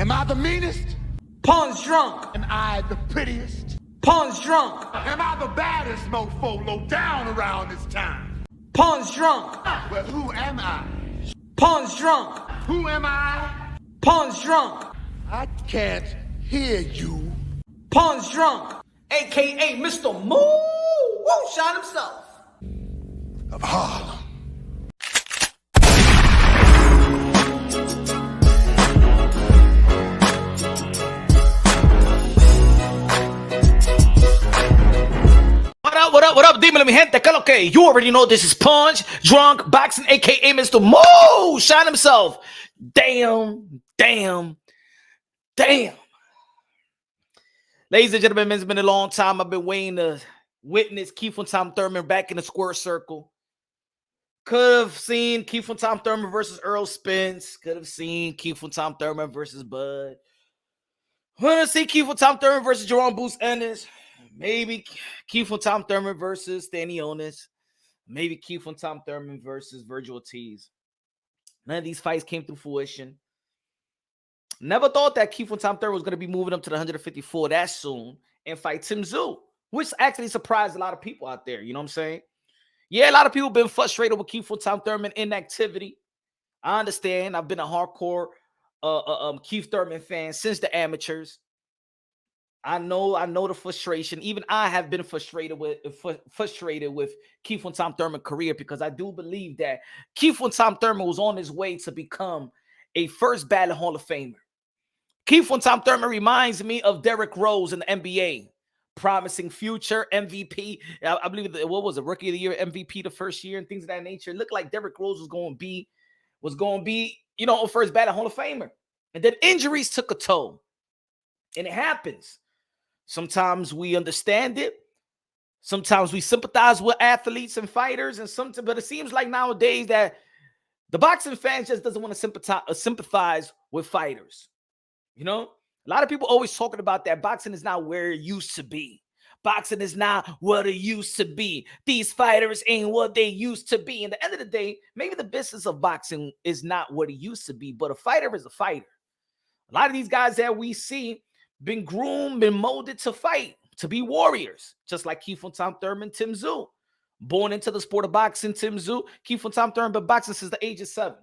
Am I the meanest? Pawn's drunk. Am I the prettiest? Pawn's drunk. Am I the baddest mofo low down around this town? Pawn's drunk. Well, who am I? Pawn's drunk. Who am I? Pawn's drunk. I can't hear you. Pawn's drunk. AKA Mr. Moo Woo Shot himself. Of Harlem. What up, Demon mi gente? ¿Qué lo que? You already know this is Punch, Drunk, Boxing, aka Mr. Moo Shot himself. Damn. Ladies and gentlemen, it's been a long time. I've been waiting to witness Keith and Tom Thurman back in the square circle. Could have seen Keith and Tom Thurman versus Earl Spence. Could have seen Keith and Tom Thurman versus Bud. Want to see Keith and Tom Thurman versus Jerome Boots Ennis. Maybe Keith and Tom Thurman versus Stanionis. Maybe Keith and Tom Thurman versus Virgil Ortiz. None of these fights came to fruition. Never thought that Keith and Tom Thurman was going to be moving up to the 154 that soon and fight Tszyu, which actually surprised a lot of people out there. You know what I'm saying? Yeah, a lot of people have been frustrated with Keith and Tom Thurman inactivity. I understand. I've been a hardcore Keith Thurman fan since the amateurs. I know the frustration. Even I have been frustrated with Keith and Tom Thurman's career, because I do believe that Keith and Tom Thurman was on his way to become a first ballot Hall of Famer. Keith and Tom Thurman reminds me of Derrick Rose in the NBA, promising future MVP. I believe what was it, Rookie of the Year MVP the first year and things of that nature. It looked like Derrick Rose was going to be, a first ballot Hall of Famer, and then injuries took a toll, and it happens. Sometimes we understand it. Sometimes we sympathize with athletes and fighters, but it seems like nowadays that the boxing fans just doesn't want to sympathize with fighters. A lot of people always talking about that boxing is not where it used to be. Boxing is not what it used to be. These fighters ain't what they used to be. And at the end of the day, maybe the business of boxing is not what it used to be, but a fighter is a fighter. A lot of these guys that we see been groomed, been molded to fight, to be warriors, just like Keith and Tom Thurman, Tszyu. Born into the sport of boxing, Tszyu. Keith and Tom Thurman been boxing since the age of 7.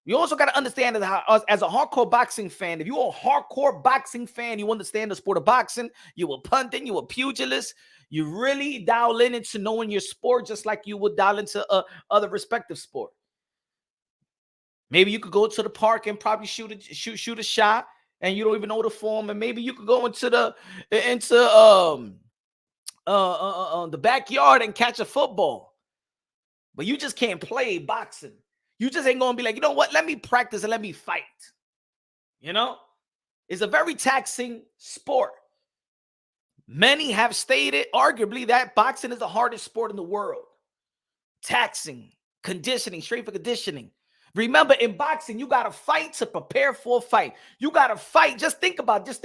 You also got to understand that as a hardcore boxing fan, if you're a hardcore boxing fan, you understand the sport of boxing, you're a pundit, you're a pugilist, you really dial into knowing your sport just like you would dial into other respective sport. Maybe you could go to the park and probably shoot a shot, and you don't even know the form, and maybe you could go into the backyard and catch a football, but you just can't play boxing. You just ain't gonna be like, you know what? Let me practice and let me fight. It's a very taxing sport. Many have stated, arguably, that boxing is the hardest sport in the world. Taxing, conditioning, straight for conditioning. Remember, in boxing, you got to fight to prepare for a fight. You got to fight. Just think about this.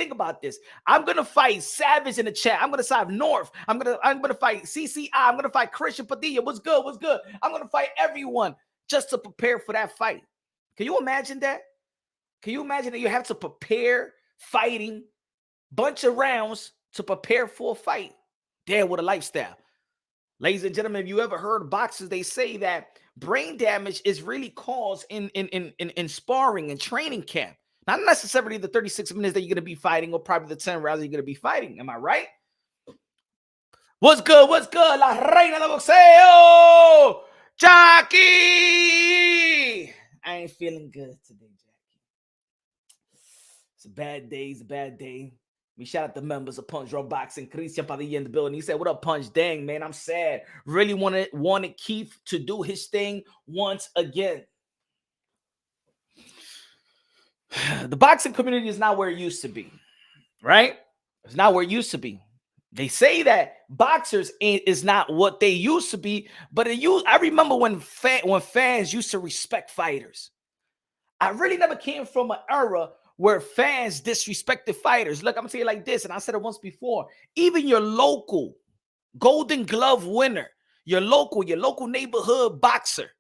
I'm going to fight Savage in the chat. I'm going to fight North. I'm going to fight CCI. I'm going to fight Christian Padilla. What's good? I'm going to fight everyone just to prepare for that fight. Can you imagine that? Can you imagine that you have to prepare fighting, bunch of rounds to prepare for a fight? Damn, what a lifestyle. Ladies and gentlemen, have you ever heard boxers, they say that brain damage is really caused in sparring and training camp. Not necessarily the 36 minutes that you're going to be fighting, or probably the 10 rounds that you're going to be fighting. Am I right? What's good? La reina de boxeo, Jackie! I ain't feeling good today, Jackie. It's a bad day. We shout out the members of Punch Drunk Boxing. Christian Padilla in the building. He said, what up, Punch? Dang, man, I'm sad. Really wanted Keith to do his thing once again. The boxing community is not where it used to be, right? It's not where it used to be. They say that boxers is not what they used to be, but I remember when fans used to respect fighters. I really never came from an era where fans disrespected fighters. Look, I'm going to say it like this, and I said it once before. Even your local Golden Glove winner, your local neighborhood boxer,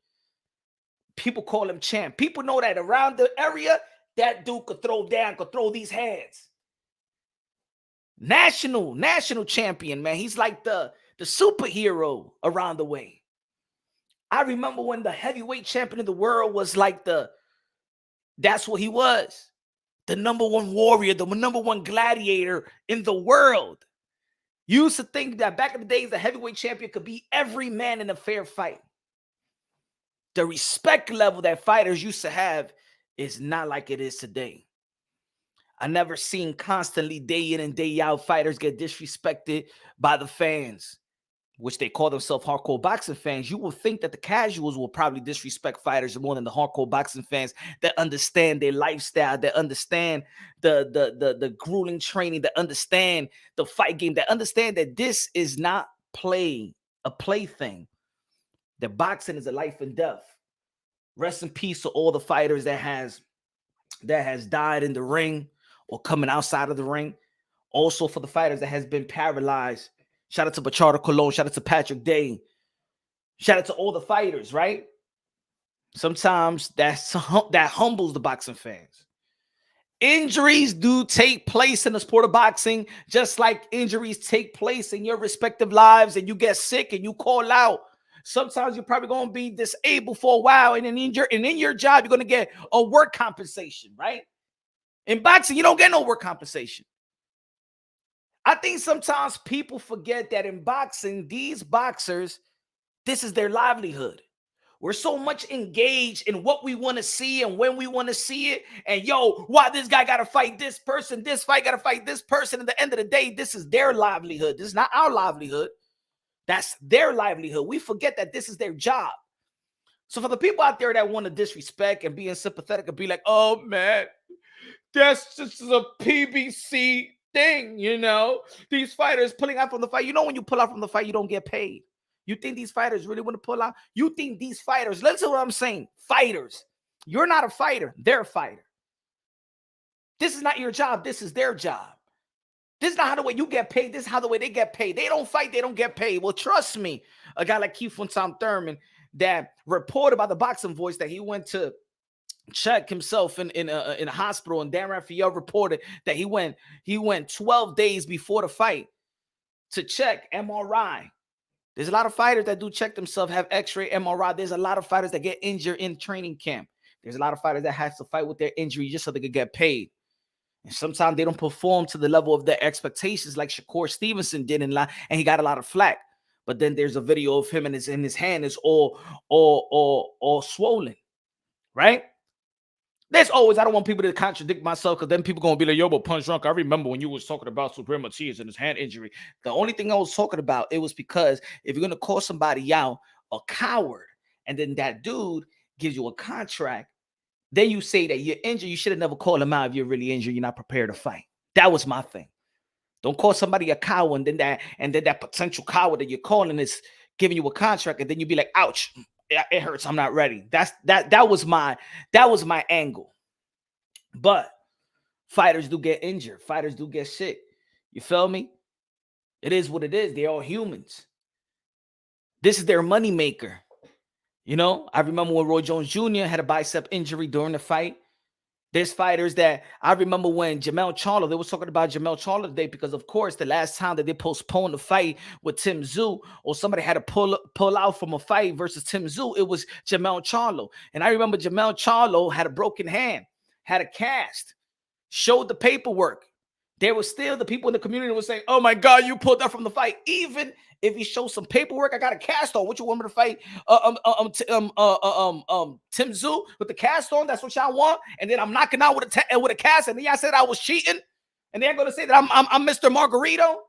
people call him champ. People know that around the area, That dude could throw down, could throw these hands. National champion, man. He's like the superhero around the way. I remember when the heavyweight champion of the world was like that's what he was. The number one warrior, the number one gladiator in the world. You used to think that back in the days, the heavyweight champion could be every man in a fair fight. The respect level that fighters used to have is not like it is today. I never seen constantly day in and day out fighters get disrespected by the fans, which they call themselves hardcore boxing fans. You will think that the casuals will probably disrespect fighters more than the hardcore boxing fans that understand their lifestyle, that understand the grueling training, that understand the fight game, that understand that this is not a plaything. That boxing is a life and death. Rest in peace to all the fighters that has died in the ring or coming outside of the ring. Also for the fighters that has been paralyzed. Shout out to Bachardo Colon. Shout out to Patrick Day. Shout out to all the fighters, right? Sometimes that humbles the boxing fans. Injuries do take place in the sport of boxing, just like injuries take place in your respective lives, and you get sick and you call out. Sometimes you're probably going to be disabled for a while, and in your job, you're going to get a work compensation, right? In boxing, you don't get no work compensation. I think sometimes people forget that in boxing, these boxers, this is their livelihood. We're so much engaged in what we want to see and when we want to see it. And why this guy got to fight this person, this fight got to fight this person. At the end of the day, this is their livelihood. This is not our livelihood. That's their livelihood. We forget that this is their job. So for the people out there that want to disrespect and being sympathetic and be like, oh man, that's just a PBC thing, these fighters pulling out from the fight. When you pull out from the fight, you don't get paid. You think these fighters really want to pull out? You think these fighters, listen to what I'm saying, fighters, you're not a fighter, they're a fighter. This is not your job, this is their job. This is not how the way you get paid. This is how the way they get paid. They don't fight, they don't get paid. Well, trust me, a guy like Thurman that reported by the Boxing Voice that he went to check himself in a hospital, and Dan Raphael reported that he went 12 days before the fight to check MRI. There's a lot of fighters that do check themselves, have X-ray, MRI. There's a lot of fighters that get injured in training camp. There's a lot of fighters that have to fight with their injury just so they could get paid. And sometimes they don't perform to the level of their expectations, like Shakur Stevenson did and he got a lot of flack. But then there's a video of him and his hand is all swollen, right? There's always, I don't want people to contradict myself, because then people going to be like, yo, but Punch Drunk, I remember when you was talking about Supreme Matias and his hand injury. The only thing I was talking about, it was because if you're going to call somebody out a coward, and then that dude gives you a contract, then you say that you're injured, you should have never called him out if you're really injured, you're not prepared to fight. That was my thing. Don't call somebody a coward, and then that potential coward that you're calling is giving you a contract, and then you be like, ouch, it hurts, I'm not ready. That was my angle. But fighters do get injured. Fighters do get sick. You feel me? It is what it is. They're all humans. This is their money maker. I remember when Roy Jones Jr. had a bicep injury during the fight. There's fighters that I remember when Jermell Charlo, they was talking about Jermell Charlo today, because of course the last time that they postponed the fight with Tszyu, or somebody had to pull out from a fight versus Tszyu, it was Jermell Charlo. And I remember Jermell Charlo had a broken hand, had a cast, showed the paperwork. There was still the people in the community were saying, oh my God, you pulled that from the fight. Even if he shows some paperwork, I got a cast on. What you want me to fight? Tszyu with the cast on. That's what y'all want. And then I'm knocking out with a cast. And then y'all said I was cheating. And they're going to say that I'm Mr. Margarito.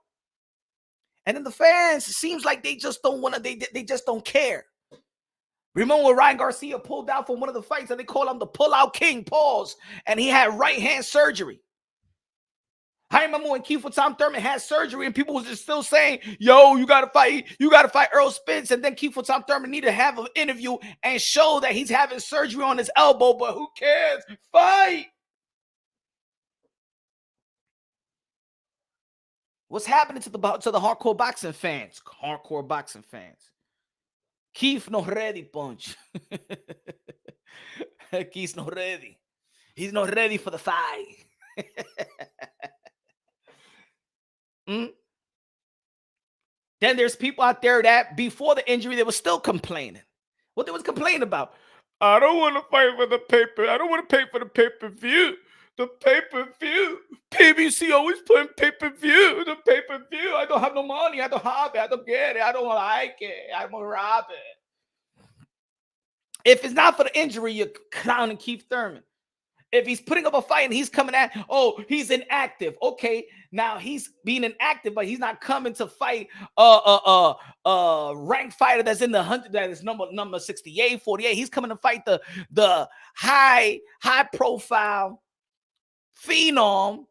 And then the fans, it seems like they just don't want to. They just don't care. Remember when Ryan Garcia pulled out from one of the fights, and they call him the pull-out king, pause, and he had right hand surgery. I remember when Thurman had surgery, and people was just still saying, yo, you gotta fight Earl Spence. And then Thurman needed to have an interview and show that he's having surgery on his elbow, but who cares? Fight! What's happening to the hardcore boxing fans? Hardcore boxing fans. Keith not ready, Punch. Keith's not ready. He's not ready for the fight. Mm? Then there's people out there that before the injury, they were still complaining. What they was complaining about? I don't want to fight for the paper. I don't want to pay for the pay-per-view. The pay-per-view. PBC always putting pay-per-view. The pay-per-view. I don't have no money. I don't have it. I don't get it. I don't like it. I'm going to rob it. If it's not for the injury, you're clowning Keith Thurman. If he's putting up a fight and he's coming at, he's inactive. Okay, now he's being inactive, but he's not coming to fight ranked fighter that's in the 100, that is number 68, 48. He's coming to fight the high profile phenom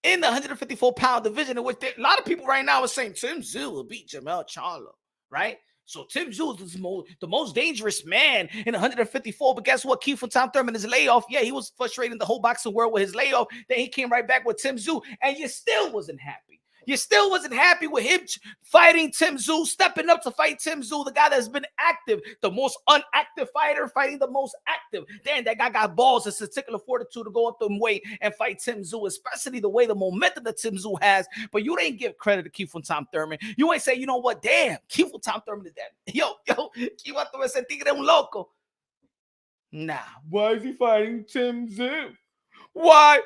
in the 154-pound division, in which a lot of people right now are saying Tszyu will beat Jermell Charlo, right? So Tszyu is the most dangerous man in 154. But guess what? Keith from Tom Thurman, his layoff, yeah, he was frustrating the whole boxing world with his layoff. Then he came right back with Tszyu, and you still wasn't happy. You still wasn't happy with him fighting Tszyu, stepping up to fight Tszyu, the guy that's been active, the most unactive fighter fighting the most active. Damn, that guy got balls and testicular fortitude to go up the weight and fight Tszyu, especially the way the momentum that Tszyu has. But you didn't give credit to Keith from Tom Thurman. You ain't say, you know what? Damn, Keith from Tom Thurman is that. Yo, Keith from Thurman said, tigre un loco. Nah, why is he fighting Tszyu? Why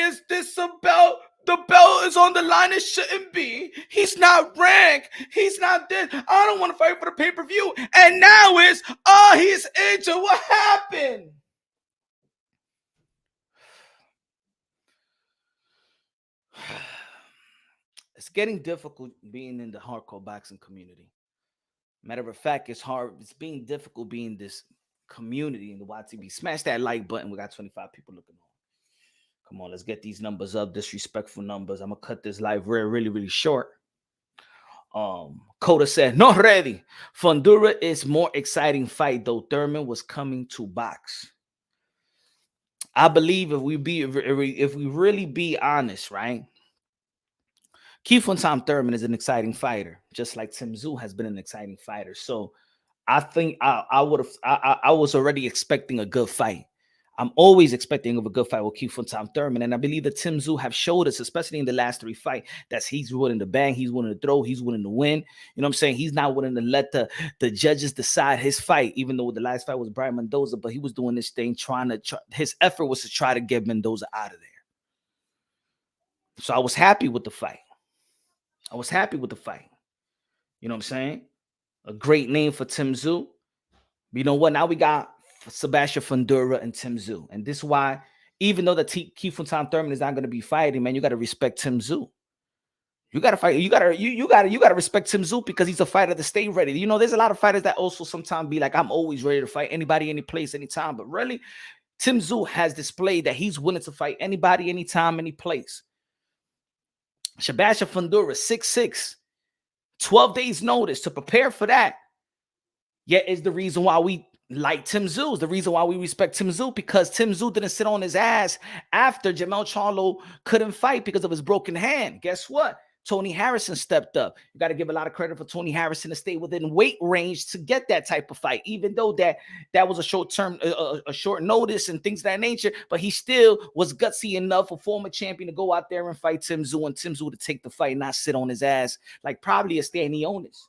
is this about? The belt is on the line. It shouldn't be. He's not ranked. He's not this. I don't want to fight for the pay-per-view. And now it's, he's injured. What happened? It's getting difficult being in the hardcore boxing community. Matter of fact, it's hard. It's being difficult being this community in the YTB. Smash that like button. We got 25 people looking on. Come on, let's get these numbers up. Disrespectful numbers. I'm gonna cut this live really short. Coda said, not ready. Fundura is more exciting fight, though Thurman was coming to box. I believe if we really be honest, right? Keith von Tom Thurman is an exciting fighter, just like Tszyu has been an exciting fighter. So I think I was already expecting a good fight. I'm always expecting of a good fight with Keith von Tom Thurman. And I believe that Tszyu have showed us, especially in the last 3 fights, that he's willing to bang, he's willing to throw, he's willing to win. You know what I'm saying? He's not willing to let the judges decide his fight, even though the last fight was Brian Mendoza, but he was doing this thing, his effort was to try to get Mendoza out of there. So I was happy with the fight. You know what I'm saying? A great name for Tszyu. You know what? Now we got Sebastian Fundura and Tszyu. And this is why, even though the Keith von Tom Thurman is not going to be fighting, man, you got to respect Tszyu. You got to fight. You got to respect Tszyu because he's a fighter to stay ready. You know, there's a lot of fighters that also sometimes be like, I'm always ready to fight anybody, any place, anytime. But really, Tszyu has displayed that he's willing to fight anybody, anytime, any place. Sebastian Fundura, 6'6", 12 days notice to prepare for that. Yet is the reason why we like Tszyu, the reason why we respect Tszyu, because Tszyu didn't sit on his ass after Jermell Charlo couldn't fight because of his broken hand. Guess what? Tony Harrison stepped up. You got to give a lot of credit for Tony Harrison to stay within weight range to get that type of fight, even though that was a short notice and things of that nature. But he still was gutsy enough, a former champion, to go out there and fight Tszyu, and Tszyu to take the fight, not sit on his ass like probably a Stanionis.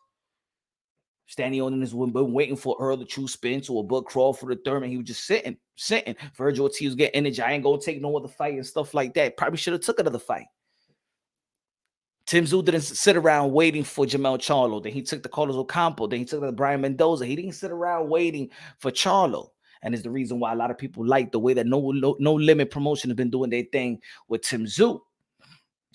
Stanionis has been waiting for Earl to choose Spence or Bud Crawford or Thurman. He was just sitting. Virgil Ortiz was getting energy. I ain't gonna take no other fight and stuff like that. Probably should have took another fight. Tszyu didn't sit around waiting for Jermell Charlo. Then he took the Carlos Ocampo. Then he took the Brian Mendoza. He didn't sit around waiting for Charlo. And it's the reason why a lot of people like the way that No Limit Promotion has been doing their thing with Tszyu.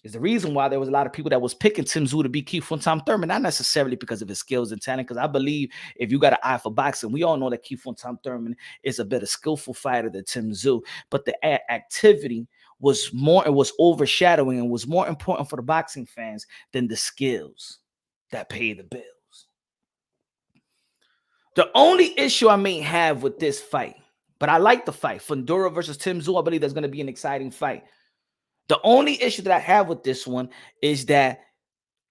Is the reason why there was a lot of people that was picking Tszyu to be Keith von Tom Thurman, not necessarily because of his skills and talent, because I believe if you got an eye for boxing, we all know that Keith von Tom Thurman is a better skillful fighter than Tszyu, but the activity was overshadowing and was more important for the boxing fans than the skills that pay the bills. The only issue I may have with this fight, but I like the fight, Fundura versus Tszyu, I believe there's going to be an exciting fight. The only issue that I have with this one is that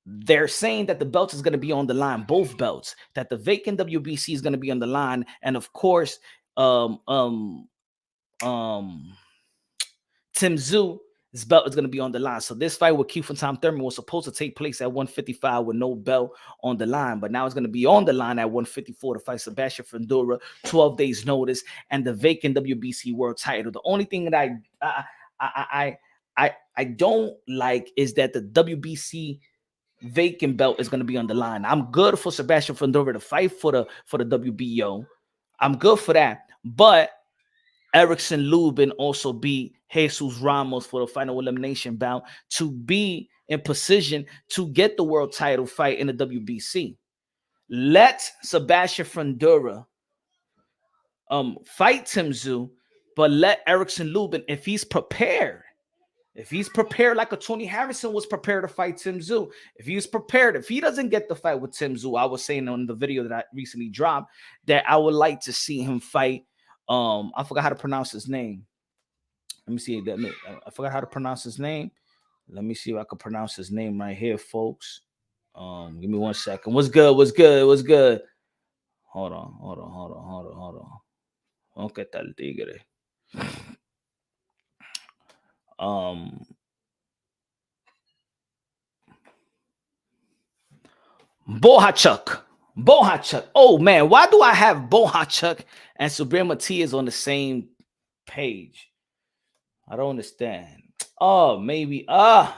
they're saying that the belt is going to be on the line, both belts, that the vacant WBC is going to be on the line. And of course, Tszyu, his belt is going to be on the line. So this fight with Keith and Tom Thurman was supposed to take place at 155 with no belt on the line, but now it's going to be on the line at 154 to fight Sebastian Fundora, 12 days notice, and the vacant WBC world title. The only thing that I don't like is that the WBC vacant belt is going to be on the line. I'm good for Sebastian Fundora to fight for the WBO. I'm good for that, but Erickson Lubin also beat Jesus Ramos for the final elimination bout to be in position to get the world title fight in the WBC. Let Sebastian Fundora fight Tszyu, but let Erickson Lubin, if he's prepared like a Tony Harrison was prepared to fight Tszyu, if he doesn't get the fight with Tszyu, I was saying on the video that I recently dropped that I would like to see him fight. I forgot how to pronounce his name. Let me see. I forgot how to pronounce his name. Let me see if I can pronounce his name right here, folks. Give me 1 second. What's good? Hold on. Okay, tal tigre. Bohachuk. Oh man, why do I have Bohachuk and Subriel Matias on the same page? I don't understand. Oh, maybe. Why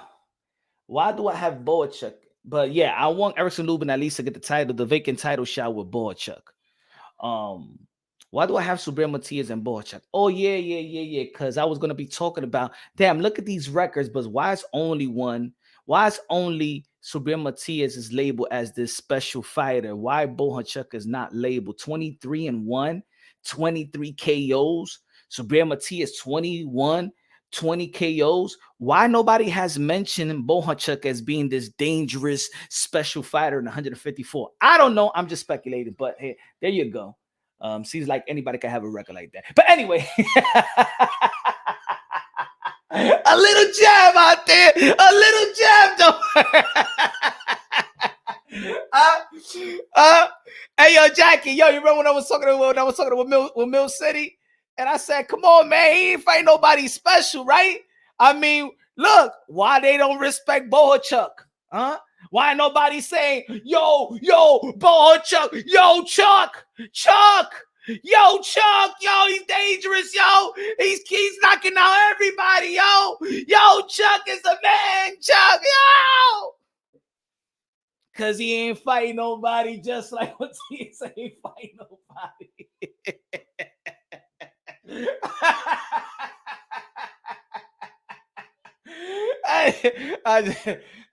do I have Bohachuk? But yeah, I want Erickson Lubin at least to get the vacant title shot with Bohachuk. Why do I have Subriel Matias and Bohachuk? Oh, yeah. Because I was going to be talking about, damn, look at these records, but why is only Subriel Matias is labeled as this special fighter? Why Bohachuk is not labeled? 23-1, 23 KOs. Subriel Matias 21, 20 KOs. Why nobody has mentioned Bohachuk as being this dangerous special fighter in 154? I don't know. I'm just speculating, but hey, there you go. Seems like anybody can have a record like that. But anyway, a little jab out there, a little jab though. Hey yo, Jackie, you remember when I was talking with Mill City, and I said, "Come on, man, he ain't fight nobody special, right?" I mean, look, why they don't respect Bohachuk, huh? Why nobody saying, yo, Bohachuk, yo, Chuck, yo, he's dangerous, yo, he's knocking out everybody, yo, Chuck is the man, Chuck, yo. Cause he ain't fighting nobody, just like what he ain't fighting nobody.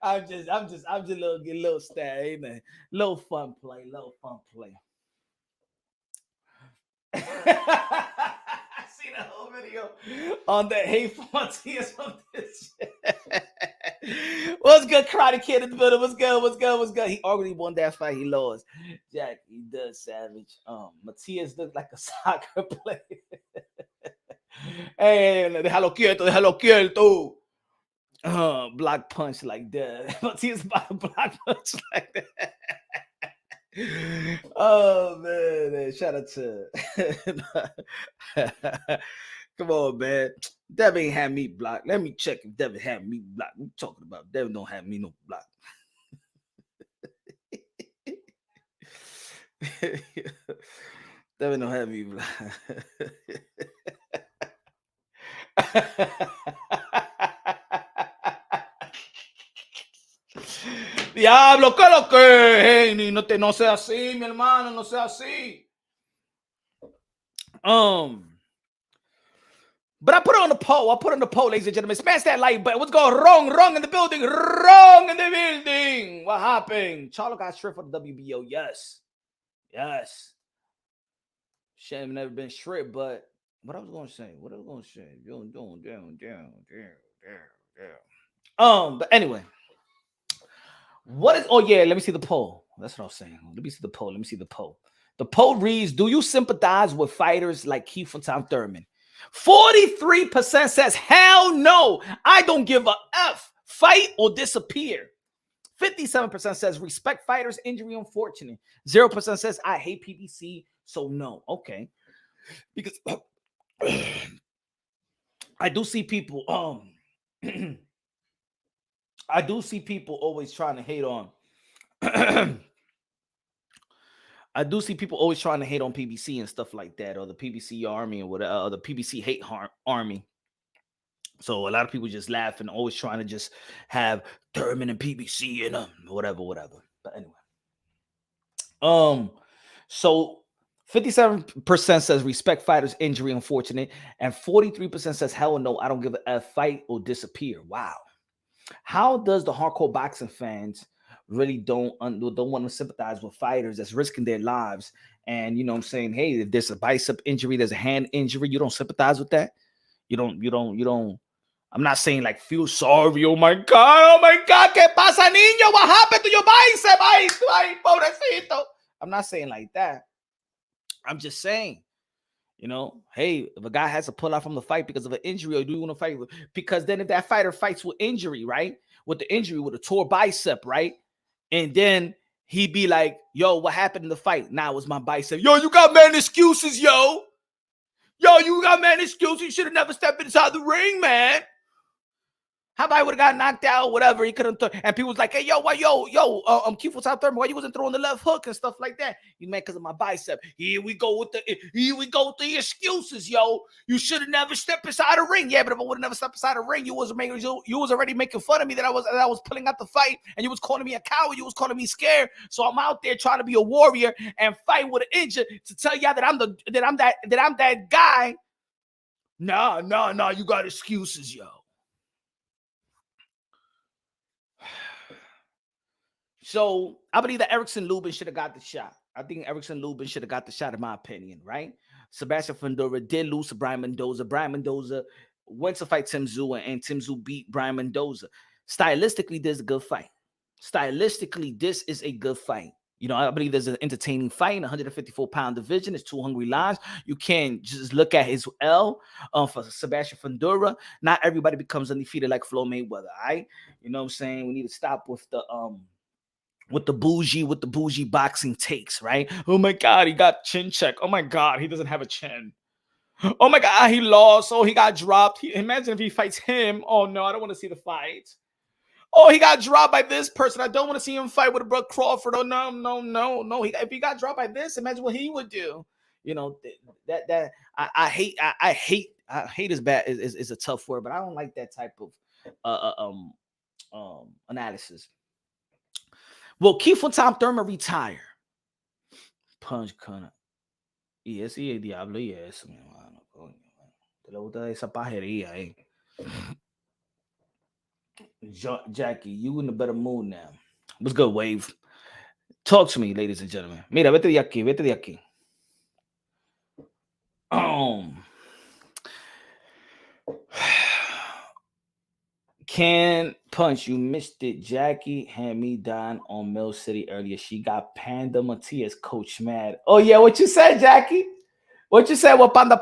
I'm just a little sad, amen. Little fun play. I see the whole video on the hateful tears on this shit. What's good, Karate Kid in the building? What's good? He already won that fight. He lost. Jack, he does savage. Matias looked like a soccer player. Hey, déjalo quieto. Block punch like that. Matias about to block punch like that. Oh man, shout out to come on, man. Devin ain't had me blocked. Let me check if Devin had me blocked. What you talking about? Devin don't have me no block. Devin don't have me blocked. Diablo, ¿qué lo que? Hey, no sea así, mi hermano, no sea así. But I put it on the poll. Ladies and gentlemen. Smash that like button. What's going wrong in the building? What happened? Charlo got stripped for the WBO. Yes. Shame never been stripped, but what I was going to say? But anyway. What is, oh yeah, let me see the poll. That's what I was saying. Let me see the poll. The poll reads, do you sympathize with fighters like Keith and Tom Thurman? 43% says, hell no, I don't give a F. Fight or disappear. 57% says, respect fighters, injury unfortunate. 0% says, I hate PBC, so no. Okay. Because I do see people I do see people always trying to hate on I do see people always trying to hate on PBC and stuff like that, or the PBC army, or whatever, or the PBC hate army. So a lot of people just laugh and always trying to just have Thurman and PBC and whatever. But anyway, so 57% says respect fighters, injury unfortunate, and 43% says hell no, I don't give a F, fight or disappear. Wow. How does the hardcore boxing fans really don't want to sympathize with fighters that's risking their lives? And you know what I'm saying, hey, if there's a bicep injury, there's a hand injury, you don't sympathize with that? You don't. I'm not saying like feel sorry. Oh my God, ¿qué pasa, niño? What happened to your bicep? Ay, pobrecito. I'm not saying like that. I'm just saying, you know, hey, if a guy has to pull out from the fight because of an injury, or do you want to fight with? Because then if that fighter fights with injury, right? With the injury, with a tore bicep, right? And then he'd be like, yo, what happened in the fight? Nah, it was my bicep. Yo, you got man excuses, yo. Yo, you got man excuses. You should have never stepped inside the ring, man. How about I would have got knocked out, whatever? He couldn't. And people was like, "Hey, yo, why, Keith was out there. Why you wasn't throwing the left hook and stuff like that?" You mad because of my bicep? Here we go with the excuses, yo. You should have never stepped inside the ring. Yeah, but if I would have never stepped inside the ring, you was already making fun of me that I was pulling out the fight, and you was calling me a coward. You was calling me scared. So I'm out there trying to be a warrior and fight with an injury to tell y'all that I'm that guy. No, you got excuses, yo. So I believe that Erickson Lubin should have got the shot. I think Erickson Lubin should have got the shot, in my opinion, right? Sebastian Fundora did lose to Brian Mendoza. Brian Mendoza went to fight Tszyu, and Tszyu beat Brian Mendoza. Stylistically, this is a good fight. You know, I believe there's an entertaining fight in 154-pound division. It's two hungry lions. You can't just look at his L for Sebastian Fundora. Not everybody becomes undefeated like Floyd Mayweather, all right? You know what I'm saying? We need to stop with the bougie boxing takes, right? Oh my God, he got chin check. Oh my God, he doesn't have a chin. Oh my God, he lost. Oh, he got dropped. Imagine if he fights him. Oh no, I don't want to see the fight. Oh, he got dropped by this person. I don't want to see him fight with a brother Crawford. Oh no. If he got dropped by this, imagine what he would do. You know, I hate is bad is a tough word, but I don't like that type of analysis. Will Keith von Thurman retire? Punch Connor. Y ese y el diablo y eso, mi hermano. Coño, te le gusta esa pajería, eh. Jackie, you in a better mood now. What's good, Wave? Talk to me, ladies and gentlemen. Mira, vete de aquí. Can Punch, you missed it. Jackie had me down on Mill City earlier. She got Panda Matias coach mad. Oh yeah, what you said, Jackie? What you said? What panda?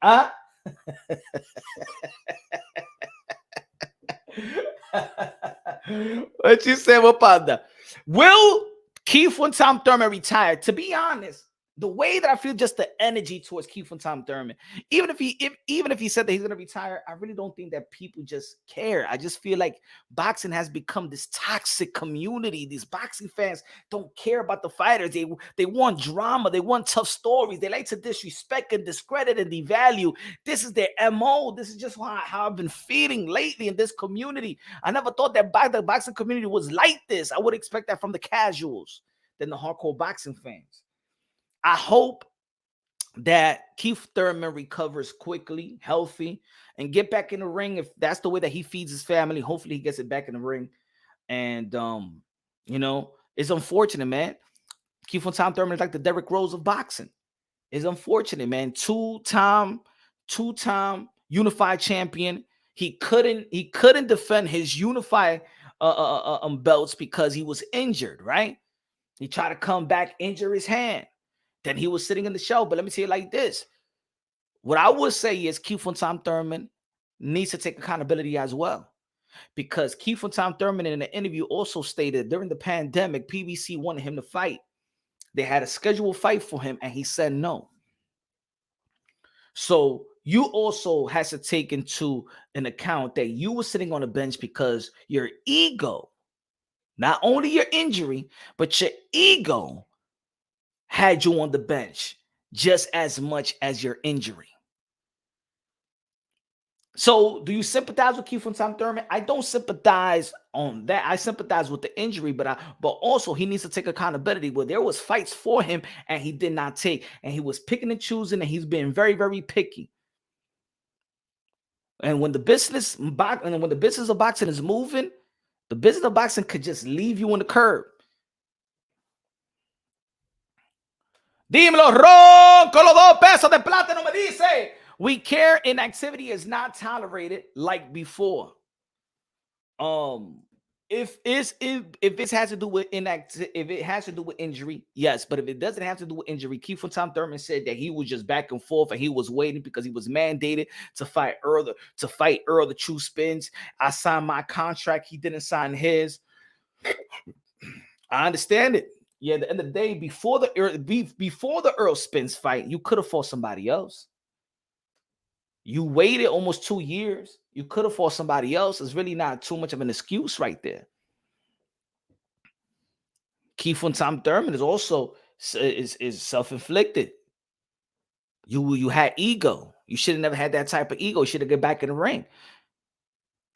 Huh? What you said? What panda? Will Keith von Thurman retire? To be honest, the way that I feel, just the energy towards Keith von Thurman, even if he said that he's gonna retire, I really don't think that people just care. I just feel like boxing has become this toxic community. These boxing fans don't care about the fighters. They want drama. They want tough stories. They like to disrespect and discredit and devalue. This is their MO. This is just how I've been feeling lately in this community. I never thought that the boxing community was like this. I would expect that from the casuals than the hardcore boxing fans. I hope that Keith Thurman recovers quickly, healthy, and get back in the ring. If that's the way that he feeds his family, hopefully he gets it back in the ring. And you know, it's unfortunate, man. Keith von Thurman is like the Derrick Rose of boxing. It's unfortunate, man. Two-time unified champion. He couldn't defend his unified belts because he was injured, right? He tried to come back, injure his hand. Then he was sitting in the show. But let me say it like this. What I would say is Keith von Thurman needs to take accountability as well. Because Keith von Thurman in an interview also stated during the pandemic, PBC wanted him to fight. They had a scheduled fight for him and he said no. So you also has to take into an account that you were sitting on the bench because your ego, not only your injury, but your ego had you on the bench just as much as your injury. So do you sympathize with Keith Tom Thurman? I don't sympathize on that. I sympathize with the injury, but also he needs to take accountability. Well, there was fights for him and he did not take, and he was picking and choosing, and he's been very, very picky. And when the business of boxing is moving, the business of boxing could just leave you on the curb. Dímelo, Ron, con los 2 pesos de plátano me dice. We care inactivity is not tolerated like before. If it has to do with if it has to do with injury, yes. But if it doesn't have to do with injury, Keith Tom Thurman said that he was just back and forth and he was waiting because he was mandated to fight Earl the True Spins. I signed my contract. He didn't sign his. I understand it. Yeah, at the end of the day, before the Earl Spence fight, you could have fought somebody else. You waited almost 2 years. You could have fought somebody else. It's really not too much of an excuse right there. Keith Tom Thurman is also is self-inflicted. You had ego. You should have never had that type of ego. You should have get back in the ring.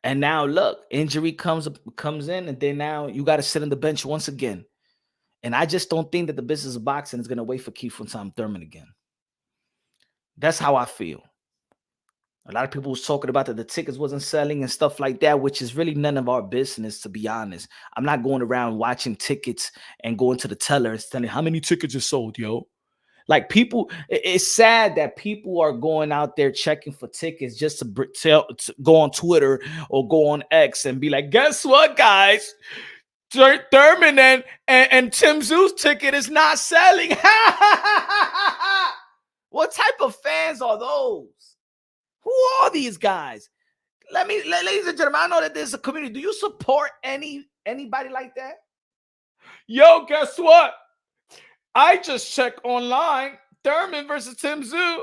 And now look, injury comes in, and then now you got to sit on the bench once again. And I just don't think that the business of boxing is going to wait for Keith Tom Thurman again. That's how I feel. A lot of people was talking about that the tickets wasn't selling and stuff like that, which is really none of our business, to be honest. I'm not going around watching tickets and going to the tellers telling how many tickets are sold, yo. Like people, it's sad that people are going out there checking for tickets just to go on Twitter or go on X and be like, guess what, guys? Thurman and Tszyu's ticket is not selling. What type of fans are those? Who are these guys? Ladies and gentlemen, I know that there's a community. Do you support anybody like that? Yo, guess what? I just checked online, Thurman versus Tszyu,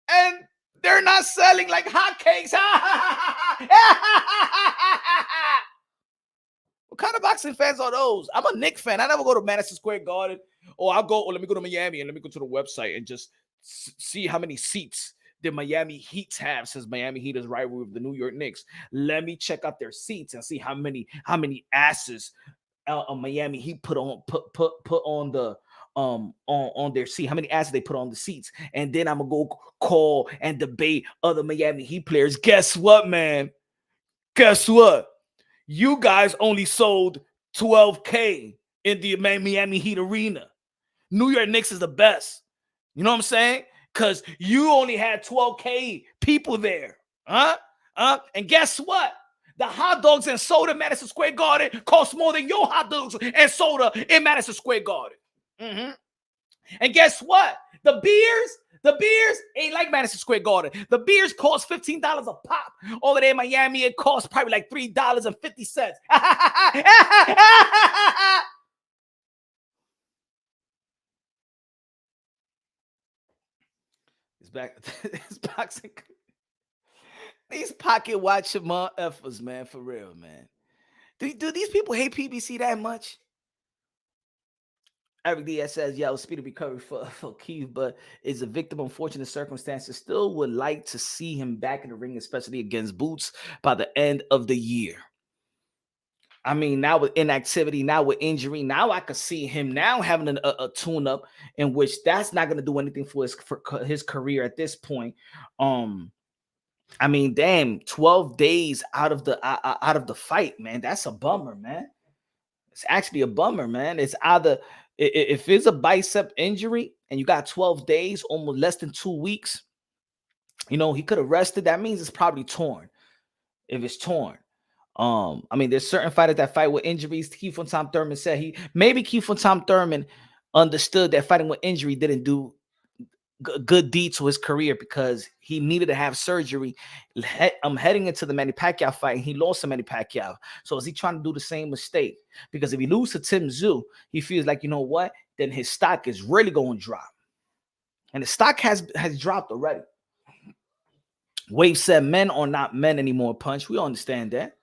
and they're not selling like hotcakes. What kind of boxing fans are those? I'm a Knicks fan. I never go to Madison Square Garden. Let me go to Miami and let me go to the website and just see how many seats the Miami Heat have, since Miami Heat is rivalry with the New York Knicks. Let me check out their seats and see how many asses Miami Heat put on the on their seat, how many asses they put on the seats, and then I'm gonna go call and debate other Miami Heat players. Guess what, man? Guess what? You guys only sold 12K in the Miami Heat arena. New York Knicks is the best. You know what I'm saying? Because you only had 12K people there. And guess what? The hot dogs and soda in Madison Square Garden cost more than your hot dogs and soda in Madison Square Garden. Mm-hmm. And guess what? The beers ain't like Madison Square Garden. The beers cost $15 a pop. Over there in Miami, it costs probably like $3.50. It's back. It's boxing. These pocket watching motherfuckers, man, for real, man. Do these people hate PBC that much? Eric Diaz says, yo, speedy recovery for Keith, but is a victim of unfortunate circumstances. Still would like to see him back in the ring, especially against Boots, by the end of the year. I mean, now with inactivity, now with injury, now I could see him now having a tune-up in which that's not going to do anything for his career at this point. I mean, damn, 12 days out of the fight, man. That's a bummer, man. It's actually a bummer, man. It's either if it's a bicep injury and you got 12 days, almost less than 2 weeks, you know, he could have rested. That means it's probably torn. If it's torn. I mean, there's certain fighters that fight with injuries. Keith Tom Thurman said Keith Tom Thurman understood that fighting with injury didn't do good deed to his career because he needed to have surgery. I'm heading into the Manny Pacquiao fight. He lost to Manny Pacquiao. So is he trying to do the same mistake? Because if he loses to Tszyu, he feels like, you know what? Then his stock is really going to drop. And the stock has dropped already. Wave said men are not men anymore, Punch. We understand that.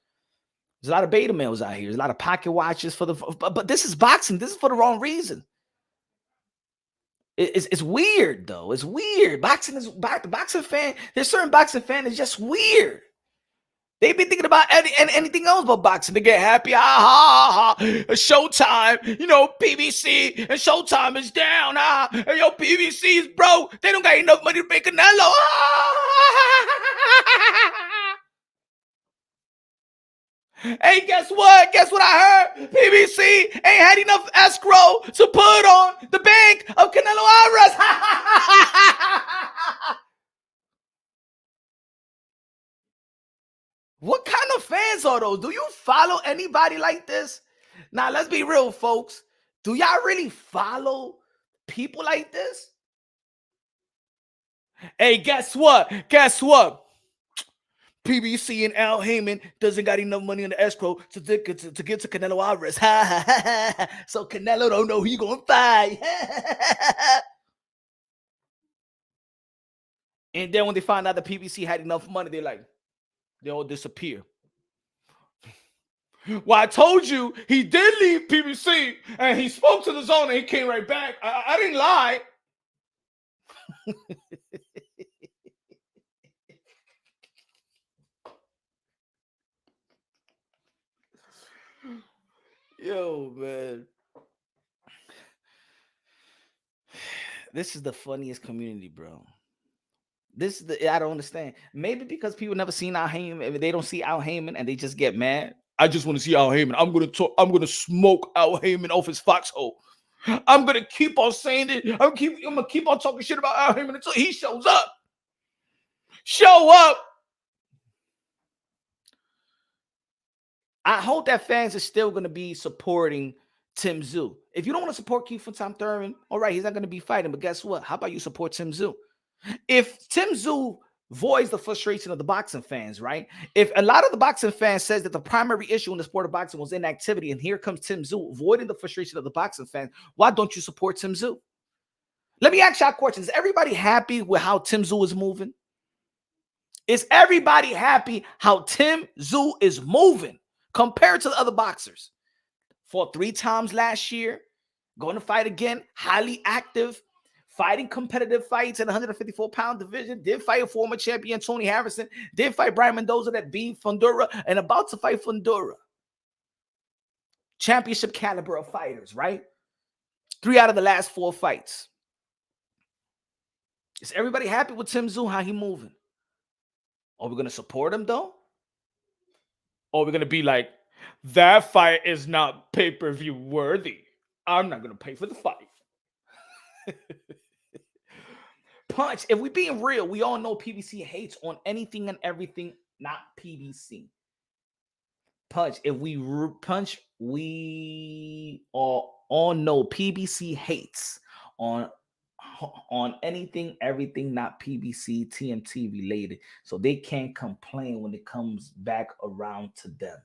There's a lot of beta males out here. There's a lot of pocket watchers for the, but this is boxing. This is for the wrong reason. It's weird though. It's weird. Boxing is the boxing fan. There's certain boxing fan is just weird. They be thinking about anything else but boxing. They get happy. Showtime. You know, PBC and Showtime is down. And yo, PBC is broke. They don't got enough money to pay Canelo. Hey, guess what? Guess what I heard? PBC ain't had enough escrow to put on the bank of Canelo Alvarez. What kind of fans are those? Do you follow anybody like this? Now, let's be real, folks. Do y'all really follow people like this? Hey, guess what? Guess what? PBC and Al Heyman doesn't got enough money in the escrow to give to Canelo Alvarez. So Canelo don't know who you gonna fight. And then when they find out the PBC had enough money, they're like, they all disappear. Well, I told you he did leave PBC and he spoke to the zone and he came right back. I didn't lie. Yo, man. This is the funniest community, bro. This is I don't understand. Maybe because people never seen Al Heyman, they don't see Al Heyman and they just get mad. I just want to see Al Heyman. I'm gonna smoke Al Heyman off his foxhole. I'm gonna keep on saying it. I'm gonna keep on talking shit about Al Heyman until he shows up. Show up. I hope that fans are still gonna be supporting Tszyu. If you don't want to support Keith from Tom Thurman, all right, he's not gonna be fighting. But guess what? How about you support Tszyu? If Tszyu voids the frustration of the boxing fans, right? If a lot of the boxing fans says that the primary issue in the sport of boxing was inactivity, and here comes Tszyu voiding the frustration of the boxing fans, why don't you support Tszyu? Let me ask y'all a question. Is everybody happy with how Tszyu is moving? Is everybody happy how Tszyu is moving compared to the other boxers? Fought 3 times last year, going to fight again, highly active, fighting competitive fights in the 154-pound division, did fight a former champion, Tony Harrison, did fight Brian Mendoza that beat Fundora, and about to fight Fundora. Championship caliber of fighters, right? 3 out of the last 4 fights. Is everybody happy with Tszyu, how he moving? Are we going to support him, though? Or are we going to be like, that fight is not pay-per-view worthy. I'm not going to pay for the fight. Punch, if we're being real, we all know PBC hates on anything and everything, not PBC. Punch, if we all know PBC hates on anything, everything, not PBC, TMT related. So they can't complain when it comes back around to them.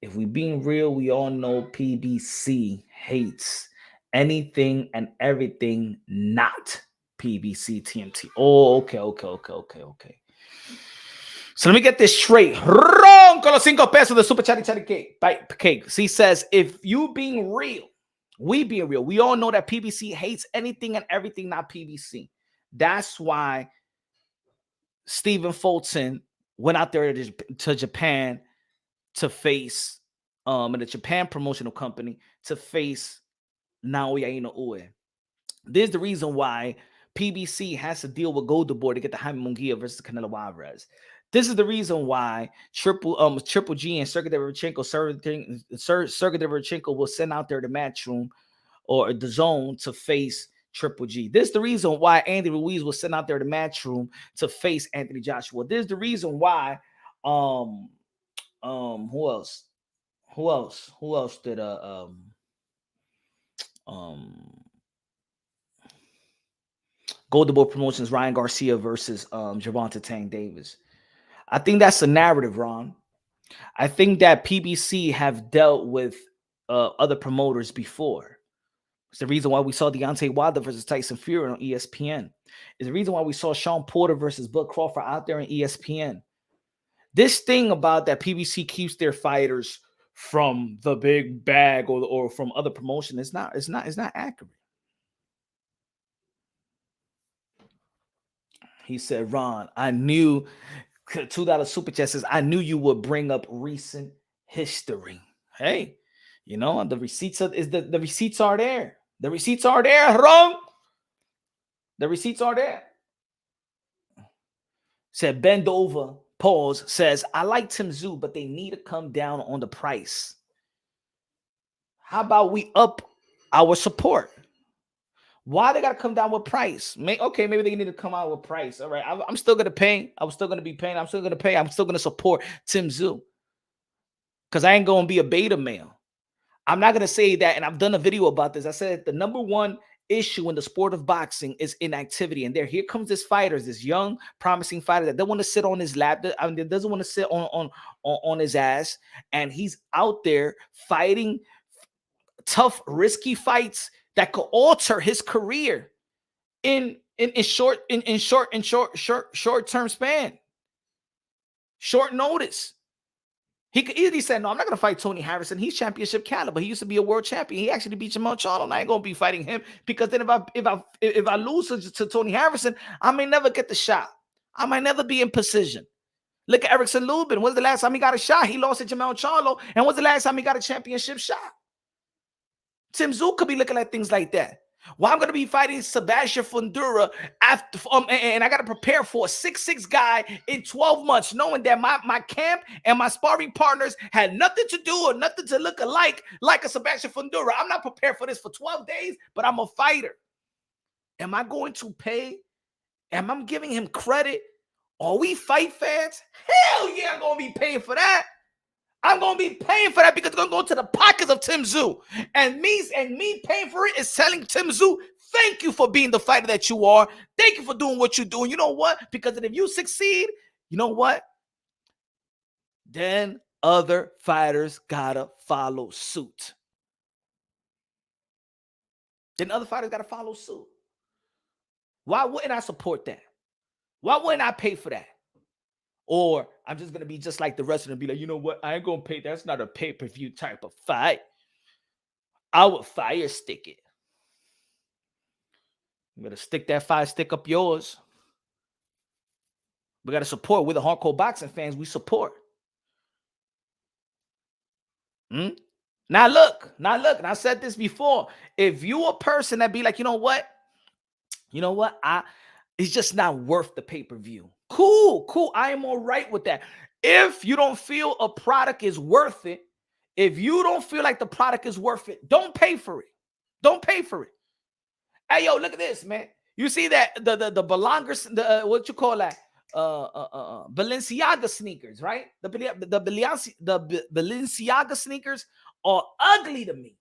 If we being real, we all know PBC hates anything and everything, not PBC, TMT. Oh, okay. So let me get this straight. Ron con los 5 pesos de Super Chatty Cake. He says, if you being real, we being real, we all know that PBC hates anything and everything, not PBC. That's why Stephen Fulton went out there to Japan to face in the Japan promotional company to face Naoya Inoue. This is the reason why PBC has to deal with Golden Boy to get the Jaime Munguia versus Canelo Alvarez. This is the reason why Triple G and Sergey Derevchenko will send out there the Matchroom or the Zone to face Triple G. This is the reason why Andy Ruiz will send out there the Matchroom to face Anthony Joshua. This is the reason why who else did Golden Boy Promotions Ryan Garcia versus Gervonta Tank Davis. I think that's the narrative, Ron. I think that PBC have dealt with other promoters before. It's the reason why we saw Deontay Wilder versus Tyson Fury on ESPN. It's the reason why we saw Sean Porter versus Bud Crawford out there on ESPN. This thing about that PBC keeps their fighters from the big bag or from other promotion, it's not accurate. He said, Ron, I knew $2 super chat says, I knew you would bring up recent history. Hey, you know, the receipts the receipts are there. The receipts are there, Ron. The receipts are there. Said bend over, pause, says, I like Tszyu, but they need to come down on the price. How about we up our support? Why they got to come down with price? Okay, maybe they need to come out with price. All right, I'm still going to pay. I'm still going to be paying. I'm still going to pay. I'm still going to support Tszyu because I ain't going to be a beta male. I'm not going to say that, and I've done a video about this. I said the number one issue in the sport of boxing is inactivity. And here comes this fighter, this young, promising fighter that don't want to sit on his lap, that doesn't want to sit on his ass, and he's out there fighting tough, risky fights that could alter his career in short term span, short notice. He could easily say, no, I'm not going to fight Tony Harrison. He's championship caliber. He used to be a world champion. He actually beat Jamal Charlo. I ain't going to be fighting him because then if I lose to Tony Harrison, I may never get the shot. I might never be in position. Look at Erickson Lubin. When's the last time he got a shot? He lost to Jamal Charlo. And when's the last time he got a championship shot? Tszyu could be looking at things like that. Well, I'm going to be fighting Sebastian Fundura after, and I got to prepare for a 6'6" guy in 12 months, knowing that my camp and my sparring partners had nothing to do or nothing to look alike like a Sebastian Fundura. I'm not prepared for this for 12 days, but I'm a fighter. Am I going to pay? Am I giving him credit? Are we fight fans? Hell yeah, I'm going to be paying for that. I'm going to be paying for that because it's going to go to the pockets of Tszyu. And me paying for it is telling Tszyu, thank you for being the fighter that you are. Thank you for doing what you're doing. You know what? Because if you succeed, you know what? Then other fighters got to follow suit. Then other fighters got to follow suit. Why wouldn't I support that? Why wouldn't I pay for that? Or I'm just going to be just like the rest of them, be like, you know what? I ain't going to pay. That's not a pay-per-view type of fight. I would fire stick it. You better stick that fire stick up yours. We got to support. We're the hardcore boxing fans. We support. Now look. And I said this before. If you a person that be like, you know what? It's just not worth the pay-per-view. Cool. I am all right with that. If you don't feel a product is worth it, if you don't feel like the product is worth it, don't pay for it. Don't pay for it. Hey, yo, look at this, man. You see that the Belongers, what you call that? Balenciaga sneakers, right? The Balenciaga sneakers are ugly to me.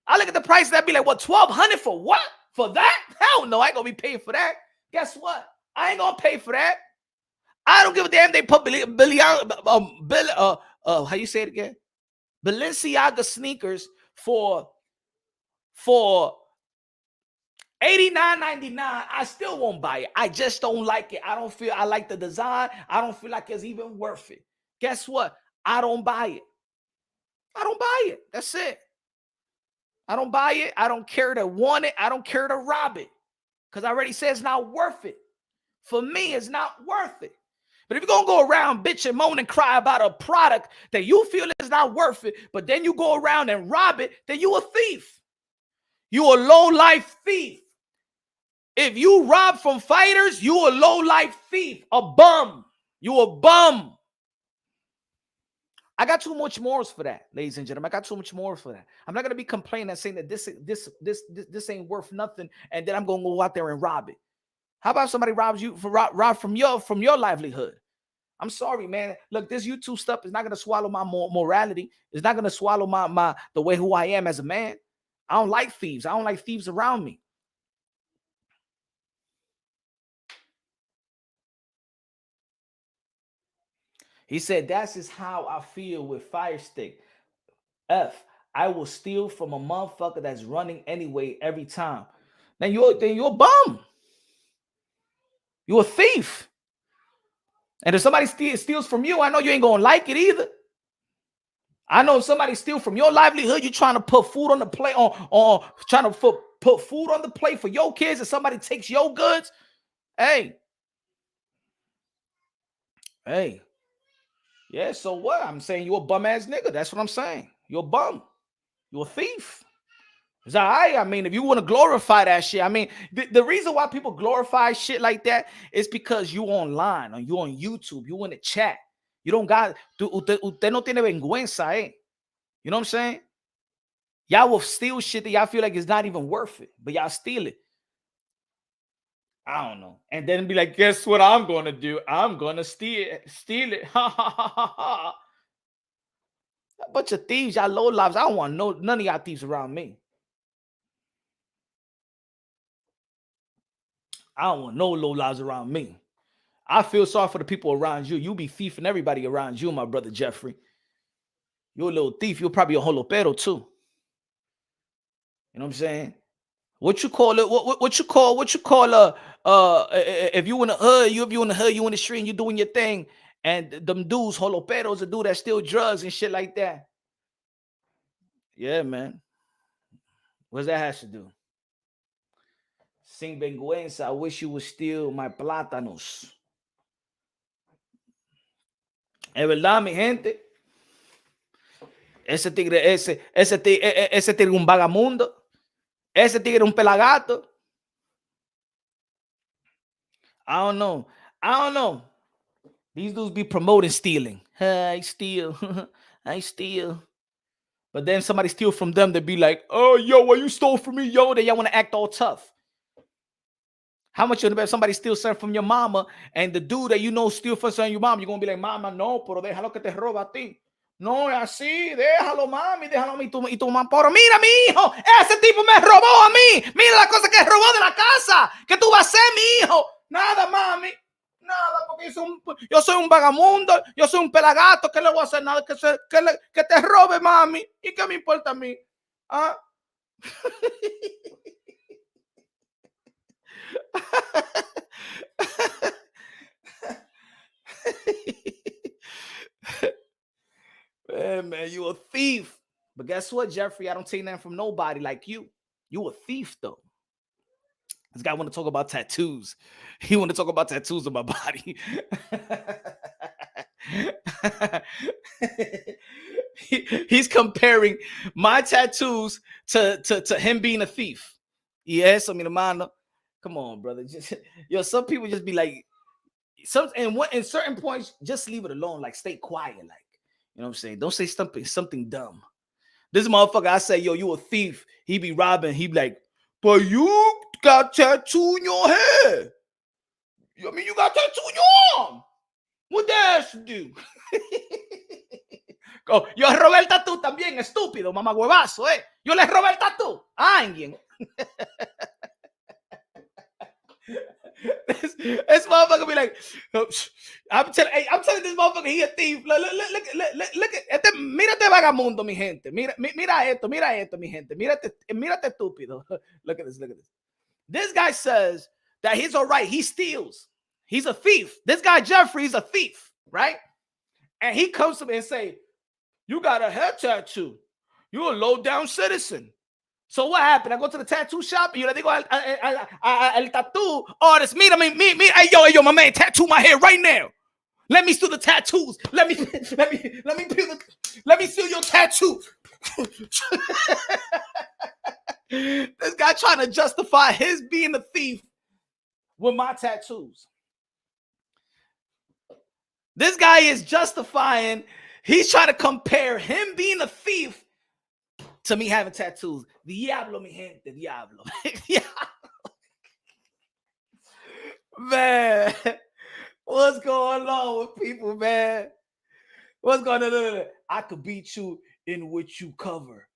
I look at the price, that'd be like, what, $1,200 for what? For that? Hell no, I ain't gonna be paying for that. Guess what? I ain't gonna pay for that. I don't give a damn. They put how you say it again? Balenciaga sneakers for $89.99. I still won't buy it. I just don't like it. I don't feel I like the design. I don't feel like it's even worth it. Guess what? I don't buy it. I don't buy it. That's it. I don't buy it. I don't care to want it. I don't care to rob it. Because I already said it's not worth it. For me, it's not worth it. But if you're going to go around bitch and moan and cry about a product that you feel is not worth it, but then you go around and rob it, then you a thief. You a low-life thief. If you rob from fighters, you a low-life thief, a bum. You a bum. I got too much morals for that, ladies and gentlemen. I got too much morals for that. I'm not going to be complaining and saying that this ain't worth nothing, and then I'm going to go out there and rob it. How about somebody robs you rob from your livelihood? I'm sorry, man. Look, this YouTube stuff is not going to swallow my morality. It's not going to swallow the way who I am as a man. I don't like thieves. I don't like thieves around me. He said, that's just how I feel with Fire Stick. I will steal from a motherfucker that's running anyway every time. Then you're a bum. You're a thief. And if somebody steals from you, I know you ain't gonna like it either. I know if somebody steals from your livelihood, you're trying to put food on the plate, on trying to put food on the plate for your kids, and somebody takes your goods. Hey. Yeah, so what? I'm saying you're a bum ass nigga. That's what I'm saying. You're a bum. You're a thief. Is that right? I mean, if you want to glorify that shit, I mean, the reason why people glorify shit like that is because you online, or you on YouTube, you in the chat. You don't got, usted no tiene vergüenza, eh? You know what I'm saying? Y'all will steal shit that y'all feel like it's not even worth it, but y'all steal it. I don't know. And then be like, guess what I'm going to do? I'm going to steal it. Ha, ha, ha, ha, ha. A bunch of thieves, y'all low lives. I don't want none of y'all thieves around me. I don't want no low lives around me. I feel sorry for the people around you. You be thieving everybody around you, my brother Jeffrey. You're a little thief. You're probably a holopero too. You know what I'm saying? What you call it? What you call if you in the hood, you in the street and you doing your thing, and them dudes, holoperos, a dude that steal drugs and shit like that. Yeah, man. What's that has to do? Sin vergüenza, I wish you would steal my plátanos. Es verdad, mi gente. Ese tigre un vagamundo. Ese tigre un pelagato. I don't know. These dudes be promoting stealing. I steal. I steal. But then somebody steal from them, they be like, oh, yo, what you stole from me, yo? Then y'all want to act all tough. How much you bet somebody steal something from your mama, and the dude that you know steal from your mom, you're going to be like, mama, no, pero déjalo que te roba a ti. No, es así, déjalo, mami, déjalo a mí, y tu mamá, pero mira, mi hijo, ese tipo me robó a mí. Mira la cosa que robó de la casa. ¿Qué tú vas a hacer, mi hijo? Nada, mami. Nada, porque yo soy un vagamundo, yo soy un pelagato, ¿qué le voy a hacer? Nada, que te robe, mami. ¿Y qué me importa a mí? ¿Ah? Man, you a thief. But guess what, Jeffrey? I don't take nothing from nobody like you. You a thief, though. This guy want to talk about tattoos. He want to talk about tattoos on my body. He's comparing my tattoos to him being a thief. Yes, I mean, hermano. Come on, brother. Some people just be like, in certain points, just leave it alone. Like, stay quiet. Like, you know what I'm saying? Don't say something dumb. This motherfucker, I say, yo, you a thief. He be robbing. He be like, but you got tattoo in your head. I mean, you got tattoo in your arm. What that has to do? Oh, yo robé el tatú también, estúpido, mamagüevazo, eh. Yo le robé el tatú a alguien. This motherfucker be like, I'm telling this motherfucker he a thief. Look at mira este vagamundo, mi gente. Mira esto, mi gente. Mira este estúpido. Look at this. This guy says that he's all right. He steals. He's a thief. This guy Jeffrey's a thief, right? And he comes to me and say, you got a head tattoo. You're a low-down citizen. So what happened? I go to the tattoo shop and yo le digo al tattoo artist, mira, hey, yo, my man, tattoo my hair right now. Let me see the tattoos. Let me see your tattoo. This guy trying to justify his being a thief with my tattoos. This guy is justifying, he's trying to compare him being a thief to me having tattoos. Diablo, mi gente, diablo. Man, what's going on with people, man? What's going on? I could beat you in what you cover.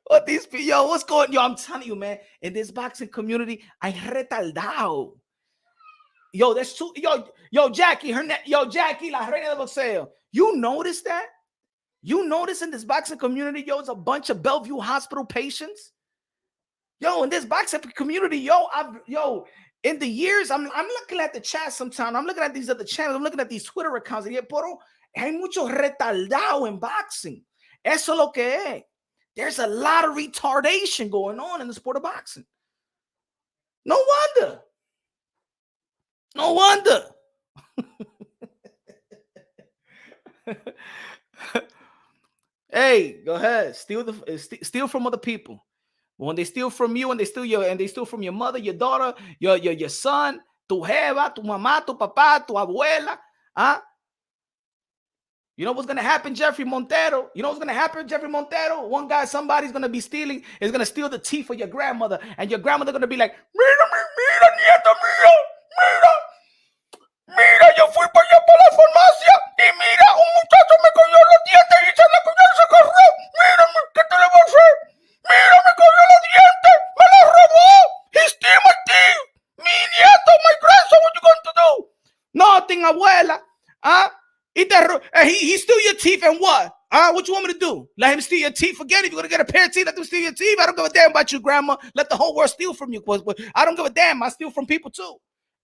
What these people, yo, what's going on? Yo, I'm telling you, man, in this boxing community, I'm retardado. Yo, that's too, yo, Jackie, Jackie, la reina del boxeo. You notice that? You notice in this boxing community, yo, it's a bunch of Bellevue Hospital patients. Yo, in this boxing community, yo, in the years, I'm looking at the chat sometimes. I'm looking at these other channels. I'm looking at these Twitter accounts. Y pero hay mucho retardado en boxing. Eso es lo que es. There's a lot of retardation going on in the sport of boxing. No wonder. No wonder. Hey, go ahead. Steal from other people. But when they steal from you and they steal from your mother, your daughter, your son, tu jeva, tu mamá, tu papá, tu abuela, huh? You know what's going to happen, Jeffrey Montero? You know what's going to happen, Jeffrey Montero? One guy, somebody's going to be stealing, is going to steal the teeth of your grandmother. And your grandmother going to be like, mira, nieta, mira, yo fui para allá para la farmacia y mira, un muchacho me cogió los dientes y se le cogió y se corrió. Mírame, ¿qué te le va a hacer? Mira, me cogió los dientes, me los robó. He stole my teeth. Mi nieto, my grandson, what you going to do? Nothing, abuela. Huh? He steal your teeth and what? What you want me to do? Let him steal your teeth again? If you're going to get a pair of teeth, let him steal your teeth. I don't give a damn about you, grandma. Let the whole world steal from you. I don't give a damn. I steal from people too.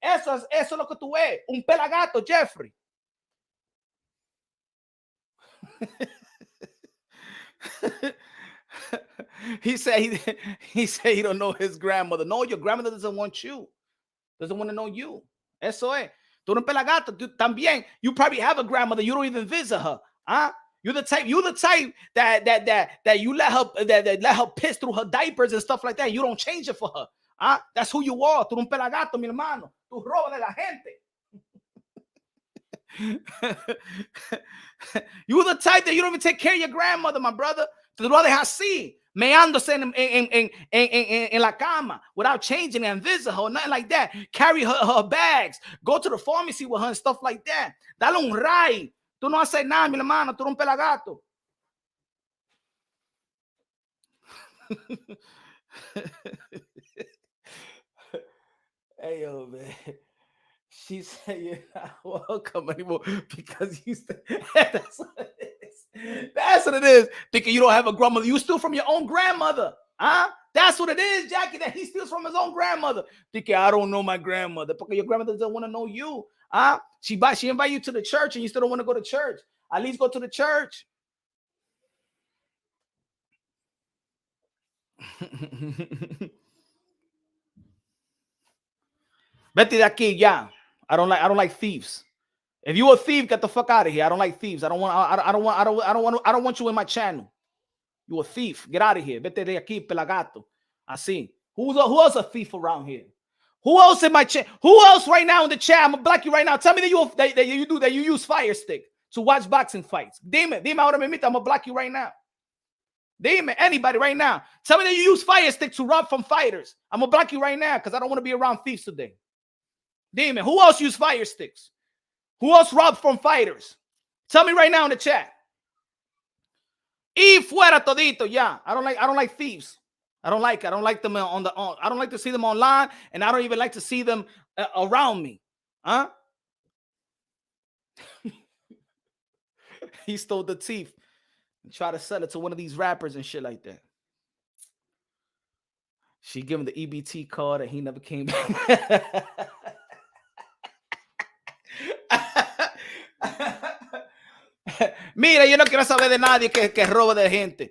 Eso es lo que tú ves. Un pelagato, Jeffrey. He said he don't know his grandmother. No, your grandmother doesn't want you. Doesn't want to know you. Eso es. Tú eres un pelagato. También, you probably have a grandmother. You don't even visit her. You're the type that you let her piss through her diapers and stuff like that. You don't change it for her. That's who you are. Tú eres un pelagato, mi hermano. Tú robas de la gente. You're the type that you don't even take care of your grandmother, my brother. Tú lo dejas así, meándose en la cama without changing and visit her, nothing like that. Carry her bags. Go to the pharmacy with her and stuff like that. Dale un ray. Tú no haces nada, mi hermano. Tú eres un pelagato. Hey, yo, man. She said you're not welcome anymore because you said that's what it is. That's what it is. Thinking you don't have a grandmother. You steal from your own grandmother. That's what it is, Jackie, that he steals from his own grandmother. Thinking I don't know my grandmother because your grandmother doesn't want to know you. She invite you to the church and you still don't want to go to church. At least go to the church. Vete de aquí, ya. I don't like thieves. If you a thief, get the fuck out of here. I don't like thieves. I don't want you in my channel. You a thief. Get out of here. Vete de aquí, pelagato. Así. Who else a thief around here? Who else in my chat? Who else right now in the chat? I'm gonna block you right now. Tell me that you use Fire Stick to watch boxing fights. Dime ahora mismo. I'm gonna block you right now. Dime anybody right now. Tell me that you use Fire Stick to rob from fighters. I'm gonna block you right now because I don't want to be around thieves today. Dime, who else use Fire Sticks? Who else robbed from fighters? Tell me right now in the chat. Y fuera todito, yeah. I don't like thieves. I don't like them I don't like to see them online, and I don't even like to see them around me. He stole the teeth and tried to sell it to one of these rappers and shit like that. She gave him the EBT card and he never came back. Mira, yo no quiero saber de nadie que roba de gente.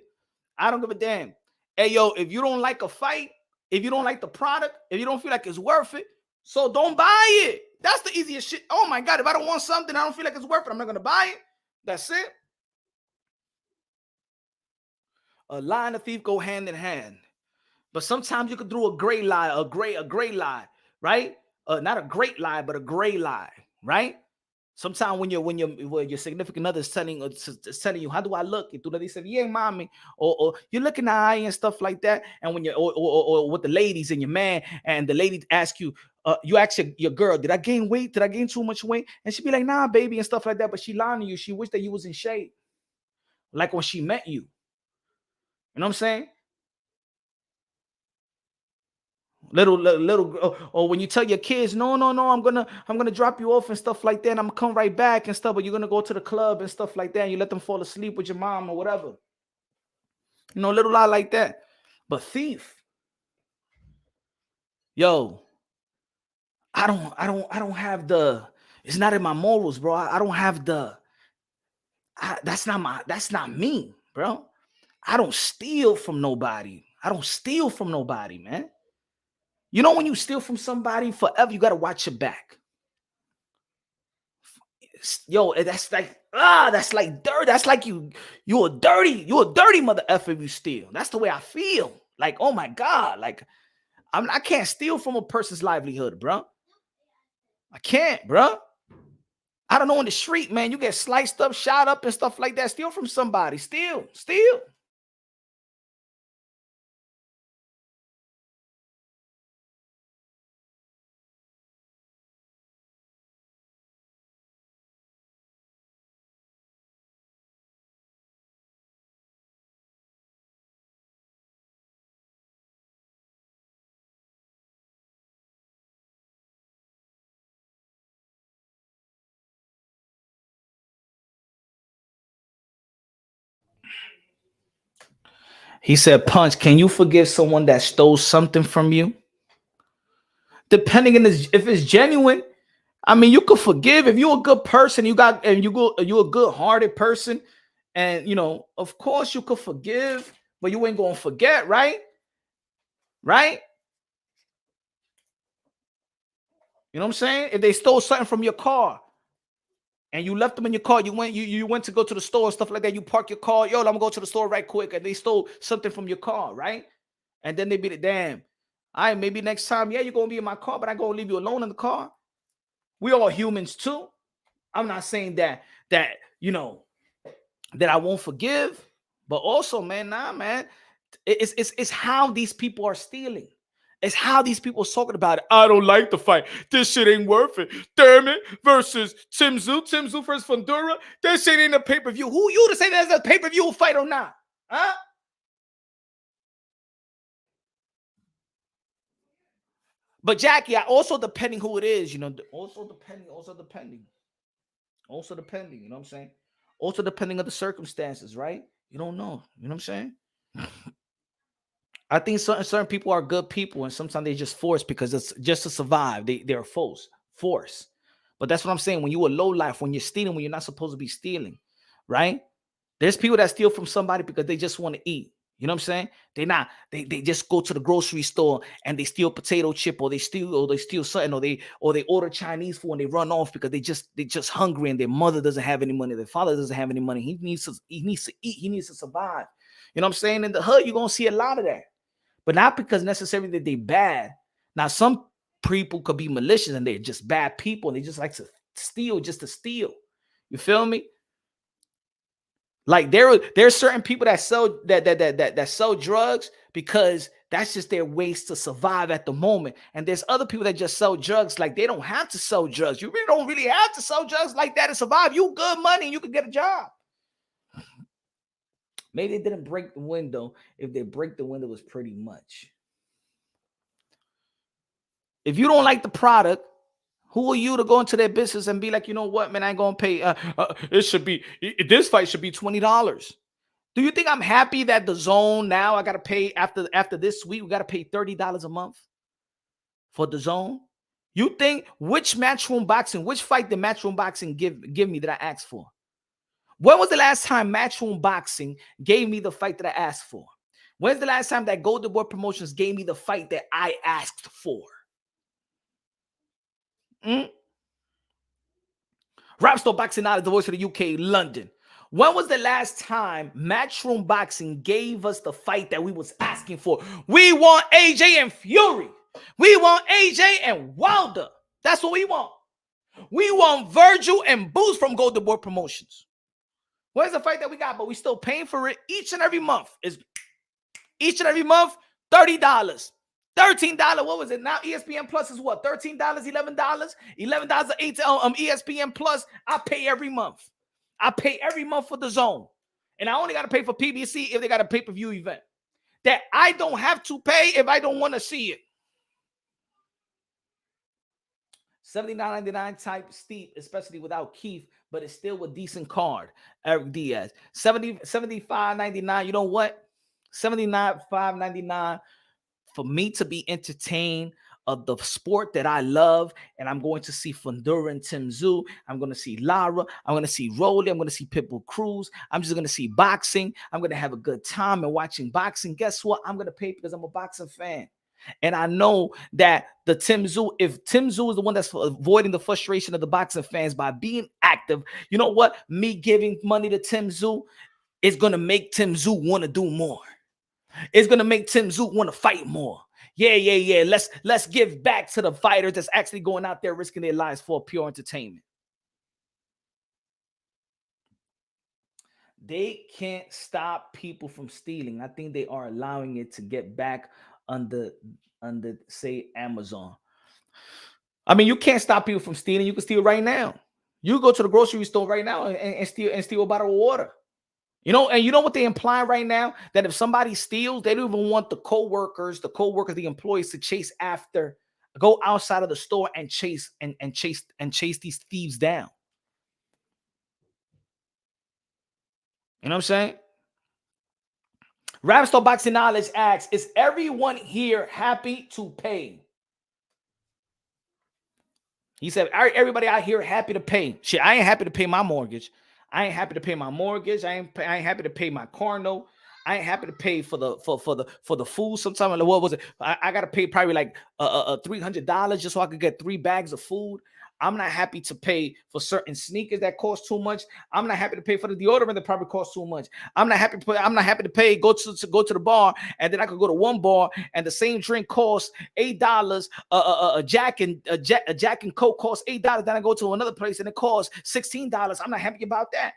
I don't give a damn. Hey, yo, if you don't like a fight, if you don't like the product, if you don't feel like it's worth it, so don't buy it. That's the easiest shit. Oh my God, if I don't want something, I don't feel like it's worth it, I'm not going to buy it. That's it. A lie and a thief go hand in hand. But sometimes you could do a gray lie, a gray lie, right? Not a great lie, but a gray lie, right? Sometimes when your significant other is telling you, how do I look? Y tú le dices, bien, mami. Or you're looking at eye and stuff like that. And when or with the ladies and your man, and the lady ask you, you ask your girl, did I gain weight? Did I gain too much weight? And she be like, nah, baby, and stuff like that. But she lying to you. She wished that you was in shape. Like when she met you. You know what I'm saying? Or when you tell your kids, no, I'm gonna drop you off and stuff like that, and I'm gonna come right back and stuff, but you're gonna go to the club and stuff like that, and you let them fall asleep with your mom or whatever. Little lie like that. But thief, yo, I don't have the. It's not in my morals, bro. I don't have the. That's not me, bro. I don't steal from nobody. Man. When you steal from somebody forever, you gotta watch your back. Yo, that's like dirt. That's like you're a dirty mother effer if you steal. That's the way I feel. Like, oh my God, like I can't steal from a person's livelihood, bro. I can't, bro. I don't know, in the street, man, you get sliced up, shot up, and stuff like that. Steal from somebody. Steal. He said, Punch, can you forgive someone that stole something from you? Depending on if it's genuine, I mean, you could forgive if you're a good person. You're a good-hearted person, and of course, you could forgive, but you ain't gonna forget, right? Right? You know what I'm saying? If they stole something from your car and you left them in your car, you went to go to the store, stuff like that. You park your car, yo, I'm gonna go to the store right quick, and they stole something from your car, right? And then they be the damn. All right, maybe next time, yeah, you're gonna be in my car, but I'm gonna leave you alone in the car. We all humans too. I'm not saying that that I won't forgive, but also, man, man, it's how these people are stealing. It's how these people are talking about it. I don't like the fight. This shit ain't worth it. Thurman versus Tszyu versus Fundura. That shit ain't a pay-per-view. Who you to say that's a pay-per-view fight or not? Huh? But Jackie, also depending who it is, also depending, you know what I'm saying? Also depending on the circumstances, right? You don't know. You know what I'm saying? I think certain people are good people, and sometimes they just force because it's just to survive. They're force. But that's what I'm saying. When you're a low life, when you're stealing, when you're not supposed to be stealing, right? There's people that steal from somebody because they just want to eat. You know what I'm saying? They just go to the grocery store and they steal potato chip, or they steal something, or they order Chinese food and they run off because they just hungry, and their mother doesn't have any money, their father doesn't have any money. He needs to eat, he needs to survive. You know what I'm saying? In the hood, you're gonna see a lot of that. But not because necessarily that they bad. Now, some people could be malicious and they're just bad people, and they just like to steal just to steal. You feel me? Like there's certain people that sell drugs because that's just their ways to survive at the moment. And there's other people that just sell drugs like they don't have to sell drugs. You really don't really have to sell drugs like that to survive. You good money and you can get a job. Maybe they didn't break the window. If they break the window, it's pretty much. If you don't like the product, who are you to go into their business and be like, you know what, man, I ain't gonna pay. This fight should be $20. Do you think I'm happy that the zone now I gotta pay after this week? We gotta pay $30 a month for the zone. You think which Matchroom Boxing, which fight did Matchroom Boxing give me that I asked for? When was the last time Matchroom Boxing gave me the fight that I asked for? When's the last time that Golden Boy Promotions gave me the fight that I asked for? Rapstar Boxing Out is the voice of the UK, London. When was the last time Matchroom Boxing gave us the fight that we was asking for? We want AJ and Fury. We want AJ and Wilder. That's what we want. We want Virgil and Boots from Golden Boy Promotions. Where's the fight that we got? But we still paying for it each and every month. Each and every month, $30. $13. What was it? Now ESPN Plus is what? $13, $11? $11 8 ESPN Plus. I pay every month. I pay every month for the zone. And I only got to pay for PBC if they got a pay-per-view event. That I don't have to pay if I don't want to see it. $79.99 type steep, especially without Keith, but it's still a decent card. Eric Diaz. 75.99. You know what? 79.599 for me to be entertained of the sport that I love, and I'm going to see Fundura and Tszyu. I'm going to see Lara. I'm going to see Rolly. I'm going to see Pitbull Cruz. I'm just going to see boxing. I'm going to have a good time and watching boxing. Guess what? I'm going to pay because I'm a boxing fan. And I know that the Tszyu, if Tszyu is the one that's avoiding the frustration of the boxing fans by being active, you know what? Me giving money to Tszyu is going to make Tszyu want to do more. It's going to make Tszyu want to fight more. Yeah. Let's give back to the fighters that's actually going out there risking their lives for pure entertainment. They can't stop people from stealing. I think they are allowing it to get back under say Amazon. I mean, you can't stop people from stealing. You can steal right now. You go to the grocery store right now and steal a bottle of water. You know, and you know what they imply right now? That if somebody steals, they don't even want the co-workers, the employees to chase after, go outside of the store and chase these thieves down. You know what I'm saying? Rapstar Boxing Knowledge asks, is everyone here happy to pay? He said, everybody out here happy to pay. Shit, I ain't happy to pay my mortgage. I ain't happy to pay my mortgage. I ain't happy to pay my car note. I ain't happy to pay for the food. Sometimes, what was it? I gotta pay probably like $300 just so I could get 3 bags of food. I'm not happy to pay for certain sneakers that cost too much. I'm not happy to pay for the deodorant that probably costs too much. I'm not happy to pay go to the bar, and then I could go to one bar and the same drink costs $8. A Jack and Coke costs $8. Then I go to another place and it costs $16. I'm not happy about that.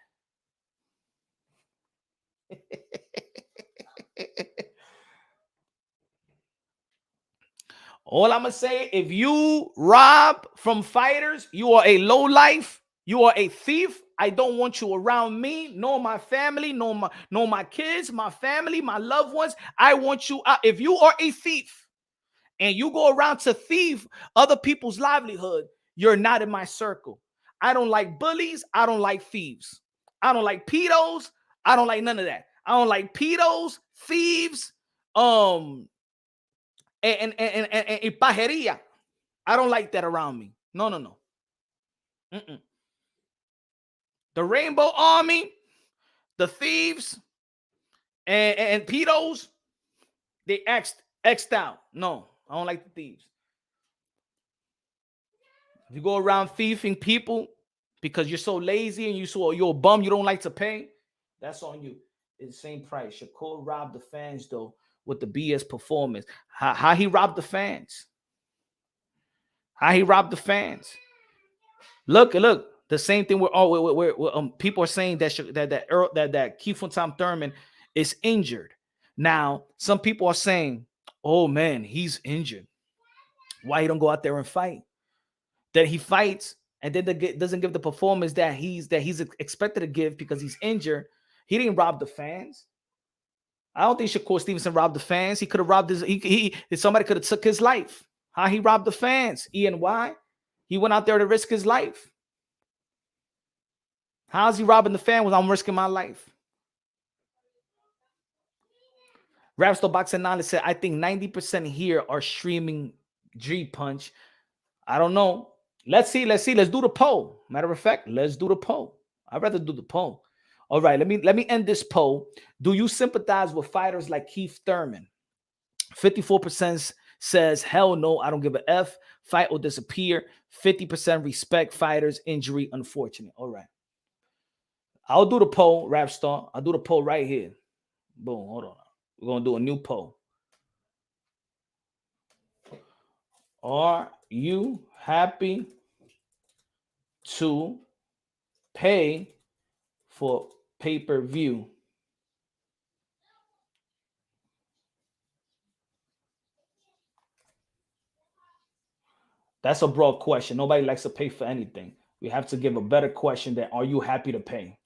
All I'm gonna say, if you rob from fighters, you are a low life, you are a thief. I don't want you around me, nor my family, nor my kids, my family, my loved ones. I want you out. If you are a thief and you go around to thieve other people's livelihood, you're not in my circle. I don't like bullies. I don't like thieves. I don't like pedos. I don't like none of that. I don't like pedos, thieves, and pajeria. I don't like that around me. No. Mm-mm. The Rainbow Army, the thieves, and pedos, they X'd out. No, I don't like the thieves. If you go around thieving people because you're so lazy and you're a bum, you don't like to pay, that's on you. It's the same price. Shakur robbed the fans though with the BS performance. How he robbed the fans? How he robbed the fans? Look. The same thing. People are saying that Keith Thurman is injured. Now, some people are saying, "Oh man, he's injured. Why he don't go out there and fight?" That he fights and then doesn't give the performance that he's expected to give because he's injured. He didn't rob the fans. I don't think Shakur Stevenson robbed the fans. He could have robbed somebody could have took his life. How he robbed the fans? ENY. He went out there to risk his life. How's he robbing the fan when I'm risking my life? Rapstar Boxing Knowledge said, I think 90% here are streaming G Punch. I don't know. Let's see. Let's do the poll. Matter of fact, let's do the poll. I'd rather do the poll. All right, let me end this poll. Do you sympathize with fighters like Keith Thurman? 54% says, hell no, I don't give a F. Fight or disappear. 50% respect fighters, injury, unfortunate. All right. I'll do the poll, Rapstar. I'll do the poll right here. Boom, hold on. We're going to do a new poll. Are you happy to pay for pay-per-view? That's a broad question. Nobody likes to pay for anything. We have to give a better question than, are you happy to pay?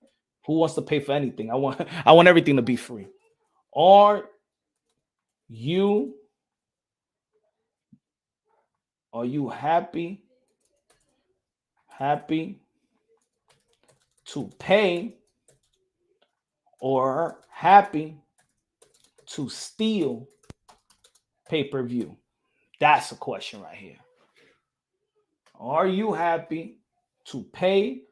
Who wants to pay for anything? I want everything to be free. Are you happy happy to pay or happy to steal pay-per-view? That's a question right here. Are you happy to pay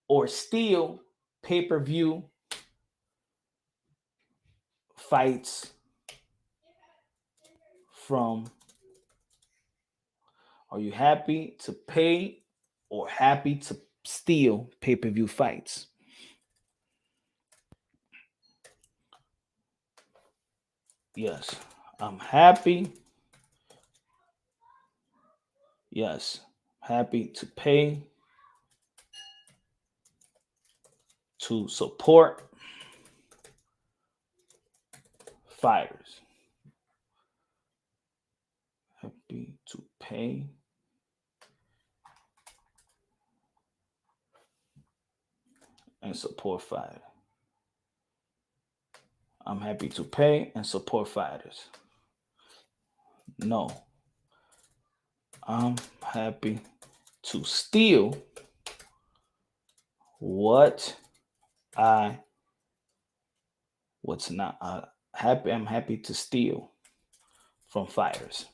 or steal pay-per-view fights from? Are you happy to pay or happy to steal pay-per-view fights? Yes, I'm happy. Yes, happy to pay to support fighters. Happy to pay and support fighters. I'm happy to pay and support fighters. No. I'm happy to steal what's not happy. I'm happy to steal from fighters.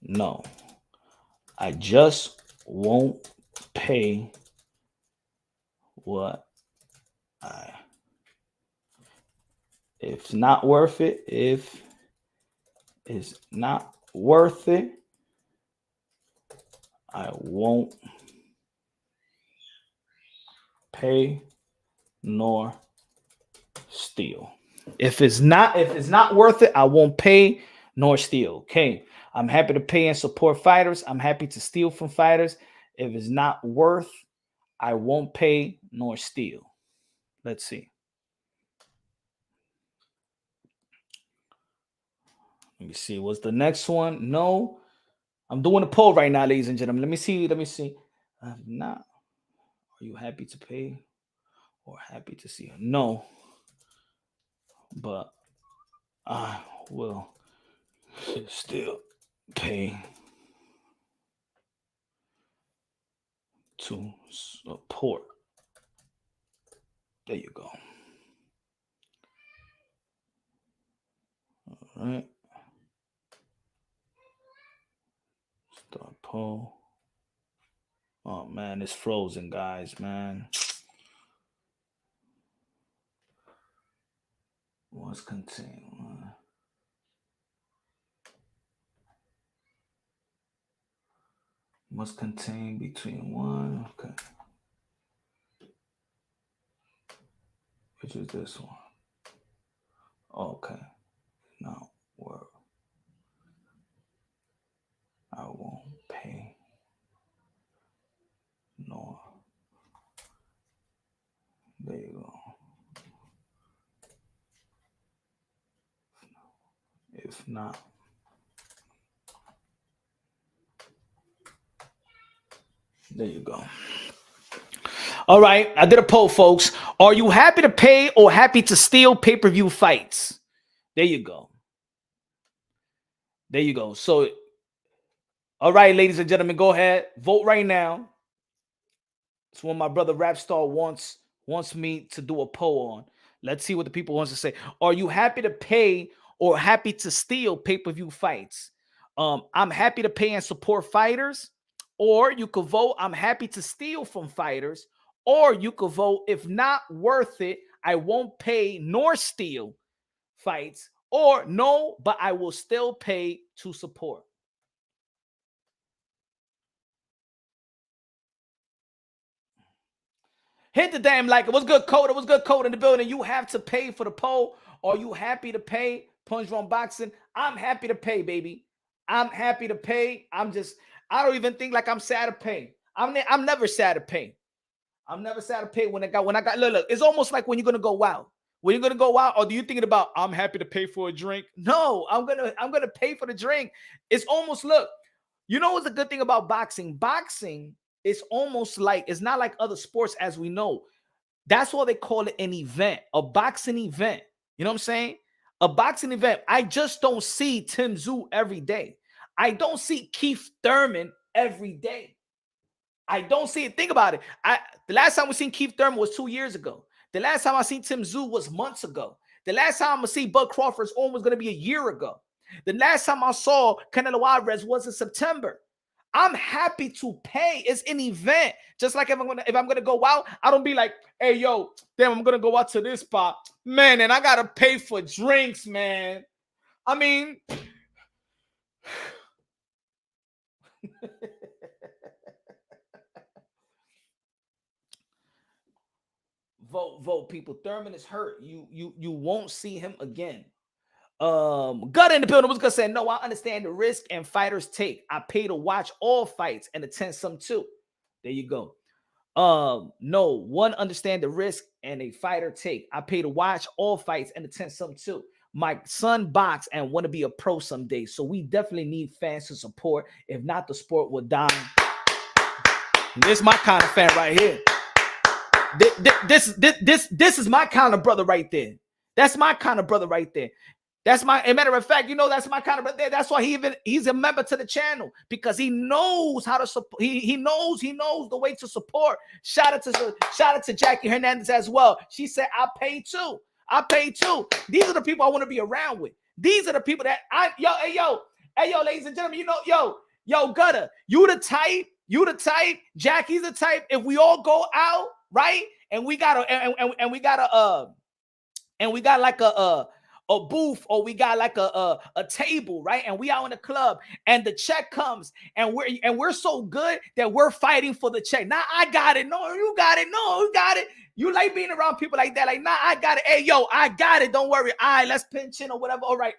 No, I just won't pay what if it's not worth it. If it's not worth it, I won't pay nor steal. If it's not worth it, I won't pay nor steal. Okay. I'm happy to pay and support fighters. I'm happy to steal from fighters. If it's not worth, I won't pay nor steal. Let's see. Let me see. What's the next one? No. I'm doing a poll right now, ladies and gentlemen. Let me see. Not. Are you happy to pay or happy to see? No. But I will still pay to support. There you go. All right. Start poll. Oh man, it's frozen, guys, man. What's contained? Must contain between one. Okay. Which is this one? Okay. Now work. I won't pay nor. There you go. If not, there you go. All right, I did a poll, folks. Are you happy to pay or happy to steal pay-per-view fights? There you go. There you go. So, all right, ladies and gentlemen, go ahead. Vote right now. It's what my brother Rapstar wants me to do a poll on. Let's see what the people wants to say. Are you happy to pay or happy to steal pay-per-view fights? I'm happy to pay and support fighters. Or you could vote, I'm happy to steal from fighters. Or you could vote, if not worth it, I won't pay nor steal fights. Or no, but I will still pay to support. Hit the damn like. It was good code. It was good code in the building. You have to pay for the poll. Are you happy to pay? Punch Wrong Boxing. I'm happy to pay, baby. I'm happy to pay. I don't even think like I'm sad to pay. I'm never sad to pay. I'm never sad to pay when I got look. It's almost like when you're gonna go out. When you're gonna go out, or do you thinking about I'm happy to pay for a drink? No, I'm gonna pay for the drink. It's almost look. You know what's the good thing about boxing? Boxing is almost like it's not like other sports as we know. That's why they call it an event, a boxing event. You know what I'm saying? A boxing event. I just don't see Tszyu every day. I don't see Keith Thurman every day. I don't see it. Think about it. The last time we seen Keith Thurman was 2 years ago. The last time I seen Tszyu was months ago. The last time I'm gonna see Bud Crawford's own was gonna be a year ago. The last time I saw Canelo Alvarez was in September. I'm happy to pay. It's an event. Just like if I'm gonna go out, I don't be like, hey yo, damn, I'm gonna go out to this spot, man, and I gotta pay for drinks, man. I mean, vote, people. Thurman is hurt. You won't see him again. Gut in the building was gonna say, no, I understand the risk and fighters take. I pay to watch all fights and attend some too. There you go. No, one understand the risk and a fighter take. I pay to watch all fights and attend some too. My son box and want to be a pro someday, so we definitely need fans to support. If not, the sport will die. This is my kind of fan right here. This is my kind of brother right there. That's my kind of brother right there. That's my, a matter of fact, you know, that's my kind of brother. That's why he's a member to the channel, because he knows how to support. He knows the way to support. Shout out to Jackie Hernandez as well. She said, I pay too. I pay too. These are the people I want to be around with. These are the people that hey yo, ladies and gentlemen, you know, yo, Gutter, you the type, Jackie's the type. If we all go out, right, and we got like a booth, or we got like a table, right, and we out in the club, and the check comes, and we're so good that we're fighting for the check. Nah, I got it. No, you got it. No, you got it. You like being around people like that. Like, nah, I got it. Hey, yo, I got it. Don't worry. All right, let's pinch in or whatever. All right.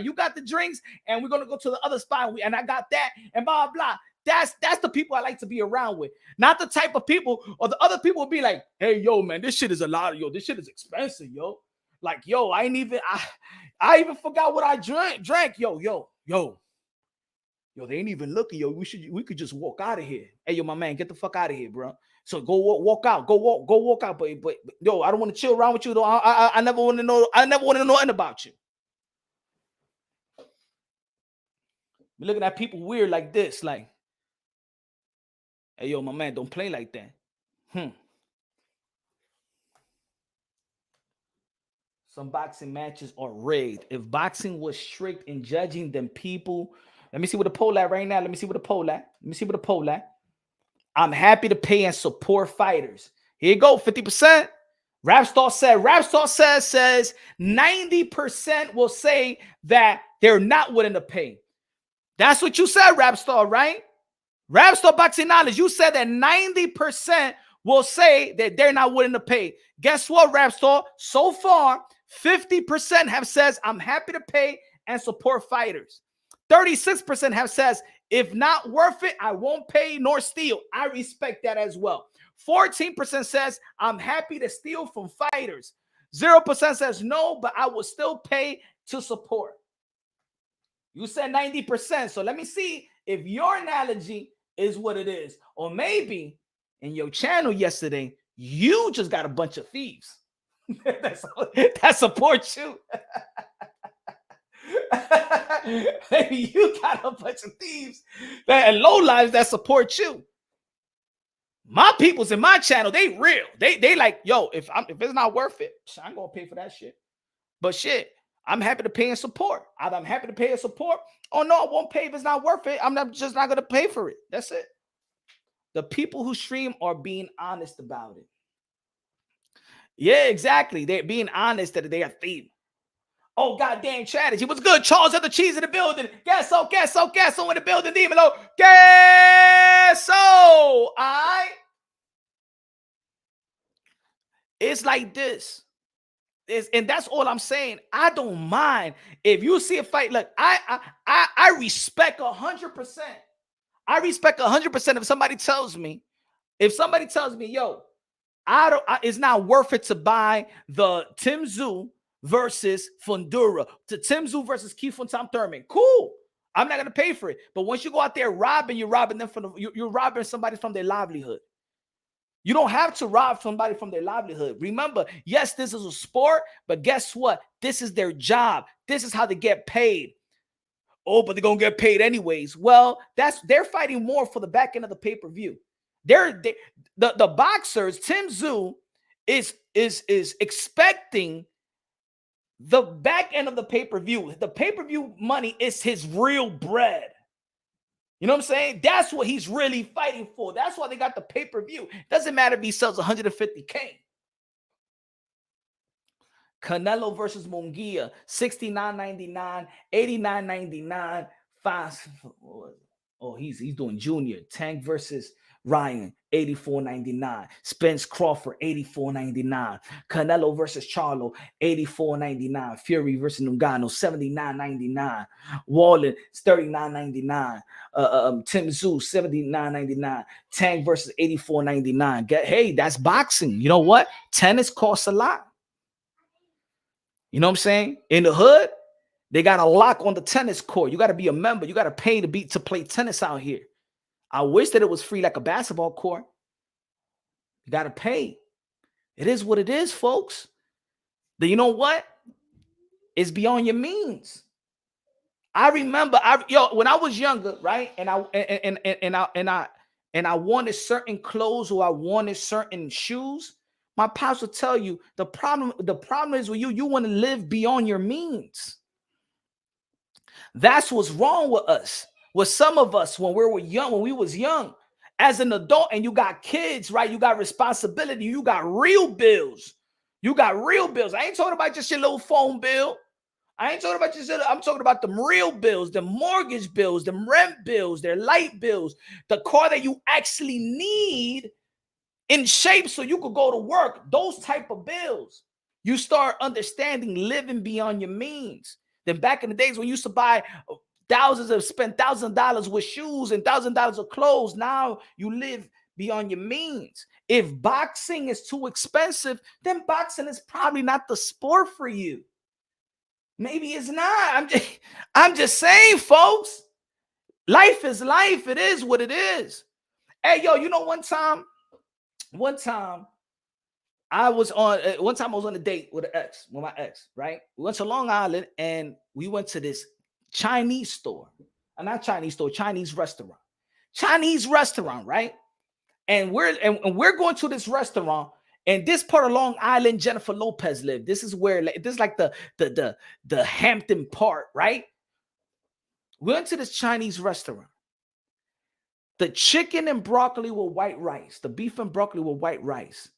You got the drinks, and we're gonna go to the other spot, and I got that, and blah blah. That's the people I like to be around with. Not the type of people, or the other people will be like, hey, yo, man, this shit is a lot. Yo, this shit is expensive, yo. Like, yo, I even forgot what I drank. Yo, they ain't even looking. Yo, we could just walk out of here. Hey, yo, my man, get the fuck out of here, bro. So go walk out. Go walk out. But yo, I don't want to chill around with you though. I never want to know. I never want to know nothing about you. We're looking at people weird like this, like, hey, yo, my man, don't play like that. Some boxing matches are rigged. If boxing was strict in judging, then people. Let me see what the poll at right now. Let me see what the poll at. I'm happy to pay and support fighters. Here you go, 50%. Rapstar says 90% will say that they're not willing to pay. That's what you said, Rapstar, right? Rapstar Boxing Knowledge, you said that 90% will say that they're not willing to pay. Guess what, Rapstar? So far, 50% have says, I'm happy to pay and support fighters. 36% have says, if not worth it, I won't pay nor steal. I respect that as well. 14% says, I'm happy to steal from fighters. 0% says, no, but I will still pay to support. You said 90%. So let me see if your analogy is what it is. Or maybe in your channel yesterday, you just got a bunch of thieves that support you. Maybe you got a bunch of thieves and low lives that support you. My people's in my channel, they real. They like, yo, if it's not worth it, I ain't gonna pay for that shit. But shit, I'm happy to pay and support. Either I'm happy to pay and support, or no, I won't pay if it's not worth it. I'm just not gonna pay for it. That's it. The people who stream are being honest about it. Yeah, exactly. They're being honest that they are thieves. Oh, goddamn strategy. What's good? Charles at the cheese in the building. Guess so in the building. Demon low. Guess so. All right. It's like this. And that's all I'm saying. I don't mind if you see a fight. Look, I respect 100%. I respect 100% if somebody tells me, yo, it's not worth it to buy the Tszyu versus Fundura, to Tszyu versus Keith Thurman. Cool. I'm not gonna pay for it. But once you go out there robbing, you're robbing them you're robbing somebody from their livelihood. You don't have to rob somebody from their livelihood. Remember, yes, this is a sport, but guess what? This is their job. This is how they get paid. Oh, but they're gonna get paid anyways. Well, they're fighting more for the back end of the pay-per-view. The boxers, Tszyu is expecting the back end of the pay-per-view. The pay-per-view money is his real bread. You know what I'm saying? That's what he's really fighting for. That's why they got the pay-per-view. Doesn't matter if he sells 150K. Canelo versus Munguia, $69.99, $89.99, Oh, he's doing junior. Tank versus Ryan, $84.99. Spence Crawford, $84.99. Canelo versus Charlo, $84.99. Fury versus Ngannou, $79.99. Wallen, $39.99. Tszyu, $79.99. Tank versus $84.99. Hey, that's boxing. You know what? Tennis costs a lot. You know what I'm saying? In the hood, they got a lock on the tennis court. You got to be a member. You got to pay to play tennis out here. I wish that it was free like a basketball court. You got to pay. It is what it is, folks. But you know what? It's beyond your means. I remember, when I was younger, right? And I wanted certain clothes or I wanted certain shoes. My pops would tell you the problem is with you want to live beyond your means. That's what's wrong with us. With some of us when we was young, as an adult, and you got kids, right? You got responsibility. You got real bills. I ain't talking about just your little phone bill. I ain't talking about I'm talking about them real bills, the mortgage bills, them rent bills, their light bills, the car that you actually need in shape so you could go to work. Those type of bills. You start understanding living beyond your means. Then back in the days when you used to buy spend thousands of dollars with shoes and $1,000 of clothes, now you live beyond your means. If boxing is too expensive, then boxing is probably not the sport for you. Maybe it's not. I'm just saying, folks. Life is life. It is what it is. Hey, yo, you know, one time I was on a date with my ex, right? We went to Long Island and we went to this Chinese restaurant, right? And we're going to this restaurant. And this part of Long Island, Jennifer Lopez lived. This is where this is like the Hampton part, right? We went to this Chinese restaurant. The chicken and broccoli with white rice, the beef and broccoli with white rice,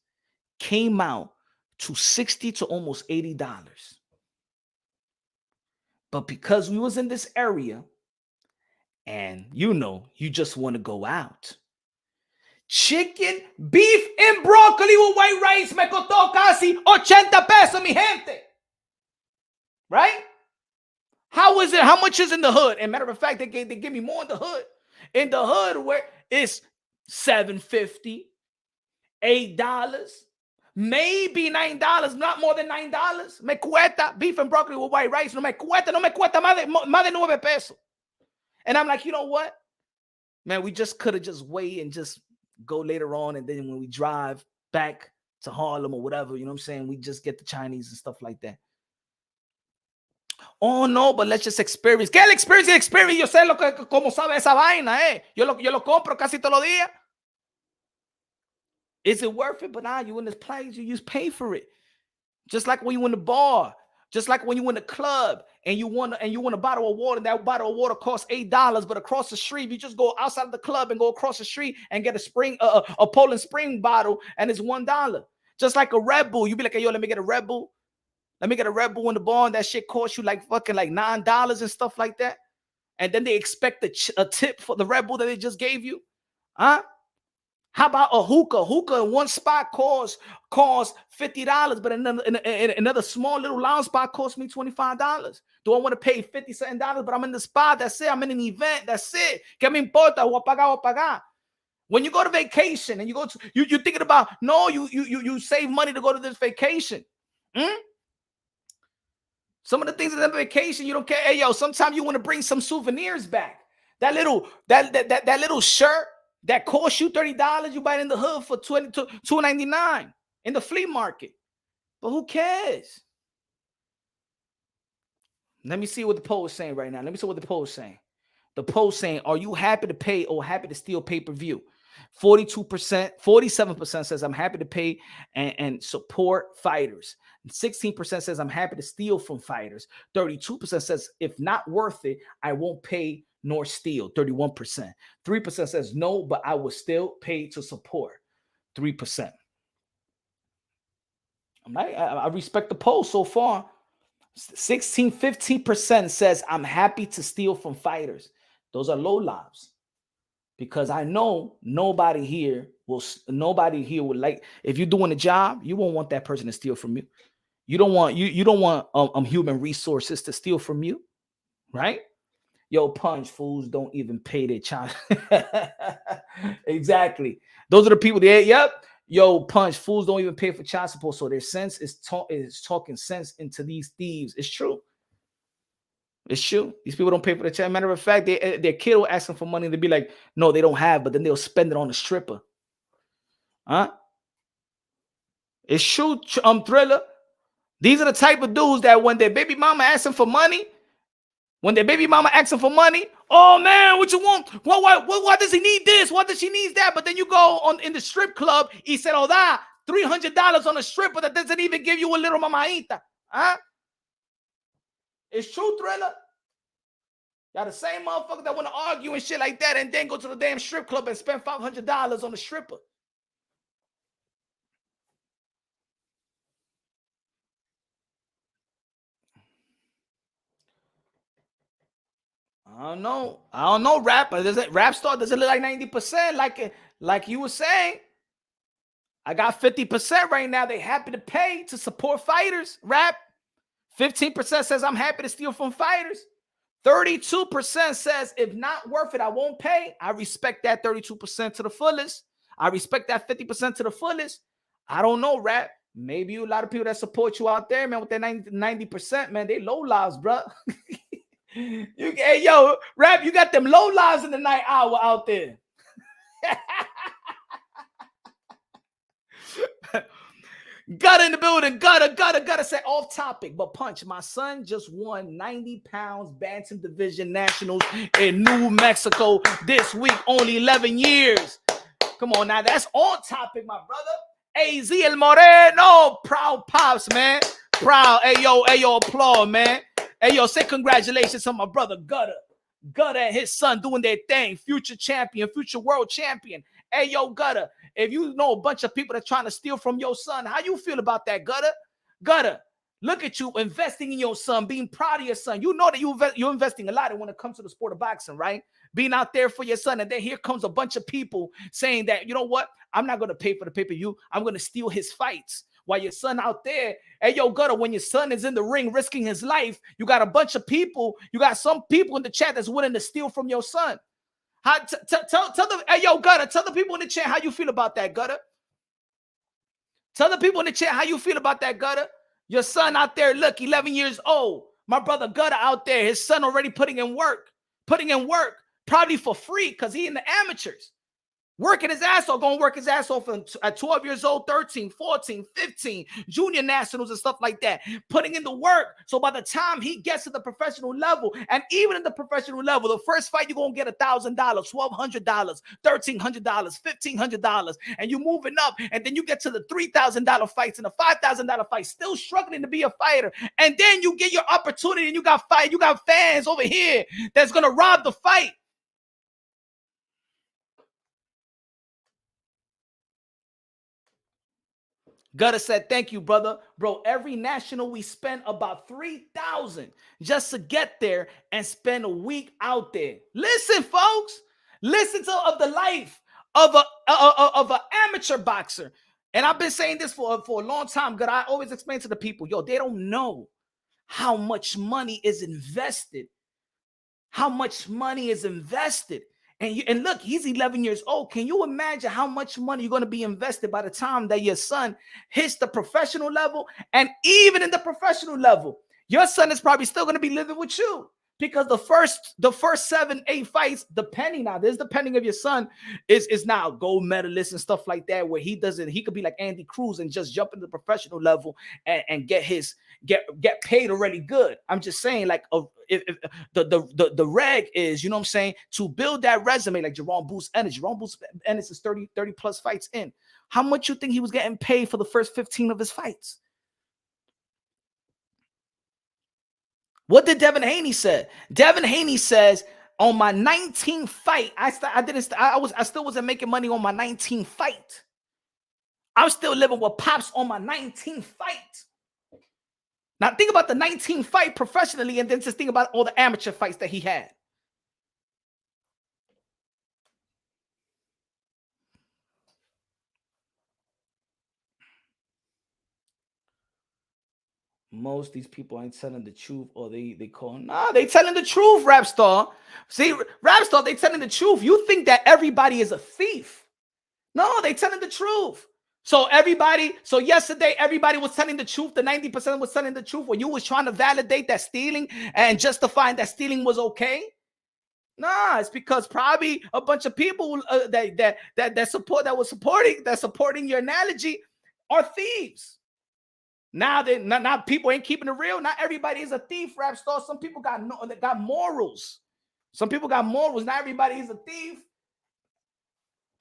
came out to $60 to almost $80. But because we was in this area, and you just want to go out. Chicken, beef, and broccoli with white rice me costó casi 80 pesos, mi gente. Right? How is it? How much is in the hood? And matter of fact, they give me more in the hood. In the hood, where it's $7.50, $8, maybe $9, not more than $9. Me cuesta beef and broccoli with white rice. No me cuesta más de 9 pesos. And I'm like, you know what? Man, we just could have just waited and just go later on. And then when we drive back to Harlem or whatever, you know what I'm saying? We just get the Chinese and stuff like that. Oh, no, but let's just experience. ¿Qué el experience? Experience. Yo sé cómo sabe esa vaina, eh. Yo lo compro casi todos los días. Is it worth it? But now you in this place, you just pay for it. Just like when you in the bar, just like when you in the club and you want a bottle of water, and that bottle of water costs $8, but across the street, you just go outside of the club and go across the street and get a Poland Spring bottle, and it's $1. Just like a Red Bull, you be like, hey, yo, let me get a Red Bull. Let me get a Red Bull in the bar, and that shit costs you like fucking like $9 and stuff like that. And then they expect a tip for the Red Bull that they just gave you. Huh? How about a hookah? Hookah in one spot costs $50, but another small little lounge spot costs me $25. Do I want to pay $50 but I'm in the spot? That's it. I'm in an event. That's it. ¿Qué me importa? Voy a pagar. When you go to vacation and you're thinking about, no, you save money to go to this vacation. Some of the things in the vacation, you don't care. Hey, yo, sometimes you want to bring some souvenirs back. That little shirt that cost you $30, you buy it in the hood for $2.99 in the flea market. But who cares? Let me see what the poll is saying right now. Let me see what the poll is saying. The poll saying, are you happy to pay or happy to steal pay-per-view? 42%, 47% says I'm happy to pay and support fighters. 16% says I'm happy to steal from fighters. 32% says if not worth it, I won't pay nor steal. 31%. 3% says no, but I will still pay to support. 3%. I respect the poll so far. 15% says I'm happy to steal from fighters. Those are low lives. Because I know nobody here will like, if you're doing a job, you won't want that person to steal from you. You don't want human resources to steal from you, right? Yo, punch, fools don't even pay their child. Exactly. Those are the people that, yep. Yo, punch, fools don't even pay for child support. So their sense is talking sense into these thieves. It's true. It's true. These people don't pay for the child. Matter of fact, their kid will ask them for money. They'll be like, no, they don't have, but then they'll spend it on a stripper. Huh? It's true, Thriller. These are the type of dudes that when their baby mama asks them for money, oh man, what you want? Why does he need this? Why does she need that? But then you go on in the strip club, he said, oh, that $300 on a stripper that doesn't even give you a little mamaita. Huh? It's true, Thriller. Y'all the same motherfuckers that want to argue and shit like that and then go to the damn strip club and spend $500 on a stripper. I don't know, rap. Rap star doesn't look like 90%, like you were saying. I got 50% right now. They happy to pay to support fighters. Rap. 15% says I'm happy to steal from fighters. 32% says if not worth it, I won't pay. I respect that 32% to the fullest. I respect that 50% to the fullest. I don't know, rap. Maybe a lot of people that support you out there, man, with that 90%, man, they low lives, bro. Hey, yo, rap, you got them low lives in the night hour out there. Gutter in the building. Gutter. Say off topic, but punch. My son just won 90 pounds bantam division nationals in New Mexico this week. Only 11 years. Come on now, that's on topic, my brother. AZ El Moreno, proud pops, man. Proud. Hey yo, applaud, man. Hey yo, say congratulations to my brother Gutter and his son doing their thing. Future champion, future world champion. Hey yo, Gutter. If you know a bunch of people that's trying to steal from your son, how you feel about that, Gutter? Gutter, look at you investing in your son, being proud of your son. You know that you're investing a lot when it comes to the sport of boxing, right? Being out there for your son. And then here comes a bunch of people saying that, you know what? I'm not going to pay for the pay-per-view. I'm going to steal his fights. While your son out there, hey, yo, Gutter, when your son is in the ring risking his life, you got a bunch of people, you got some people in the chat that's willing to steal from your son. Tell them, hey, yo, Gutter, tell the people in the chat how you feel about that, Gutter. Tell the people in the chat how you feel about that, Gutter. Your son out there, look, 11 years old. My brother Gutter out there, his son already putting in work, probably for free because he in the amateurs. Working his ass off, going to work his ass off at 12 years old, 13, 14, 15, junior nationals and stuff like that. Putting in the work. So by the time he gets to the professional level, and even in the professional level, the first fight, you're going to get $1,000, $1,200, $1,300, $1,500. And you're moving up. And then you get to the $3,000 fights and the $5,000 fights, still struggling to be a fighter. And then you get your opportunity and you got fans over here that's going to rob the fight. Gutter said, thank you, brother. Bro, every national we spend about $3,000 just to get there and spend a week out there. Listen, folks. Listen of the life of an amateur boxer. And I've been saying this for a long time. I always explain to the people, yo, they don't know how much money is invested. And look, he's 11 years old. Can you imagine how much money you're going to be invested by the time that your son hits the professional level? And even in the professional level, your son is probably still going to be living with you. Because the first 7-8 fights, depending now, this depending of your son, is now gold medalist and stuff like that, where he could be like Andy Cruz and just jump into the professional level and get paid already good. I'm just saying, like, if the reg is, you know what I'm saying, to build that resume, like Jerome Booth Ennis. Jerome Booth Ennis is 30 plus fights in. How much you think he was getting paid for the first 15 of his fights? What did Devin Haney say? Devin Haney says, on my 19th fight, I still wasn't making money on my 19th fight. I'm still living with pops on my 19th fight. Now think about the 19th fight professionally, and then just think about all the amateur fights that he had. Most these people ain't telling the truth, or they call, nah, they telling the truth, Rap Star. See, Rap Star, they telling the truth. You think that everybody is a thief. No, they telling the truth. So yesterday, everybody was telling the truth. The 90% was telling the truth when you was trying to validate that stealing and justifying that stealing was okay. Nah, it's because probably a bunch of people that supporting your analogy are thieves. Now people ain't keeping it real. Not everybody is a thief, Rap Star. Some people got morals. Some people got morals. Not everybody is a thief.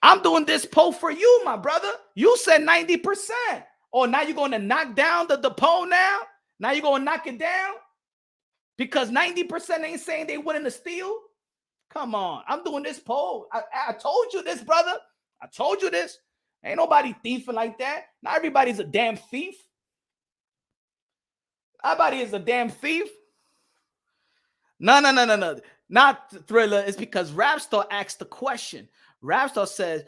I'm doing this poll for you, my brother. You said 90%. Oh, now you're going to knock down the poll now? Now you're going to knock it down? Because 90% ain't saying they willing to steal? Come on. I'm doing this poll. I told you this, brother. I told you this. Ain't nobody thieving like that. Not everybody's a damn thief. Nobody is a damn thief. No. Not Thriller. It's because Rapstar asked the question. Rapstar says,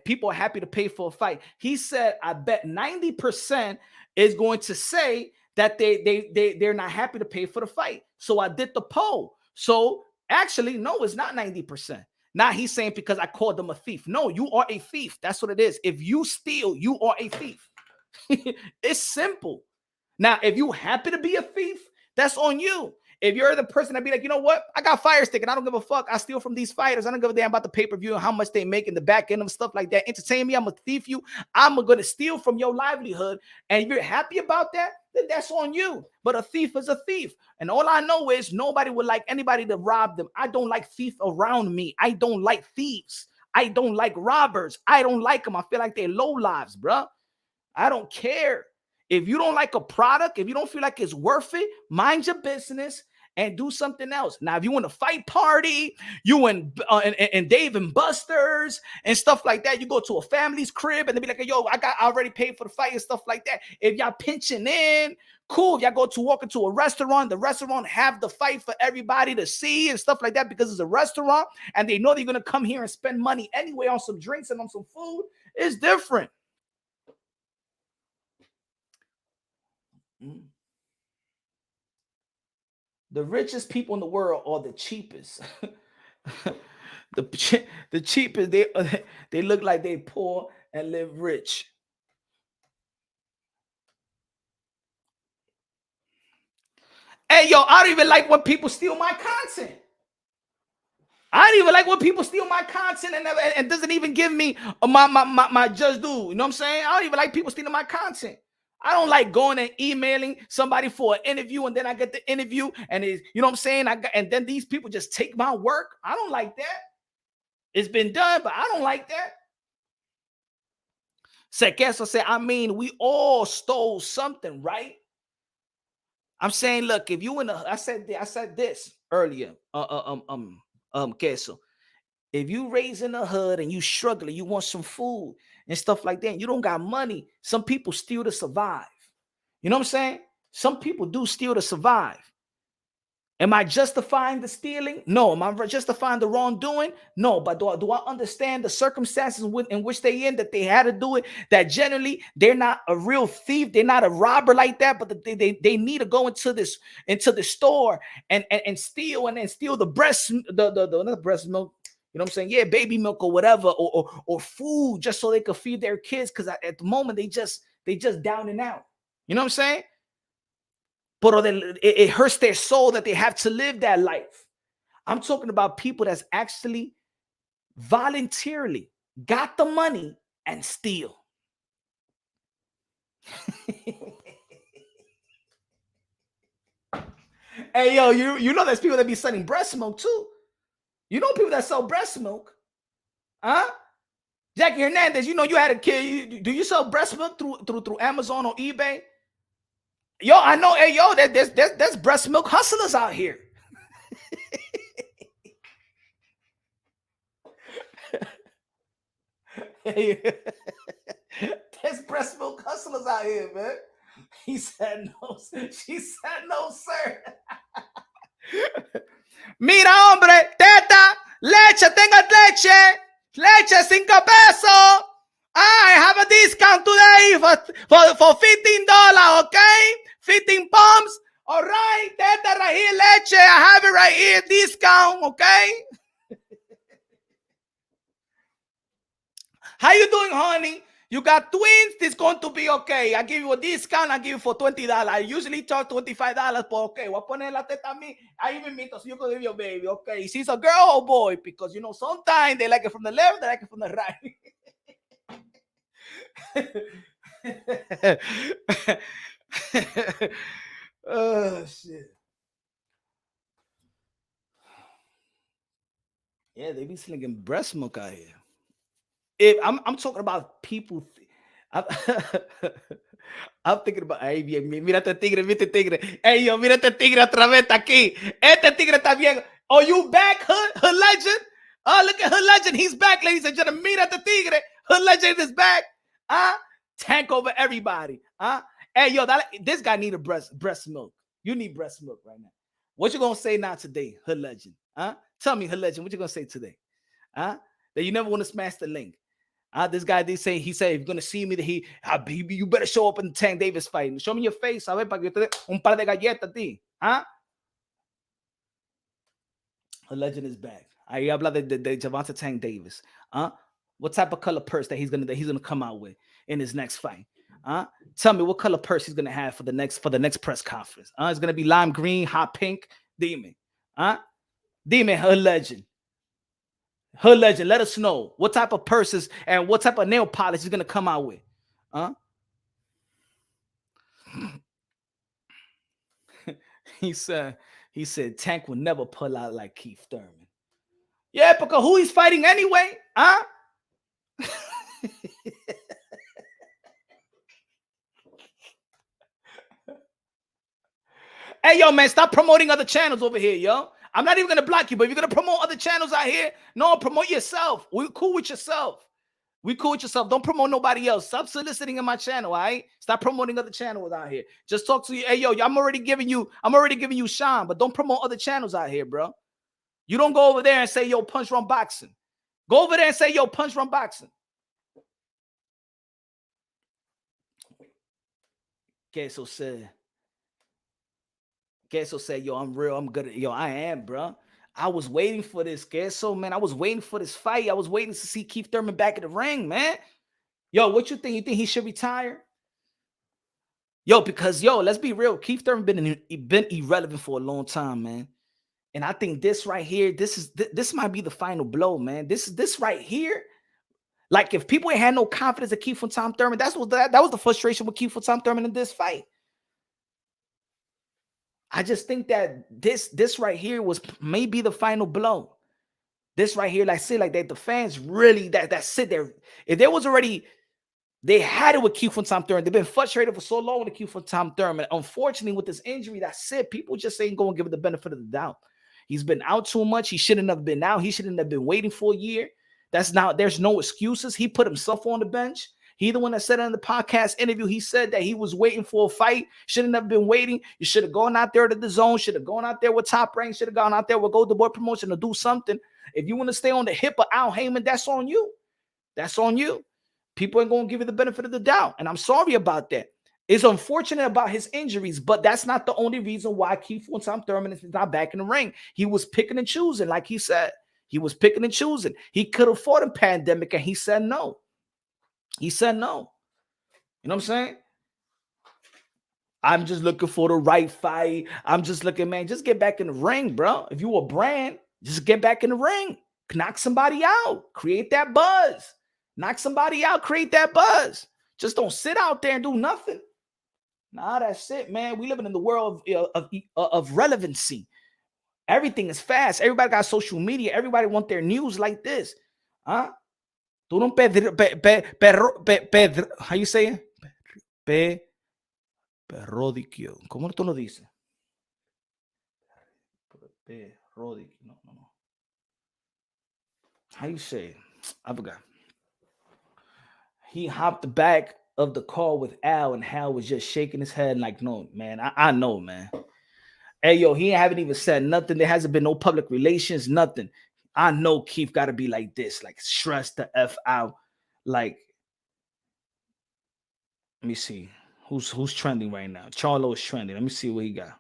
people are happy to pay for a fight. He said, I bet 90% is going to say that they're not happy to pay for the fight. So I did the poll. So actually, no, it's not 90%. Now he's saying because I called them a thief. No, you are a thief. That's what it is. If you steal, you are a thief. It's simple. Now, if you happen to be a thief, that's on you. If you're the person that be like, you know what? I got fire stick and I don't give a fuck. I steal from these fighters. I don't give a damn about the pay-per-view and how much they make in the back end of stuff like that. Entertain me. I'm going to thief you. I'm going to steal from your livelihood. And if you're happy about that, then that's on you. But a thief is a thief. And all I know is nobody would like anybody to rob them. I don't like thief around me. I don't like thieves. I don't like robbers. I don't like them. I feel like they're low lives, bro. I don't care. If you don't like a product, if you don't feel like it's worth it, mind your business and do something else. Now, if you want a fight party, you and Dave and Buster's and stuff like that, you go to a family's crib and they be like, yo, I already paid for the fight and stuff like that. If y'all pinching in, cool. If y'all go to walk into a restaurant, the restaurant have the fight for everybody to see and stuff like that because it's a restaurant and they know they're going to come here and spend money anyway on some drinks and on some food. It's different. The richest people in the world are the cheapest. the cheapest, they look like they poor and live rich. Hey, yo, I don't even like when people steal my content. I don't even like when people steal my content and doesn't even give me my just due. You know what I'm saying? I don't even like people stealing my content. I don't like going and emailing somebody for an interview and then I get the interview and you know what I'm saying? And then these people just take my work. I don't like that. It's been done, but I don't like that. Sequeso said, I mean, we all stole something, right? I'm saying, look, if you I said this earlier, Queso. If you raised in the hood and you struggling, you want some food and stuff like that, and you don't got money, some people steal to survive. You know what I'm saying? Some people do steal to survive. Am I justifying the stealing? No. Am I justifying the wrongdoing? No. But do I understand the circumstances in which they in, that they had to do it? That generally they're not a real thief, they're not a robber like that, but they need to go into the store and steal and then steal the breast, the breast milk. You know what I'm saying? Yeah, baby milk or whatever, or food, just so they could feed their kids. Because at the moment they just down and out. You know what I'm saying? but it hurts their soul that they have to live that life. I'm talking about people that's actually voluntarily got the money and steal. Hey, yo, you know there's people that be selling breast milk too. You know people that sell breast milk, huh? Jackie Hernandez, you know you had a kid. Do you sell breast milk through Amazon or eBay? Yo, I know. Hey, yo, there's breast milk hustlers out here. There's breast milk hustlers out here, man. He said no. She said no, sir. Mira, hombre, teta, leche, tenga leche. Leche, 5 pesos. I have a discount today for $15, okay? 15 pumps. All right, teta, right here, leche. I have it right here, discount, okay? How you doing, honey? You got twins? It's going to be okay. I give you a discount. I give you for $20. I usually charge $25, but okay. Voy a poner la teta a mí. Ahí mismito, so you can give your baby, okay? She's a girl or boy, because, you know, sometimes they like it from the left, they like it from the right. Oh, shit. Yeah, they be slinging breast milk out here. If I'm talking about people, I'm, I'm thinking about, hey, mira este tigre, mira este tigre. Hey, yo, mira este tigre otra vez aquí. Este tigre está bien. Oh, you back, Hood Legend? Oh, look at Hood Legend. He's back, ladies and gentlemen. Mira este tigre. Hood Legend is back. Tank over everybody. Hey, yo, this guy need a breast milk. You need breast milk right now. What you gonna say now today, Hood Legend? Tell me, Hood Legend, what you gonna say today? That you never want to smash the link. This guy, he said, if you're gonna see me, you better show up in the Tank Davis fight. Show me your face, a ver, para que yo te dé un par de galletas a ti. A legend is back. Ahí habla de Gervonta Tank Davis. What type of color purse that he's gonna come out with in his next fight? Tell me what color purse he's gonna have for the next press conference. It's gonna be lime green, hot pink. Dime. Dime, Hood Legend. Hood Legend, let us know what type of purses and what type of nail polish he's gonna come out with. He said Tank will never pull out like Keith Thurman. Yeah, because who he's fighting anyway? Hey, yo, man, stop promoting other channels over here, yo. I'm not even going to block you, but if you're going to promote other channels out here, no, promote yourself. We're cool with yourself. Don't promote nobody else. Stop soliciting in my channel, all right? Stop promoting other channels out here. Just talk to you. Hey, yo, I'm already giving you shine, but don't promote other channels out here, bro. You don't go over there and say, yo, Punch Run Boxing. Go over there and say, yo, Punch Run Boxing. Queso said, yo, I'm real. I'm good. Yo, I am, bro. I was waiting for this, Queso, man. I was waiting for this fight. I was waiting to see Keith Thurman back in the ring, man. Yo, what you think? You think he should retire? Yo, because, yo, let's be real. Keith Thurman been irrelevant for a long time, man. And I think this right here, this might be the final blow, man. This right here, like if people ain't had no confidence in Keith Thurman, that was the frustration with Keith Thurman in this fight. I just think that this right here was maybe the final blow. This right here, like say, like that the fans really that sit there. If there was already, they had it with Keith Thurman. They've been frustrated for so long with Keith Thurman. Unfortunately, with this injury, that's it. People just ain't going to give it the benefit of the doubt. He's been out too much. He shouldn't have been out. He shouldn't have been waiting for a year. There's no excuses. He put himself on the bench. He the one that said in the podcast interview, he said that he was waiting for a fight. Shouldn't have been waiting. You should have gone out there to the zone. Should have gone out there with Top Rank. Should have gone out there with Golden Boy Promotion to do something. If you want to stay on the hip of Al Heyman, that's on you. That's on you. People ain't going to give you the benefit of the doubt. And I'm sorry about that. It's unfortunate about his injuries, but that's not the only reason why Keith Thurman is not back in the ring. He was picking and choosing, like he said. He was picking and choosing. He could have fought a pandemic, and he said no. He said no. You know what I'm saying? I'm just looking for the right fight. I'm just looking, man, just get back in the ring, bro. If you a brand, just get back in the ring. Knock somebody out. Create that buzz. Knock somebody out. Create that buzz. Just don't sit out there and do nothing. Nah, that's it, man. We living in the world of relevancy. Everything is fast. Everybody got social media. Everybody want their news like this. Huh? Tú no how you say it? Perrodicio. ¿Cómo tú lo dices? Perrodicio. No. How you say it? I forgot. He hopped back of the call with Al, and Hal was just shaking his head like, no, man. I know, man. Hey, yo, he haven't even said nothing. There hasn't been no public relations, nothing. I know Keith got to be like this, like stressed the F out. Like, let me see. Who's trending right now? Charlo is trending. Let me see what he got.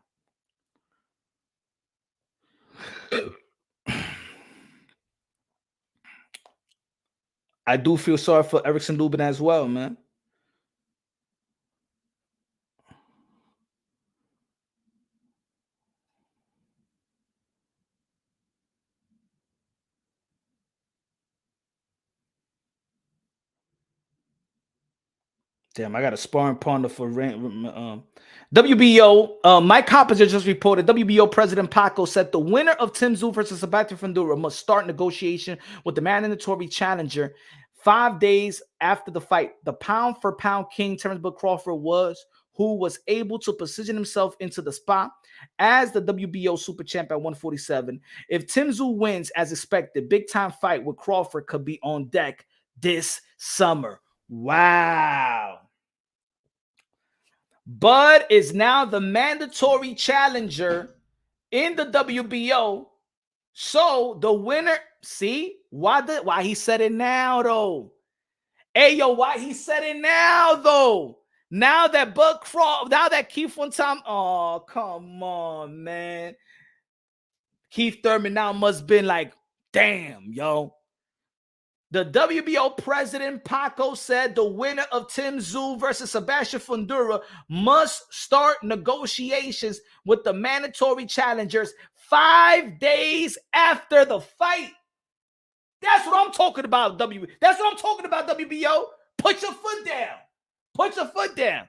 I do feel sorry for Erickson Lubin as well, man. Damn, I got a sparring partner for WBO. Mike Coppinger just reported WBO President Paco said the winner of Tim Tszyu versus Sebastian Fundora must start negotiation with the mandatory challenger 5 days after the fight. The pound-for-pound king Terrence Bud Crawford who was able to position himself into the spot as the WBO super champ at 147. If Tim Tszyu wins as expected, big-time fight with Crawford could be on deck this summer. Wow. Bud is now the mandatory challenger in the WBO. So the winner, see why he said it now though? Hey yo, why he said it now though? Now that Bud Crawford, now that Keith Thurman, oh come on, man. Keith Thurman now must been like, damn, yo. The WBO president, Paco, said the winner of Tim Tszyu versus Sebastian Fundora must start negotiations with the mandatory challengers 5 days after the fight. That's what I'm talking about, That's what I'm talking about, WBO. Put your foot down. Put your foot down.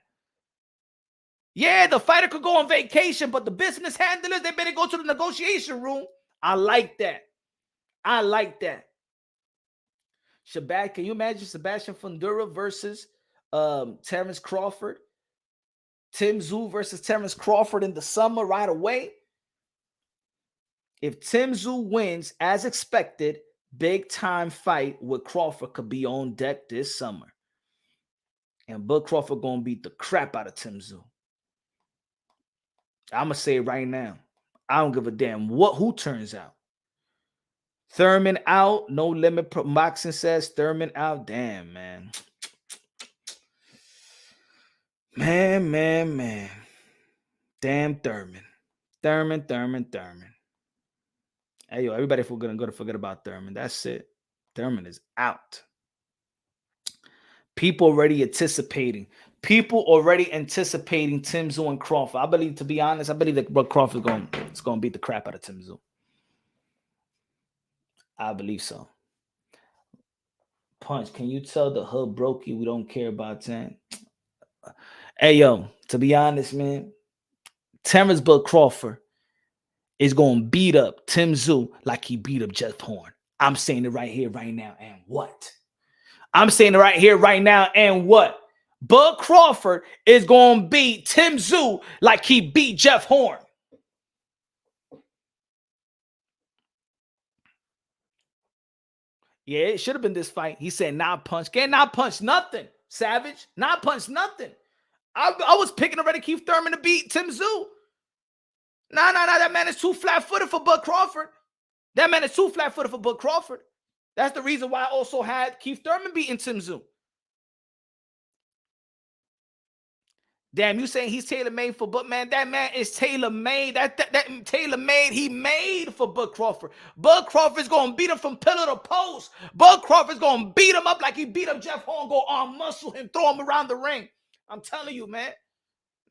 Yeah, the fighter could go on vacation, but the business handlers, they better go to the negotiation room. I like that. I like that. Can you imagine Sebastian Fundora versus Terrence Crawford? Tim Tszyu versus Terrence Crawford in the summer right away? If Tim Tszyu wins as expected, big time fight with Crawford could be on deck this summer. And Bud Crawford gonna beat the crap out of Tim Tszyu. I'm gonna say it right now. I don't give a damn who turns out. Thurman out. No Limit Boxing says Thurman out. Damn, man. Man. Damn Thurman. Thurman. Hey, yo, everybody gonna forget about Thurman. That's it. Thurman is out. People already anticipating Tim Tszyu and Crawford. I believe, to be honest, that Crawford is going to beat the crap out of Tim Tszyu. I believe so. Punch, can you tell the hood brokey we don't care about 10? Hey, yo, to be honest, man, Terrence Bud Crawford is going to beat up Tim Tszyu like he beat up Jeff Horn. I'm saying it right here, right now, and what? I'm saying it right here, right now, and what? Bud Crawford is going to beat Tim Tszyu like he beat Jeff Horn. Yeah, it should have been this fight. He said, not punch. Can't not punch nothing, Savage. Not punch nothing. I was picking already Keith Thurman to beat Tim Tszyu. Nah. That man is too flat-footed for Bud Crawford. That's the reason why I also had Keith Thurman beating Tim Tszyu. Damn, you saying he's tailor-made for Bud? Man, that man is tailor-made. That tailor-made, he made for Bud Crawford. Bud Crawford's going to beat him from pillar to post. Bud Crawford's going to beat him up like he beat up Jeff Horn, go arm muscle him, throw him around the ring. I'm telling you, man.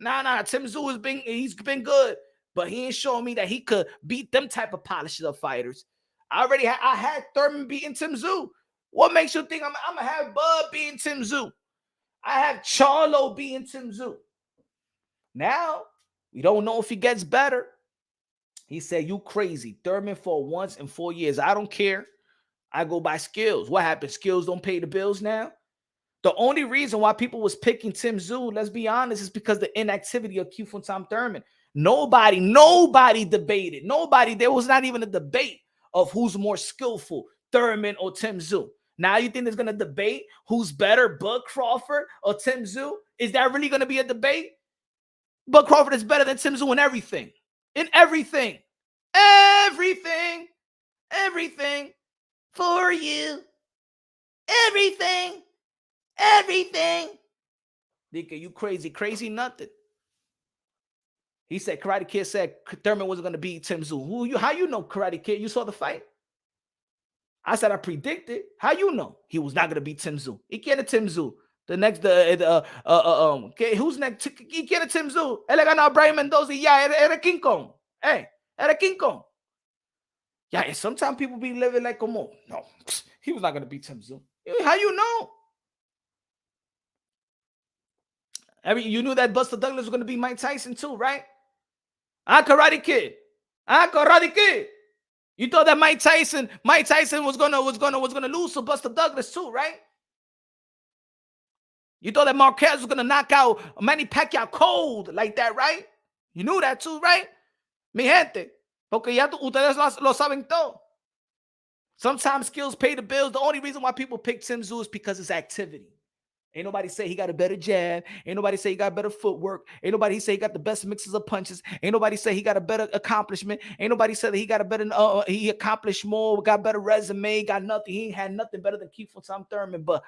Nah. Tim Tszyu he's been good, but he ain't showing me that he could beat them type of polished up fighters. I had Thurman beating Tim Tszyu. What makes you think I'm gonna have Bud beating Tim Tszyu? I have Charlo beating Tim Tszyu. Now we don't know if he gets better. He said, "You crazy? Thurman fought once in 4 years. I don't care. I go by skills. What happened? Skills don't pay the bills now." The only reason why people was picking Tim Tszyu, let's be honest, is because the inactivity of Kiefer Thurman. Nobody debated. There was not even a debate of who's more skillful, Thurman or Tim Tszyu. Now you think there's going to debate who's better, Bud Crawford or Tim Tszyu? Is that really going to be a debate? Bud Crawford is better than Tim Tszyu in everything. In everything. Everything for you. Everything. Nigga, you crazy nothing. He said, Karate Kid said Thurman wasn't going to beat Tim Tszyu. How you know, Karate Kid? You saw the fight? I said I predicted. How you know he was not going to beat Tim Tszyu? He can't Tim Tszyu. The next, okay, who's next? He can't Tim Tszyu. Él le ganó a Brian Mendoza. Yeah, era King Kong. Hey, era King Kong. Yeah, and sometimes people be living like, como, no, he was not going to beat Tim Tszyu. How you know? You knew that Buster Douglas was going to be Mike Tyson too, right? Karate Kid. You thought that Mike Tyson was gonna lose to Buster Douglas too, right? You thought that Marquez was gonna knock out Manny Pacquiao cold like that, right? You knew that too, right? Mi gente, porque ya ustedes lo saben todo. Sometimes skills pay the bills. The only reason why people pick Tim Tszyu is because it's activity. Ain't nobody say he got a better jab. Ain't nobody say he got better footwork. Ain't nobody say he got the best mixes of punches. Ain't nobody say he got a better accomplishment. Ain't nobody said that he got a better, he accomplished more, got better resume, got nothing. He ain't had nothing better than Kiefer Thurman, but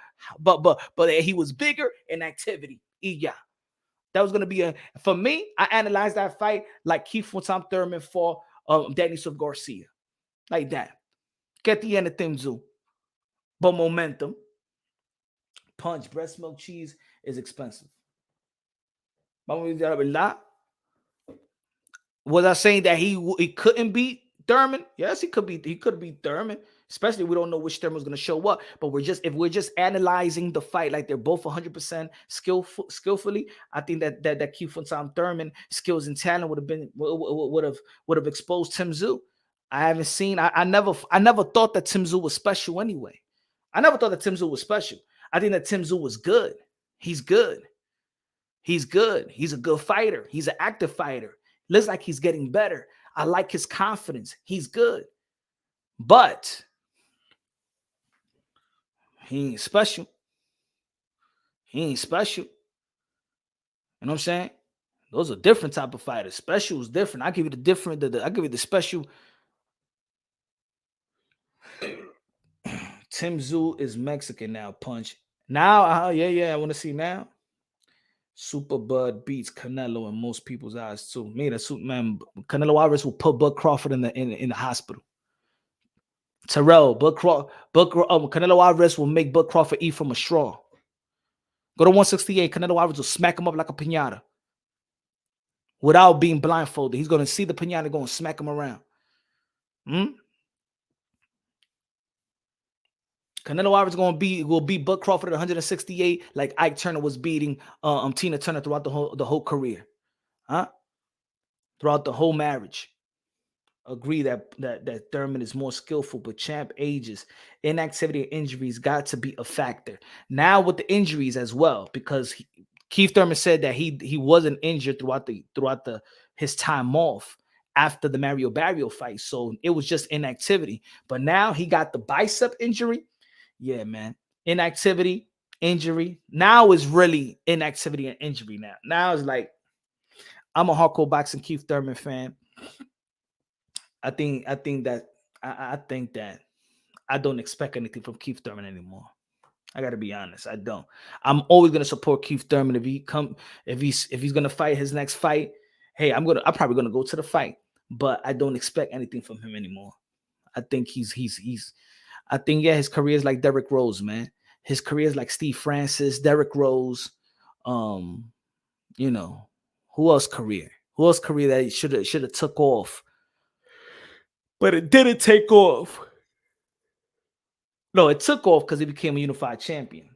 he was bigger in activity. Yeah. That was going to be for me, I analyzed that fight like Kiefer Thurman for Danny Swift Garcia. Like that. Get the end of Tim Tszyu. But momentum. Punch, breast milk cheese is expensive. Was I saying that he couldn't beat Thurman? Yes, he could beat Thurman. Especially we don't know which Thurman was going to show up. But if we're just analyzing the fight like they're both 100% skillfully, I think that Kiefer Thurman skills and talent would have exposed Tim Tszyu. I never thought that Tim Tszyu was special anyway. I never thought that Tim Tszyu was special. I think that Tim Tszyu was good. He's good. He's a good fighter. He's an active fighter. Looks like he's getting better. I like his confidence. He's good. But he ain't special. You know what I'm saying? Those are different type of fighters. Special is different. I give you the special. Tim Tszyu is Mexican now, Punch. Now, I want to see now. Super Bud beats Canelo in most people's eyes too. Man, Canelo Alvarez will put Bud Crawford in the hospital. Terrell, Canelo Alvarez will make Bud Crawford eat from a straw. Go to 168. Canelo Alvarez will smack him up like a piñata without being blindfolded. He's going to see the piñata go and smack him around. Canelo Alvarez will beat Bud Crawford at 168 like Ike Turner was beating Tina Turner throughout the whole career, throughout the whole marriage. Agree that Thurman is more skillful, but champ ages, inactivity, and injuries got to be a factor. Now with the injuries as well, because Keith Thurman said that he wasn't injured throughout his time off after the Mario Barrio fight, so it was just inactivity. But now he got the bicep injury. Yeah, man. Inactivity, injury. Now is really inactivity and injury now. Now it's like, I'm a hardcore boxing Keith Thurman fan. I think that I don't expect anything from Keith Thurman anymore. I gotta be honest. I don't. I'm always gonna support Keith Thurman if he's gonna fight his next fight. Hey, I'm probably gonna go to the fight, but I don't expect anything from him anymore. I think I think his career is like Derrick Rose, man. His career is like Steve Francis, Derrick Rose, Who else career? Who else career that should have took off? But it didn't take off. No, it took off because he became a unified champion.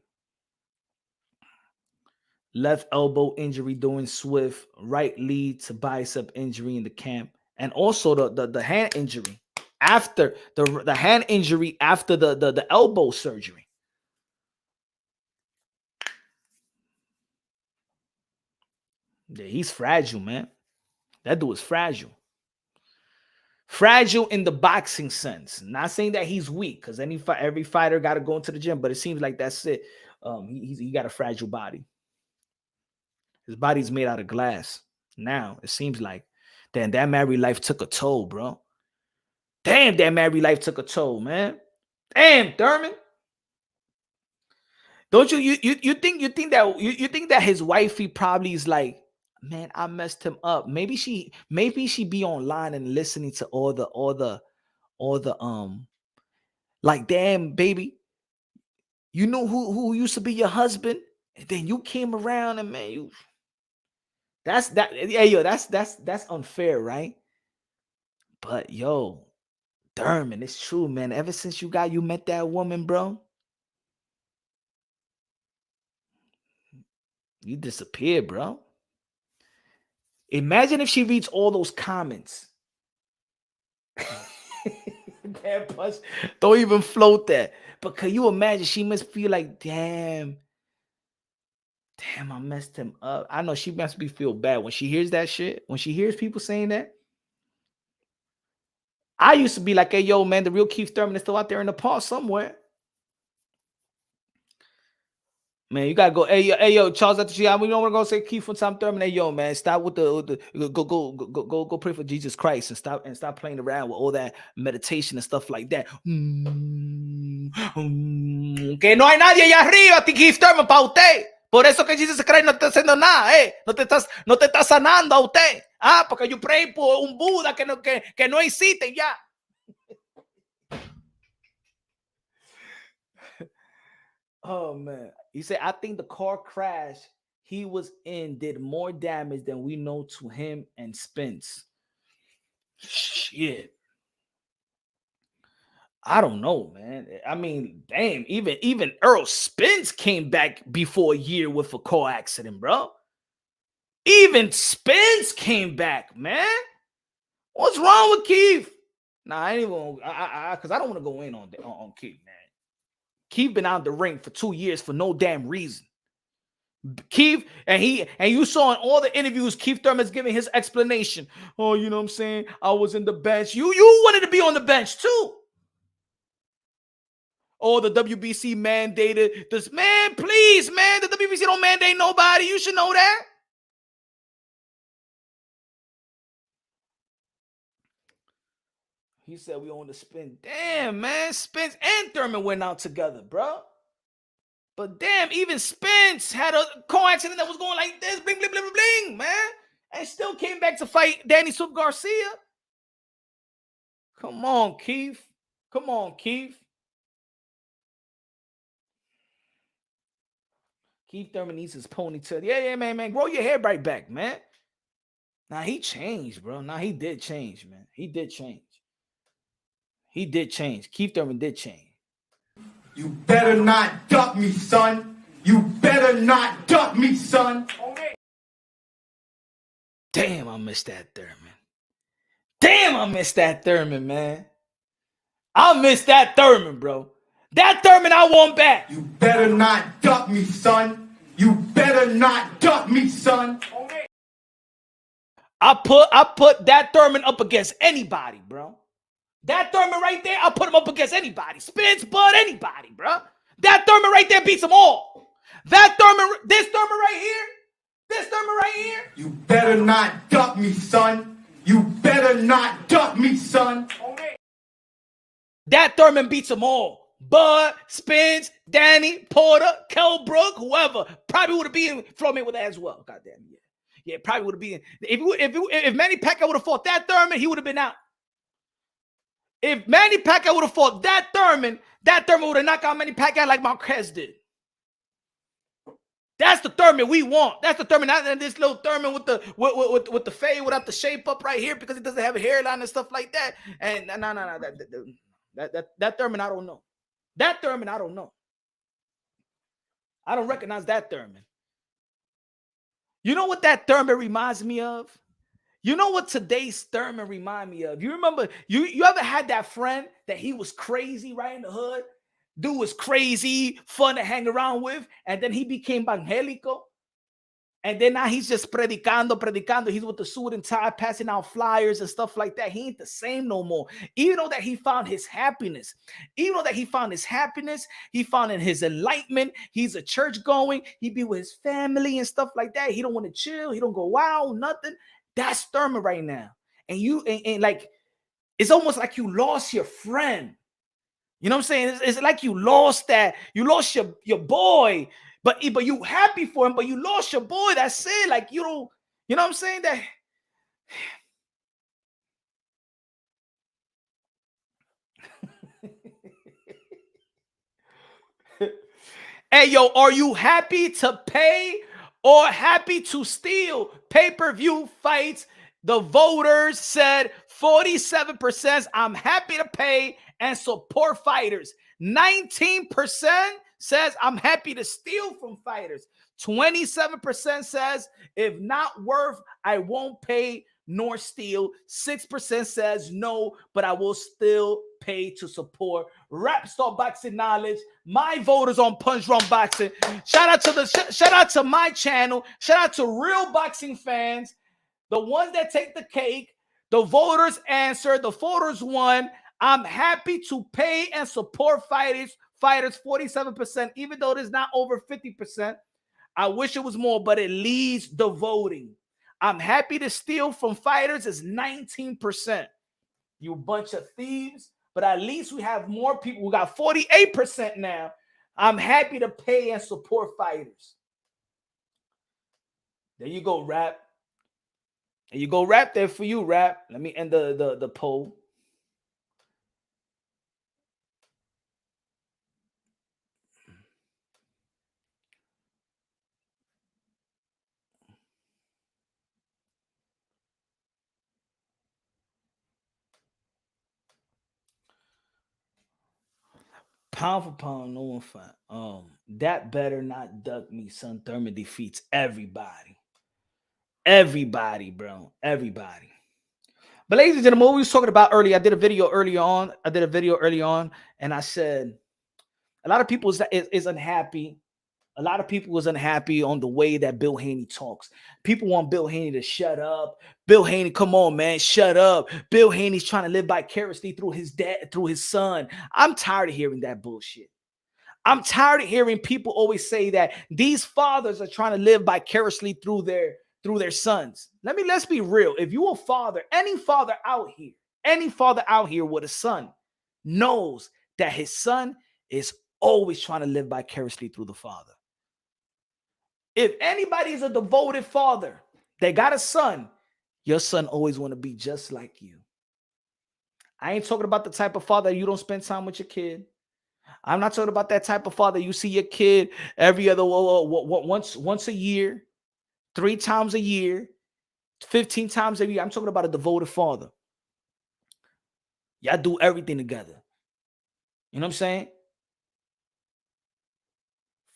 Left elbow injury doing Swift, right lead to bicep injury in the camp, and also the hand injury after the hand injury after the elbow surgery. Yeah, he's fragile, man. That dude is fragile. Fragile in the boxing sense. Not saying that he's weak, because every fighter got to go into the gym, but it seems like that's it. He got a fragile body. His body's made out of glass. Now it seems like, damn, that married life took a toll, bro. Damn, that married life took a toll, man. Damn, Thurman. Don't you think that his wifey probably is like, man, I messed him up. Maybe she be online and listening to all the like, damn, baby, you know who used to be your husband, and then you came around and man, that's unfair, right? But yo, Thurman, it's true, man. Ever since you met that woman, bro, you disappeared, bro. Imagine if she reads all those comments. Damn, plus, don't even float that. But can you imagine? She must feel like, damn, I messed him up. I know she must feel bad when she hears that shit. When she hears people saying that. I used to be like, hey, yo, man, the real Keith Thurman is still out there in the park somewhere. Man, you gotta go. Hey, yo, Charles. We don't want to go say Keith from Tom Thurman. Hey, yo, man, stop with the go pray for Jesus Christ and stop playing around with all that meditation and stuff like that. Que no hay nadie allá arriba, Keith Thurman, pa' usted. Por eso que Jesus Christ no está haciendo nada, no te está sanando a usted. Porque you pray por un Buda que no existe ya. Oh man, he said, I think the car crash he was in did more damage than we know to him and Spence. Shit, I don't know, man. I mean, damn, even Earl Spence came back before a year with a car accident, bro. Even Spence came back, man. What's wrong with Keith? Nah, I ain't even because I don't want to go in on Keith, man. Keith been out the ring for 2 years for no damn reason. Keith, and you saw in all the interviews, Keith Thurman's giving his explanation. Oh, you know what I'm saying? I was in the bench. You wanted to be on the bench too. Oh, the WBC mandated this. Man, please, man. The WBC don't mandate nobody. You should know that. He said we on the spin. Damn, man. Spence and Thurman went out together, bro. But damn, even Spence had a car accident that was going like this, bling, bling, bling, bling, bling, man. And still came back to fight Danny Swift Garcia. Come on, Keith. Come on, Keith. Keith Thurman needs his ponytail. Yeah, man. Grow your hair right back, man. Nah, he changed, bro. Nah, he did change, man. He did change. Keith Thurman did change. You better not duck me, son. You better not duck me, son. Damn, I missed that Thurman. Damn, I missed that Thurman, man. I missed that Thurman, bro. That Thurman I want back. You better not duck me, son. You better not duck me, son. I put that Thurman up against anybody, bro. That Thurman right there, I'll put him up against anybody. Spence, Bud, anybody, bro. That Thurman right there beats them all. That Thurman, this Thurman right here. You better not duck me, son. You better not duck me, son. That Thurman beats them all. Bud, Spence, Danny, Porter, Kell Brook, whoever. Probably would have been Floyd Mayweather as well. Goddamn, yeah. Yeah, probably would have been. If Manny Pacquiao would have fought that Thurman, he would have been out. If Manny Pacquiao would have fought that Thurman would have knocked out Manny Pacquiao like Marquez did. That's the Thurman we want. That's the Thurman, not this little Thurman with the fade without the shape up right here because it doesn't have a hairline and stuff like that. And no, that Thurman I don't know. That Thurman I don't know. I don't recognize that Thurman. You know what that Thurman reminds me of? You know what today's Thurman remind me of? You remember, you ever had that friend that he was crazy right in the hood? Dude was crazy, fun to hang around with, and then he became evangelico. And then now he's just predicando. He's with the suit and tie, passing out flyers and stuff like that. He ain't the same no more. Even though that he found his happiness, he found in his enlightenment. He's a church going. He be with his family and stuff like that. He don't want to chill. He don't go out, nothing. That's Thurman right now. And you, and like, it's almost like you lost your friend. You know what I'm saying? It's like you lost your boy, but you happy for him, but you lost your boy. That's it. Like you don't, you know what I'm saying? That hey yo, are you happy to pay or happy to steal? Pay-per-view fights. The voters said 47% I'm happy to pay and support fighters. 19% says I'm happy to steal from fighters. 27% says if not worth, I won't pay nor steal. 6% says no, but I will still pay to support. Rap Star Boxing Knowledge. My voters on Punch Drunk Boxing. Shout out to my channel. Shout out to real boxing fans. The ones that take the cake. The voters answered. The voters won. I'm happy to pay and support fighters. Fighters 47%, even though it is not over 50%. I wish it was more, but it leads the voting. I'm happy to steal from fighters is 19%. You bunch of thieves, but at least we have more people. We got 48% now. I'm happy to pay and support fighters. There you go, Rap. There you go, Rap there for you, Rap. Let me end the poll. Pound for pound, no one fight. That better not duck me, son. Thurman defeats everybody. Everybody, bro. Everybody. But ladies and gentlemen, what we was talking about earlier, I did a video early on, and I said a lot of people is unhappy. A lot of people was unhappy on the way that Bill Haney talks. People want Bill Haney to shut up. Bill Haney, come on, man, shut up. Bill Haney's trying to live vicariously through his dad, through his son. I'm tired of hearing that bullshit. I'm tired of hearing people always say that these fathers are trying to live vicariously through their sons. Let's be real. If you a father, any father out here with a son knows that his son is always trying to live vicariously through the father. If anybody is a devoted father that got a son, your son always want to be just like you. I ain't talking about the type of father you don't spend time with your kid. I'm not talking about that type of father you see your kid every other once a year, 3 times a year, 15 times a year. I'm talking about a devoted father. Y'all do everything together. You know what I'm saying?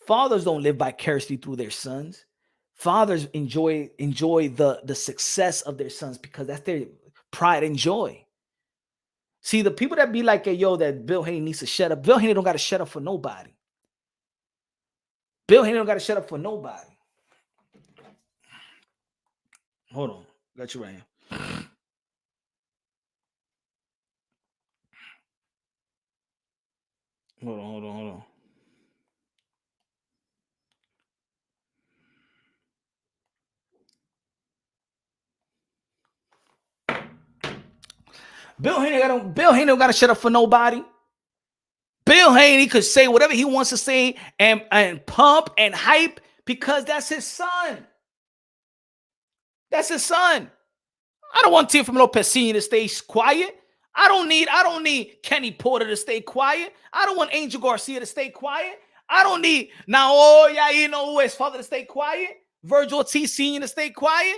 Fathers don't live vicariously through their sons. Fathers enjoy the success of their sons because that's their pride and joy. See, the people that be like, hey, yo, that Bill Haney needs to shut up. Bill Haney don't got to shut up for nobody. Bill Haney don't got to shut up for nobody. Hold on. Got you right here. Hold on. Bill Haney don't got to shut up for nobody. Bill Haney could say whatever he wants to say and pump and hype because that's his son. That's his son. I don't want Teofimo Lopez Sr. to stay quiet. I don't need Kenny Porter to stay quiet. I don't want Angel Garcia to stay quiet. I don't need now. Oh yeah, you know his father to stay quiet. Virgil Ortiz Sr. to stay quiet.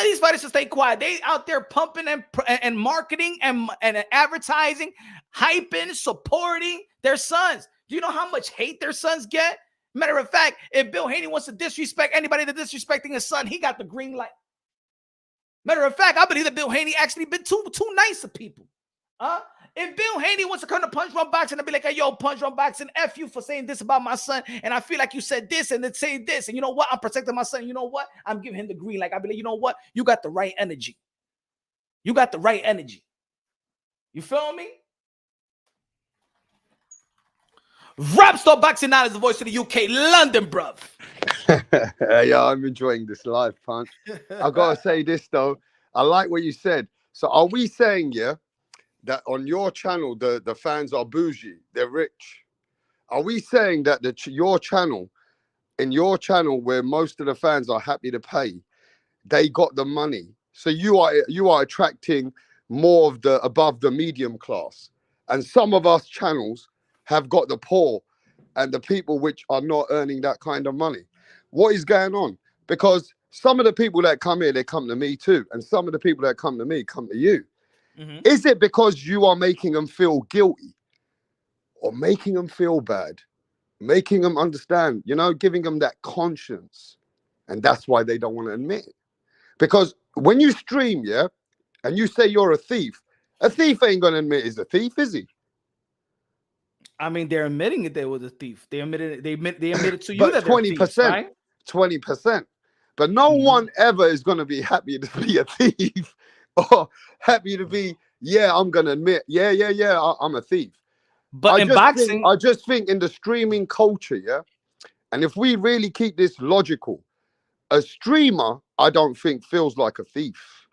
These fighters to stay quiet. They out there pumping and marketing and advertising, hyping, supporting their sons. Do you know how much hate their sons get? Matter of fact, if Bill Haney wants to disrespect anybody that's disrespecting his son, he got the green light. Matter of fact, I believe that Bill Haney actually been too nice to people. If Bill Haney wants to come to Punch Drunk Boxing and be like, hey, yo, Punch Drunk Boxing, F you for saying this about my son, and I feel like you said this and then say this, and you know what? I'm protecting my son. You know what? I'm giving him the green light. I be like, you know what? You got the right energy. You got the right energy. You feel me? Rapstar Boxing Now is the voice of the UK, London, bruv. Yeah, I'm enjoying this live, Punch. I gotta say this though. I like what you said. So are we saying, yeah, that on your channel the fans are bougie, they're rich? Are we saying that your channel, where most of the fans are happy to pay, they got the money? So you are attracting more of the above the medium class, and some of us channels have got the poor and the people which are not earning that kind of money. What is going on? Because some of the people that come here, they come to me too, and some of the people that come to me come to you. Mm-hmm. Is it because you are making them feel guilty, or making them feel bad, making them understand, you know, giving them that conscience, and that's why they don't want to admit it? Because when you stream, yeah, and you say you're a thief ain't gonna admit he's a thief, is he? I mean, they're admitting it. They was a thief. They admitted to you that 20%, right? 20%. But no one ever is gonna be happy to be a thief or happy to be, yeah, I'm gonna admit, yeah, I'm a thief. But in boxing, I just think in the streaming culture, yeah, and if we really keep this logical, a streamer, I don't think feels like a thief.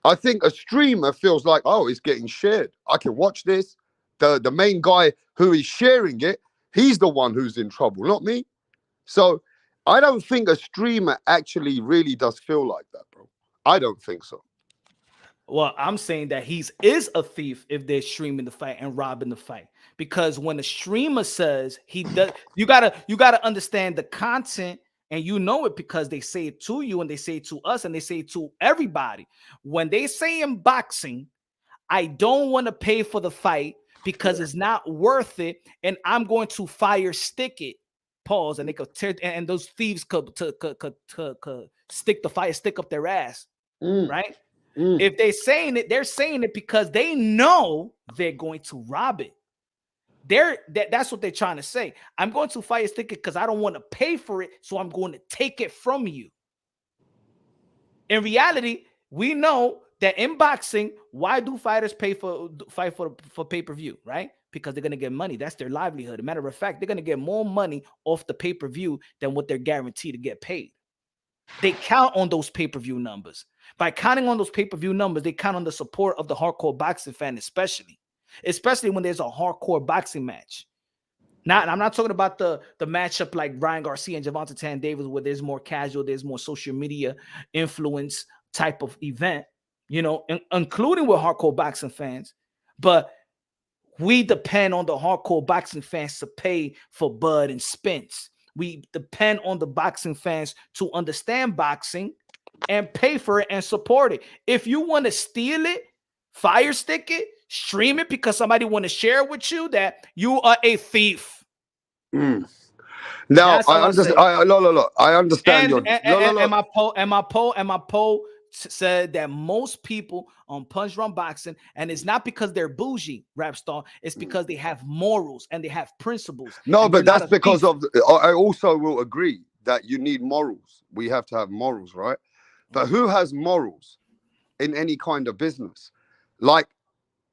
I think a streamer feels like, oh, it's getting shared. I can watch this. The main guy who is sharing it, he's the one who's in trouble, not me. So I don't think a streamer actually really does feel like that, bro. I don't think so. Well, I'm saying that he is a thief if they're streaming the fight and robbing the fight. Because when a streamer says he does, you gotta understand the content, and you know it because they say it to you and they say it to us and they say it to everybody. When they say in boxing, I don't want to pay for the fight because it's not worth it, and I'm going to fire stick it. Pause, and they could tear, and those thieves could stick the fire stick up their ass, right? If they're saying it because they know they're going to rob it. That's what they're trying to say. I'm going to fire stick it because I don't want to pay for it, so I'm going to take it from you. In reality, we know that in boxing, why do fighters fight for pay-per-view, right? Because they're going to get money. That's their livelihood. As a matter of fact, they're going to get more money off the pay-per-view than what they're guaranteed to get paid. They count on those pay-per-view numbers. By counting on those pay-per-view numbers, they count on the support of the hardcore boxing fan, especially when there's a hardcore boxing match. Now, I'm not talking about the matchup like Ryan Garcia and Gervonta Tan Davis, where there's more casual, there's more social media influence type of event, you know, including with hardcore boxing fans. But we depend on the hardcore boxing fans to pay for Bud and Spence. We depend on the boxing fans to understand boxing and pay for it and support it. If you want to steal it, fire stick it, stream it because somebody want to share with you, that you are a thief. Now I understand. I understand. And my poll said that most people on Punch Drunk Boxing, and it's not because they're bougie, Rapstar, it's because they have morals and they have principles. No, but that's because of. I also will agree that you need morals. We have to have morals, right? But who has morals in any kind of business? Like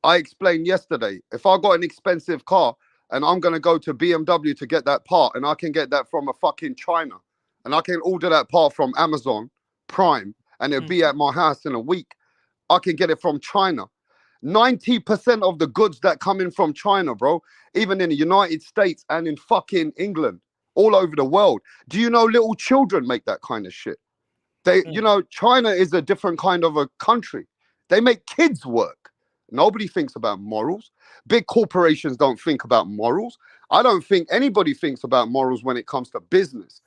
I explained yesterday, if I got an expensive car and I'm going to go to BMW to get that part, and I can get that from a fucking China, and I can order that part from Amazon Prime, and it'll be at my house in a week, I can get it from China. 90% of the goods that come in from China, bro, even in the United States and in fucking England, all over the world. Do you know little children make that kind of shit? You know, China is a different kind of a country. They make kids work. Nobody thinks about morals. Big corporations don't think about morals. I don't think anybody thinks about morals when it comes to business.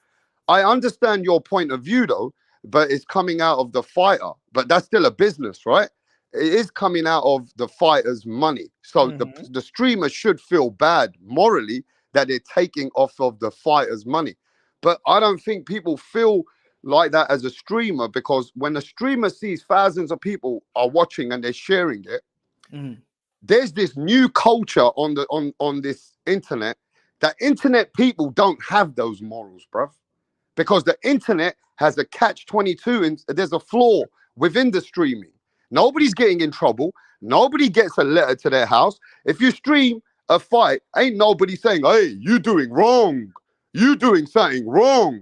I understand your point of view though, but it's coming out of the fighter. But that's still a business, right? It is coming out of the fighter's money. So the streamer should feel bad morally that they're taking off of the fighter's money. But I don't think people feel like that as a streamer, because when a streamer sees thousands of people are watching and they're sharing it, there's this new culture on this internet that internet people don't have those morals, bruv. Because the internet has a catch-22 and there's a flaw within the streaming. Nobody's getting in trouble. Nobody gets a letter to their house. If you stream a fight, ain't nobody saying, hey, you doing wrong. You doing something wrong.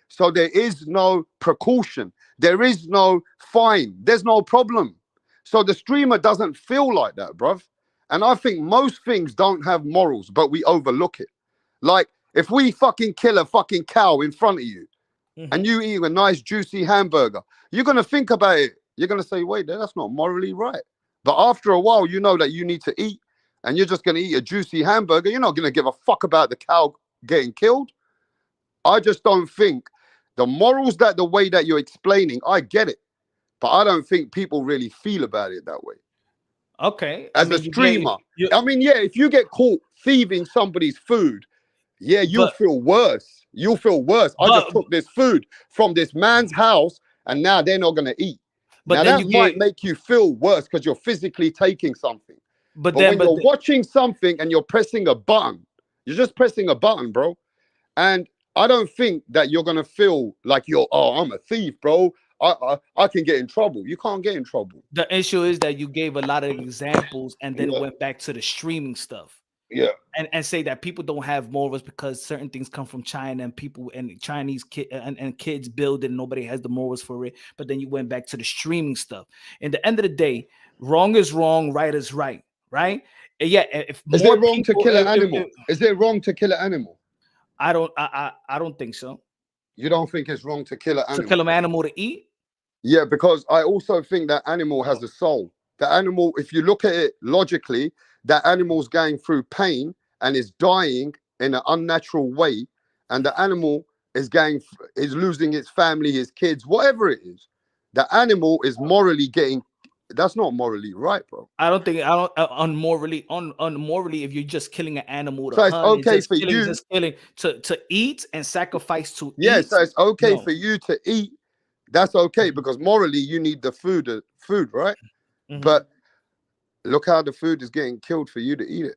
So there is no precaution. There is no fine. There's no problem. So the streamer doesn't feel like that, bruv. And I think most things don't have morals, but we overlook it. Like, if we fucking kill a fucking cow in front of you and you eat a nice juicy hamburger, you're going to think about it. You're going to say, wait, that's not morally right. But after a while, you know that you need to eat and you're just going to eat a juicy hamburger. You're not going to give a fuck about the cow getting killed. I just don't think the morals, that the way that you're explaining, I get it. But I don't think people really feel about it that way. Okay. As a streamer. I mean, yeah, if you get caught thieving somebody's food, yeah, you'll feel worse. You'll feel worse. I just took this food from this man's house and now they're not going to eat. But now that might make you feel worse because you're physically taking something. But when you're watching something and you're pressing a button, you're just pressing a button, bro. And I don't think that you're going to feel like I'm a thief, bro. I can get in trouble. You can't get in trouble. The issue is that you gave a lot of examples and then went back to the streaming stuff. Yeah. And say that people don't have morals because certain things come from China and people and Chinese and kids build it and nobody has the morals for it. But then you went back to the streaming stuff. In the end of the day, wrong is wrong, right is right, right? And yeah. If is it wrong to kill an animal? Is it wrong to kill an animal? I don't think so. You don't think it's wrong to kill an animal? To kill an animal to eat? Yeah, because I also think that animal has a soul. The animal, if you look at it logically, that animal's going through pain and is dying in an unnatural way, and the animal is losing its family, his kids, whatever it is. The animal is morally that's not morally right, bro. Unmorally, if you're just killing an animal to so it's hunt, okay for you just killing to eat and sacrifice to eat. Yeah, so it's okay for you to eat. That's okay because morally you need the food, right? But look how the food is getting killed for you to eat it.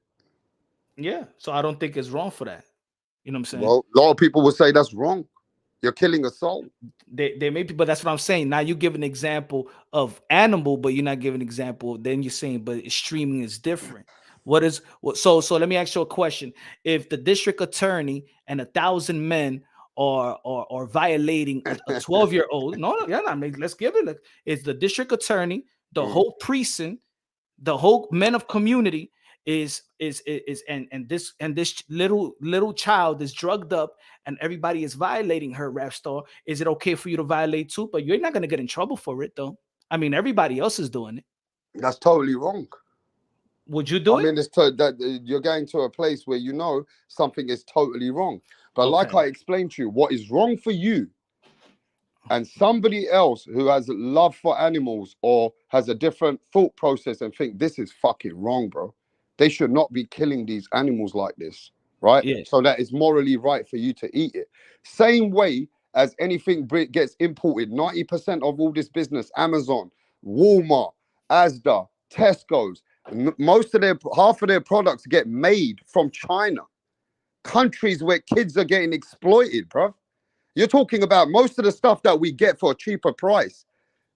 Yeah, so I don't think it's wrong for that. You know what I'm saying? Well, a lot of people would say that's wrong. You're killing a soul. They may be, but that's what I'm saying. Now you give an example of animal, but you're not giving an example. Then you're saying, but streaming is different. So let me ask you a question. If the district attorney and 1,000 men are violating a 12-year-old, let's give it. It's the district attorney, the whole precinct, the whole men of community is this little child is drugged up and everybody is violating her, rap star. Is it okay for you to violate too? But you're not going to get in trouble for it though. I mean, everybody else is doing it. That's totally wrong. Would you do it? I mean, that you're going to a place where you know something is totally wrong. But like I explained to you, what is wrong for you and somebody else who has love for animals or has a different thought process and think this is fucking wrong, bro. They should not be killing these animals like this, right? Yeah. So that it's morally right for you to eat it. Same way as anything gets imported, 90% of all this business, Amazon, Walmart, Asda, Tesco's, half of their products get made from China. Countries where kids are getting exploited, bro. You're talking about most of the stuff that we get for a cheaper price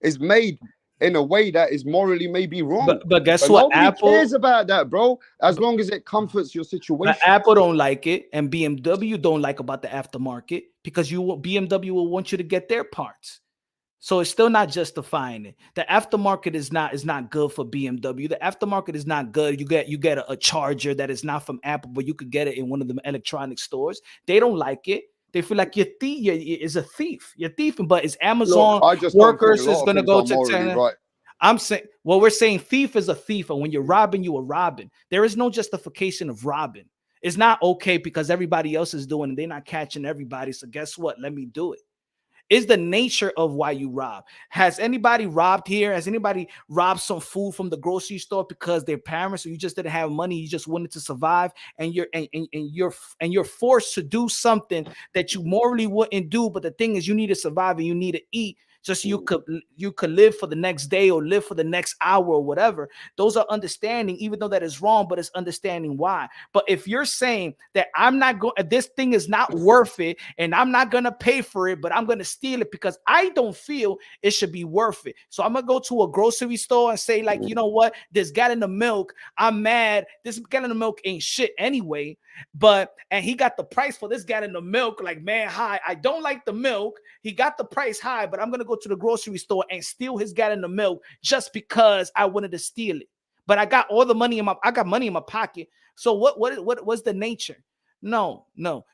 is made in a way that is morally maybe wrong. But guess what? Nobody Apple cares about that, bro. As long as it comforts your situation. Apple don't like it, and BMW don't like about the aftermarket because BMW will want you to get their parts. So it's still not justifying it. The aftermarket is not good for BMW. The aftermarket is not good. You get a charger that is not from Apple, but you could get it in one of the electronic stores. They don't like it. They feel like you're is a thief. You're thieving, but it's Amazon workers is going to go to China. Right. I'm saying, well, we're saying thief is a thief, and when you're robbing, you are robbing. There is no justification of robbing. It's not okay because everybody else is doing it. They're not catching everybody. So guess what? Let me do it. Is the nature of why you rob. Has anybody robbed here? Has anybody robbed some food from the grocery store because their parents, or you just didn't have money, you just wanted to survive, and you're forced to do something that you morally wouldn't do, but the thing is you need to survive and you need to eat just so you could live for the next day or live for the next hour or whatever. Those are understanding, even though that is wrong, but it's understanding why. But if you're saying that I'm not going, this thing is not worth it and I'm not going to pay for it, but I'm going to steal it because I don't feel it should be worth it. So I'm going to go to a grocery store and say, like, you know what, this gallon of milk, I'm mad. This gallon of milk ain't shit anyway. And he got the price for this gallon of milk, like, man, high. I don't like the milk. He got the price high, but I'm going to go to the grocery store and steal his gallon of milk just because I wanted to steal it. But I got all the money I got money in my pocket. So what's the nature? No.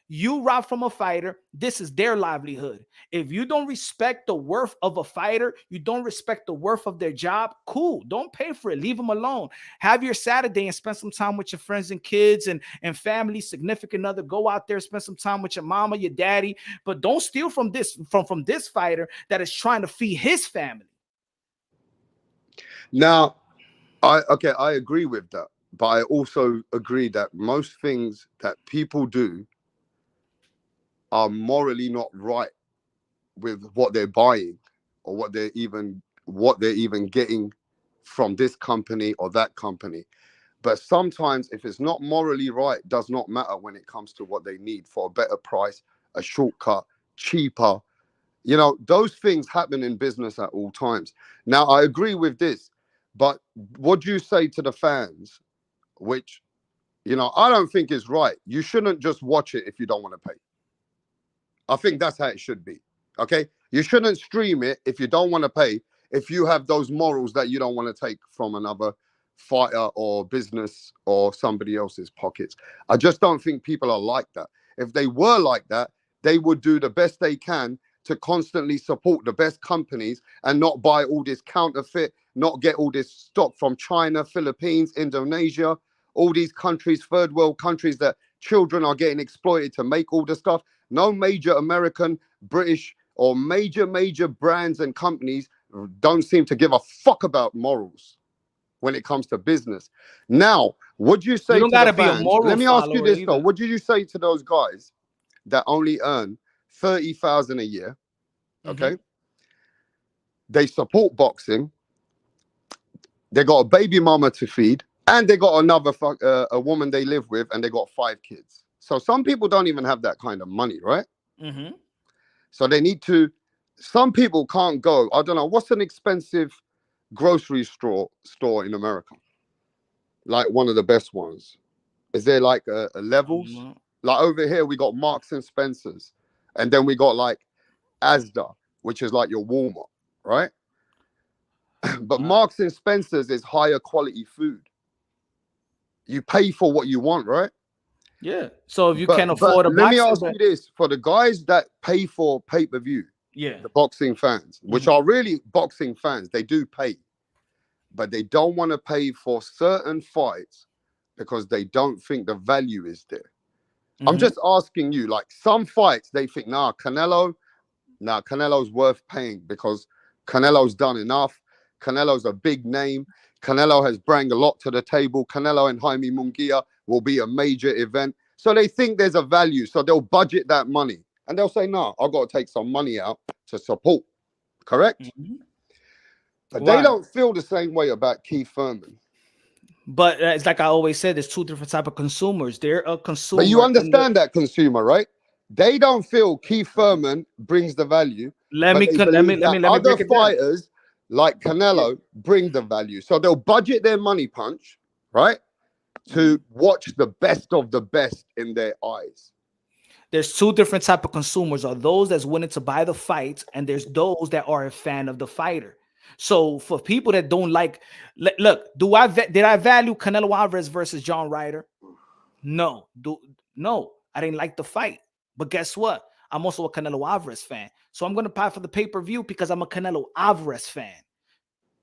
You rob from a fighter. This is their livelihood. If you don't respect the worth of a fighter, you don't respect the worth of their job, cool. Don't pay for it. Leave them alone. Have your Saturday and spend some time with your friends and kids and family, significant other. Go out there, spend some time with your mama, your daddy, but don't steal from this fighter that is trying to feed his family. Now, I agree with that. But I also agree that most things that people do are morally not right with what they're buying or what they're even getting from this company or that company. But sometimes if it's not morally right, it does not matter when it comes to what they need for a better price, a shortcut, cheaper. You know, those things happen in business at all times. Now, I agree with this, but what do you say to the fans? Which, you know, I don't think is right. You shouldn't just watch it if you don't want to pay. I think that's how it should be. Okay? You shouldn't stream it if you don't want to pay, if you have those morals that you don't want to take from another fighter or business or somebody else's pockets. I just don't think people are like that. If they were like that, they would do the best they can to constantly support the best companies and not buy all this counterfeit, not get all this stock from China, Philippines, Indonesia, all these countries, third world countries that children are getting exploited to make all the stuff. No major American, British, or major brands and companies don't seem to give a fuck about morals when it comes to business. Now, what do you say to the fans? Let me ask you this though. What do you say to those guys that only earn 30,000 a year? Okay. They support boxing. They got a baby mama to feed. And they got another a woman they live with, and they got 5 kids. So some people don't even have that kind of money, right? So they need to. Some people can't go. I don't know. What's an expensive grocery store in America? Like one of the best ones. Is there like a levels? Like over here, we got Marks and Spencers, and then we got like Asda, which is like your Walmart, right? But Marks and Spencers is higher quality food. You pay for what you want, right? Yeah. So if you can't afford a boxing, let me ask you this: for the guys that pay for pay-per-view, the boxing fans, which are really boxing fans, they do pay, but they don't want to pay for certain fights because they don't think the value is there. I'm just asking you, like some fights, they think, Canelo's worth paying because Canelo's done enough. Canelo's a big name. Canelo has brought a lot to the table. Canelo and Jaime Munguia will be a major event. So they think there's a value. So they'll budget that money. And they'll say, I've got to take some money out to support. Correct? But they don't feel the same way about Keith Thurman. But it's like I always said, there's 2 different types of consumers. They're a consumer. But you understand that consumer, right? They don't feel Keith Thurman brings the value. Let me other fighters like Canelo bring the value. So they'll budget their money punch, right? To watch the best of the best in their eyes. There's 2 different type of consumers. Are those that's willing to buy the fight, and there's those that are a fan of the fighter. So for people that don't like, look, did I value Canelo Alvarez versus John Ryder? No, I didn't like the fight. But guess what? I'm also a Canelo Alvarez fan. So I'm going to pay for the pay-per-view because I'm a Canelo Alvarez fan.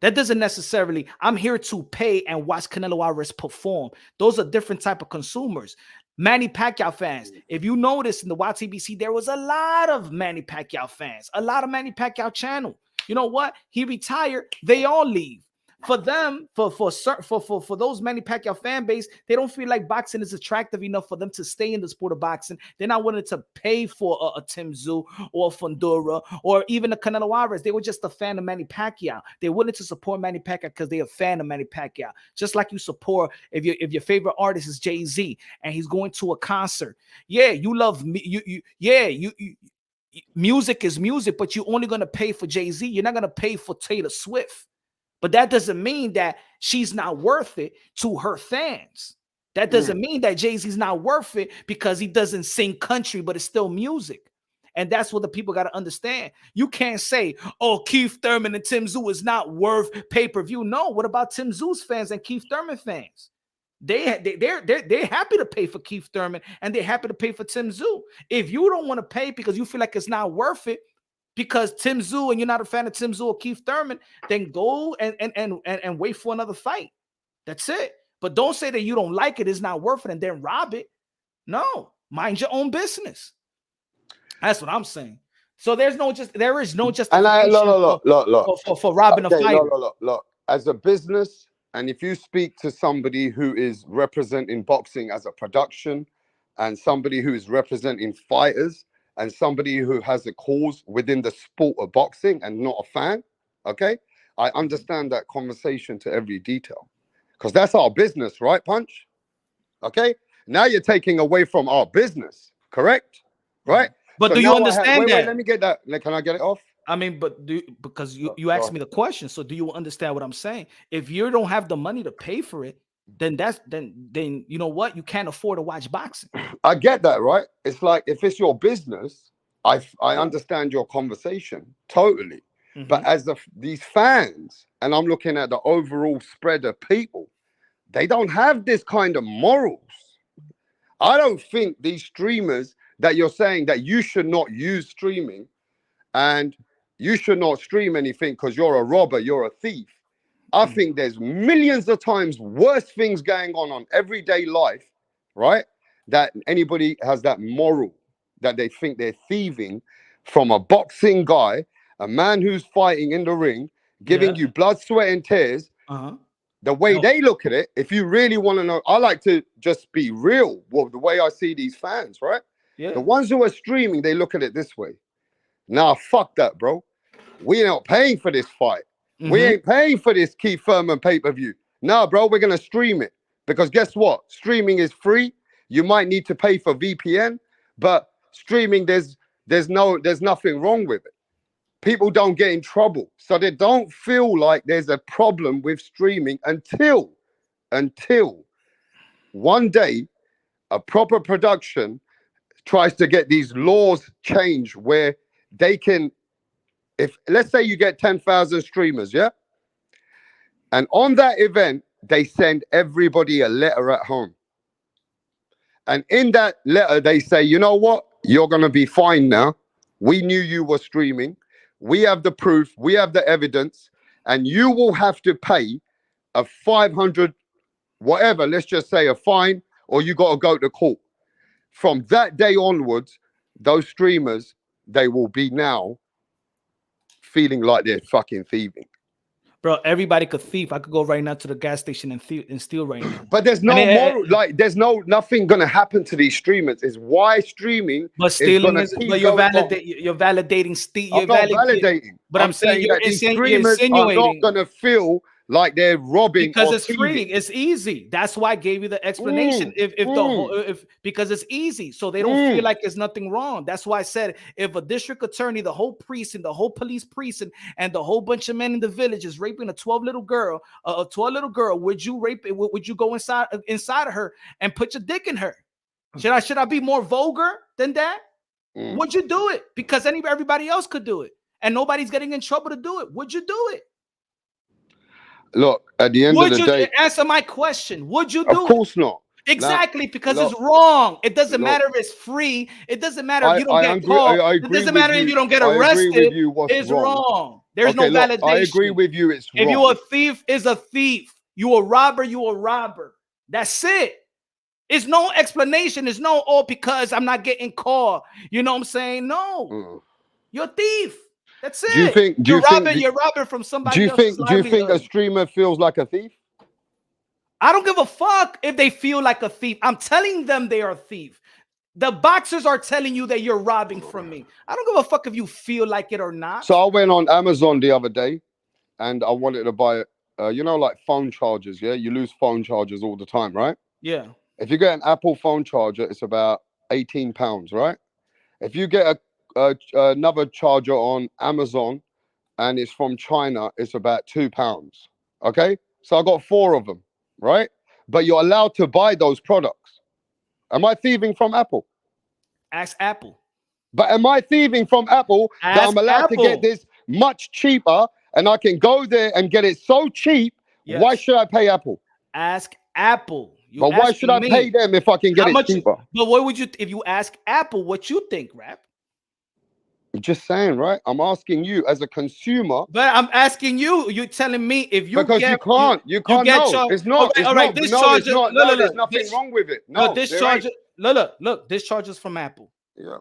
That doesn't necessarily, I'm here to pay and watch Canelo Alvarez perform. Those are different type of consumers. Manny Pacquiao fans. If you notice in the YTBC, there was a lot of Manny Pacquiao fans, a lot of Manny Pacquiao channel. You know what? He retired. They all leave. For them, for those Manny Pacquiao fan base, they don't feel like boxing is attractive enough for them to stay in the sport of boxing. They're not willing to pay for a Tszyu or a Fundura or even a Canelo Alvarez. They were just a fan of Manny Pacquiao. They're willing to support Manny Pacquiao because they're a fan of Manny Pacquiao. Just like you support if your favorite artist is Jay-Z and he's going to a concert. Yeah, you love me. Music is music, but you're only gonna pay for Jay-Z. You're not gonna pay for Taylor Swift. But that doesn't mean that she's not worth it to her fans. That doesn't mean that Jay-Z's not worth it because he doesn't sing country, but it's still music. And that's what the people got to understand. You can't say, oh, Keith Thurman and Tszyu is not worth pay-per-view. No, what about Tszyu's fans and Keith Thurman fans? They're happy to pay for Keith Thurman and they're happy to pay for Tszyu. If you don't want to pay because you feel like it's not worth it, because Tszyu and you're not a fan of Tszyu or Keith Thurman, then go and wait for another fight. That's it. But don't say that you don't like it, it's not worth it, and then rob it. No, mind your own business. That's what I'm saying. So there is no justification for robbing a fighter. Look. As a business, and if you speak to somebody who is representing boxing as a production, and somebody who is representing fighters, and somebody who has a cause within the sport of boxing and not a fan, okay? I understand that conversation to every detail. Because that's our business, right, Punch? Okay? Now you're taking away from our business, correct? Right? But so do you understand that? Wait, let me get that. Can I get it off? I mean, but because you asked me the question, so do you understand what I'm saying? If you don't have the money to pay for it, then you know what? You can't afford to watch boxing. I get that, right? It's like if it's your business, I understand your conversation totally. But as these fans, and I'm looking at the overall spread of people, they don't have this kind of morals. I don't think these streamers that you're saying that you should not use streaming and you should not stream anything because you're a robber, you're a thief. I think there's millions of times worse things going on everyday life, right? That anybody has that moral that they think they're thieving from a boxing guy, a man who's fighting in the ring, giving you blood, sweat, and tears. The way they look at it, if you really want to know, I like to just be real with the way I see these fans, right? Yeah. The ones who are streaming, they look at it this way. Nah, fuck that, bro. We're not paying for this fight. We ain't paying for this Keith Thurman pay-per-view. No, bro, we're going to stream it. Because guess what? Streaming is free. You might need to pay for VPN, but streaming, there's nothing wrong with it. People don't get in trouble. So they don't feel like there's a problem with streaming until one day a proper production tries to get these laws changed where they can, if let's say you get 10,000 streamers, yeah? And on that event, they send everybody a letter at home. And in that letter, they say, you know what? You're going to be fine now. We knew you were streaming. We have the proof. We have the evidence. And you will have to pay a 500, whatever, let's just say a fine, or you got to go to court. From that day onwards, those streamers, they will be now feeling like they're fucking thieving. Bro, everybody could thief. I could go right now to the gas station and steal right now. But there's no moral, there's nothing gonna happen to these streamers. Is why streaming. But stealing is, but you're validating. I'm not validating. But I'm saying that these streamers are not gonna feel like they're robbing because it's free. It's easy. That's why I gave you the explanation. Because it's easy, so they don't feel like there's nothing wrong. That's why I said if a district attorney, the whole precinct, the whole police precinct, and the whole bunch of men in the village is raping a 12 little girl, would you rape it? Would you go inside of her and put your dick in her? Should I be more vulgar than that? Would you do it? Because everybody else could do it, and nobody's getting in trouble to do it. Would you do it? Look, at the end of the day, answer my question. Would you do it? Of course not. Exactly, because it's wrong. It doesn't matter if it's free. It doesn't matter if you don't get caught. It doesn't matter if you don't get arrested. It's wrong. There's no validation. I agree with you. It's wrong. If you're a thief, is a thief. You a robber, you a robber. That's it. It's no explanation. It's no, oh, because I'm not getting caught. You know what I'm saying? No, you're a thief. That's it. Do you think? You're robbing from somebody else's livelihood. Do you think a streamer feels like a thief? I don't give a fuck if they feel like a thief. I'm telling them they are a thief. The boxers are telling you that you're robbing from me. I don't give a fuck if you feel like it or not. So I went on Amazon the other day, and I wanted to buy, you know, like phone chargers. Yeah, you lose phone chargers all the time, right? Yeah. If you get an Apple phone charger, it's about £18, right? If you get another charger on Amazon, and it's from China, it's about £2. Okay, so I got 4 of them, right? But you're allowed to buy those products. Am I thieving from Apple? Ask Apple. But am I thieving from Apple that I'm allowed to get this much cheaper, and I can go there and get it so cheap? Yes. Why should I pay Apple? Ask Apple. But why should I pay them if I can get it cheaper? But what would you, if you ask Apple, what you think, Rap? I'm just saying, right? I'm asking you as a consumer. But I'm asking you. You're telling me if you because you can't know. It's not. All right, this charger. No, there's nothing wrong with it. No, this charger. Look. This charger's from Apple. Yeah.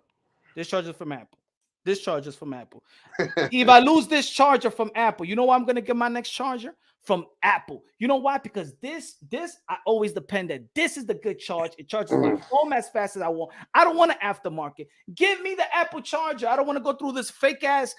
This charger's from Apple. This charger's from Apple. If I lose this charger from Apple, you know why I'm gonna get my next charger? From Apple. You know why? Because this I always depend that this is the good charge. It charges my phone as fast as I want. I don't want an aftermarket. Give me the Apple charger. I don't want to go through this fake ass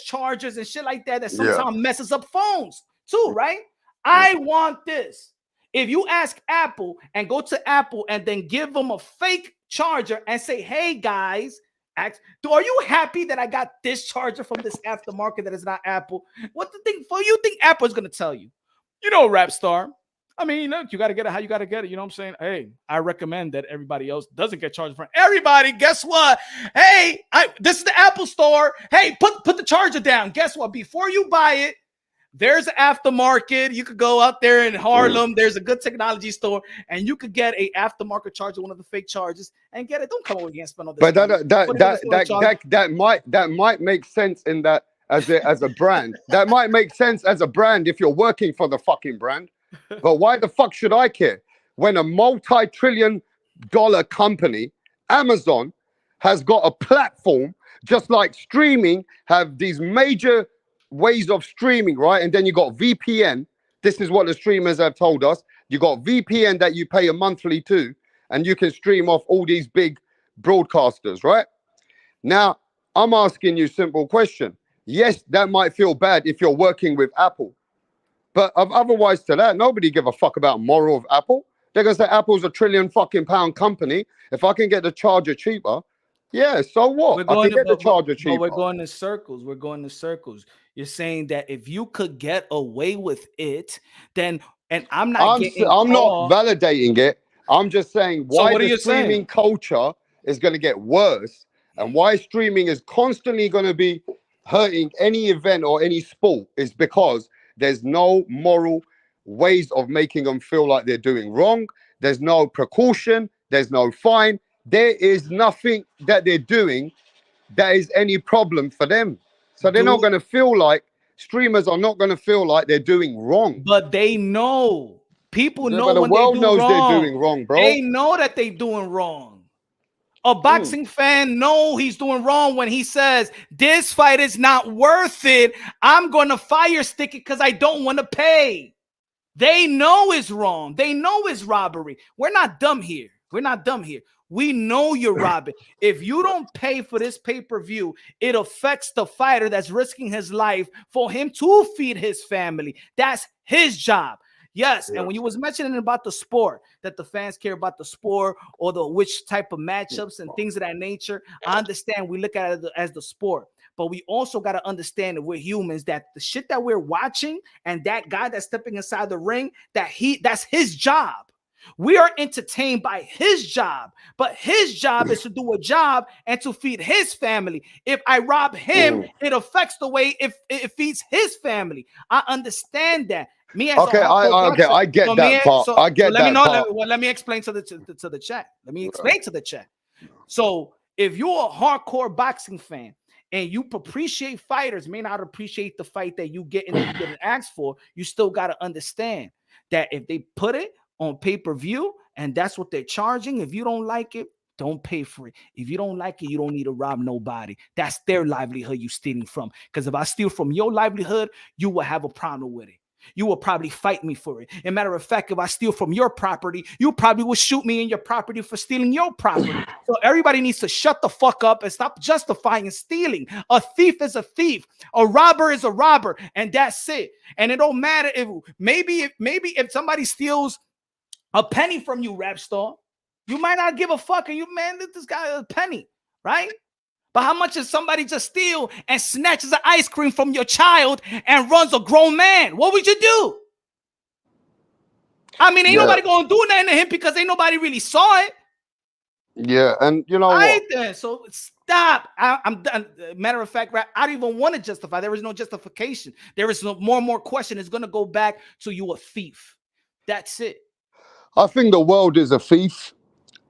chargers and shit like that sometimes messes up phones too, right? I want this. If you ask Apple and go to Apple and then give them a fake charger and say, hey guys, are you happy that I got this charger from this aftermarket that is not Apple? What the thing for you think Apple is going to tell you? You know, Rap Star. I mean, look, you got to get it how you got to get it. You know what I'm saying? Hey, I recommend that everybody else doesn't get charged from everybody. Guess what? Hey, this is the Apple store. Hey, put the charger down. Guess what? Before you buy it, there's an aftermarket. You could go out there in Harlem. There's a good technology store, and you could get a aftermarket charger, one of the fake chargers, and get it. Don't come over here and spend all this. But that might make sense in that as a brand. That might make sense as a brand if you're working for the fucking brand. But why the fuck should I care when a multi-trillion-dollar company, Amazon, has got a platform just like streaming, have these major ways of streaming, right? And then you got VPN. This is what the streamers have told us. You got VPN that you pay a monthly to, and you can stream off all these big broadcasters, right? Now, I'm asking you a simple question. Yes, that might feel bad if you're working with Apple, but otherwise to that, nobody give a fuck about moral of Apple. They're gonna say Apple's a £1 trillion company. If I can get the charger cheaper, yeah, so what? I can get the charger cheaper. But we're going in circles. You're saying that if you could get away with it, then, and I'm not validating it. I'm just saying why the streaming culture is going to get worse, and why streaming is constantly going to be hurting any event or any sport is because there's no moral ways of making them feel like they're doing wrong. There's no precaution. There's no fine. There is nothing that they're doing that is any problem for them. So they're not going to feel like, streamers are not going to feel like they're doing wrong. But they know. People know when the world knows they're doing wrong, bro. They know that they're doing wrong. A boxing fan knows he's doing wrong when he says, this fight is not worth it. I'm going to fire stick it because I don't want to pay. They know it's wrong. They know it's robbery. We're not dumb here. We know you're robbing. If you don't pay for this pay-per-view, it affects the fighter that's risking his life for him to feed his family. That's his job. Yes, and when you was mentioning about the sport, that the fans care about the sport or the which type of matchups and things of that nature, I understand we look at it as the sport. But we also got to understand that we're humans, that the shit that we're watching and that guy that's stepping inside the ring, that's his job. We are entertained by his job, but his job is to do a job and to feed his family. If I rob him, it affects the way it feeds his family. I understand that. I get that part. I get that part. Let me explain to the chat. Let me explain to the chat. So if you're a hardcore boxing fan and you appreciate fighters, may not appreciate the fight that you get and asked for, you still got to understand that if they put it on pay-per-view And that's what they're charging. If you don't like it, don't pay for it. If you don't like it, you don't need to rob nobody. That's their livelihood you're stealing from. Because if I steal from your livelihood, you will have a problem with it. You will probably fight me for it. As a matter of fact, if I steal from your property, you probably will shoot me in your property for stealing your property. So everybody needs to shut the fuck up and stop justifying stealing. A thief is a thief. A robber is a robber. And that's it. And it don't matter if maybe if somebody steals a penny from you, rap star, you might not give a fuck. And you, man, this guy a penny, right? But how much is somebody just steal and snatches the ice cream from your child and runs a grown man? What would you do? I mean, ain't nobody gonna do nothing to him because ain't nobody really saw it. Yeah, and you know what? Then, so stop. I'm done. Matter of fact, I don't even want to justify. There is no justification. There is no more and more question. It's gonna go back to you a thief. That's it. I think the world is a thief,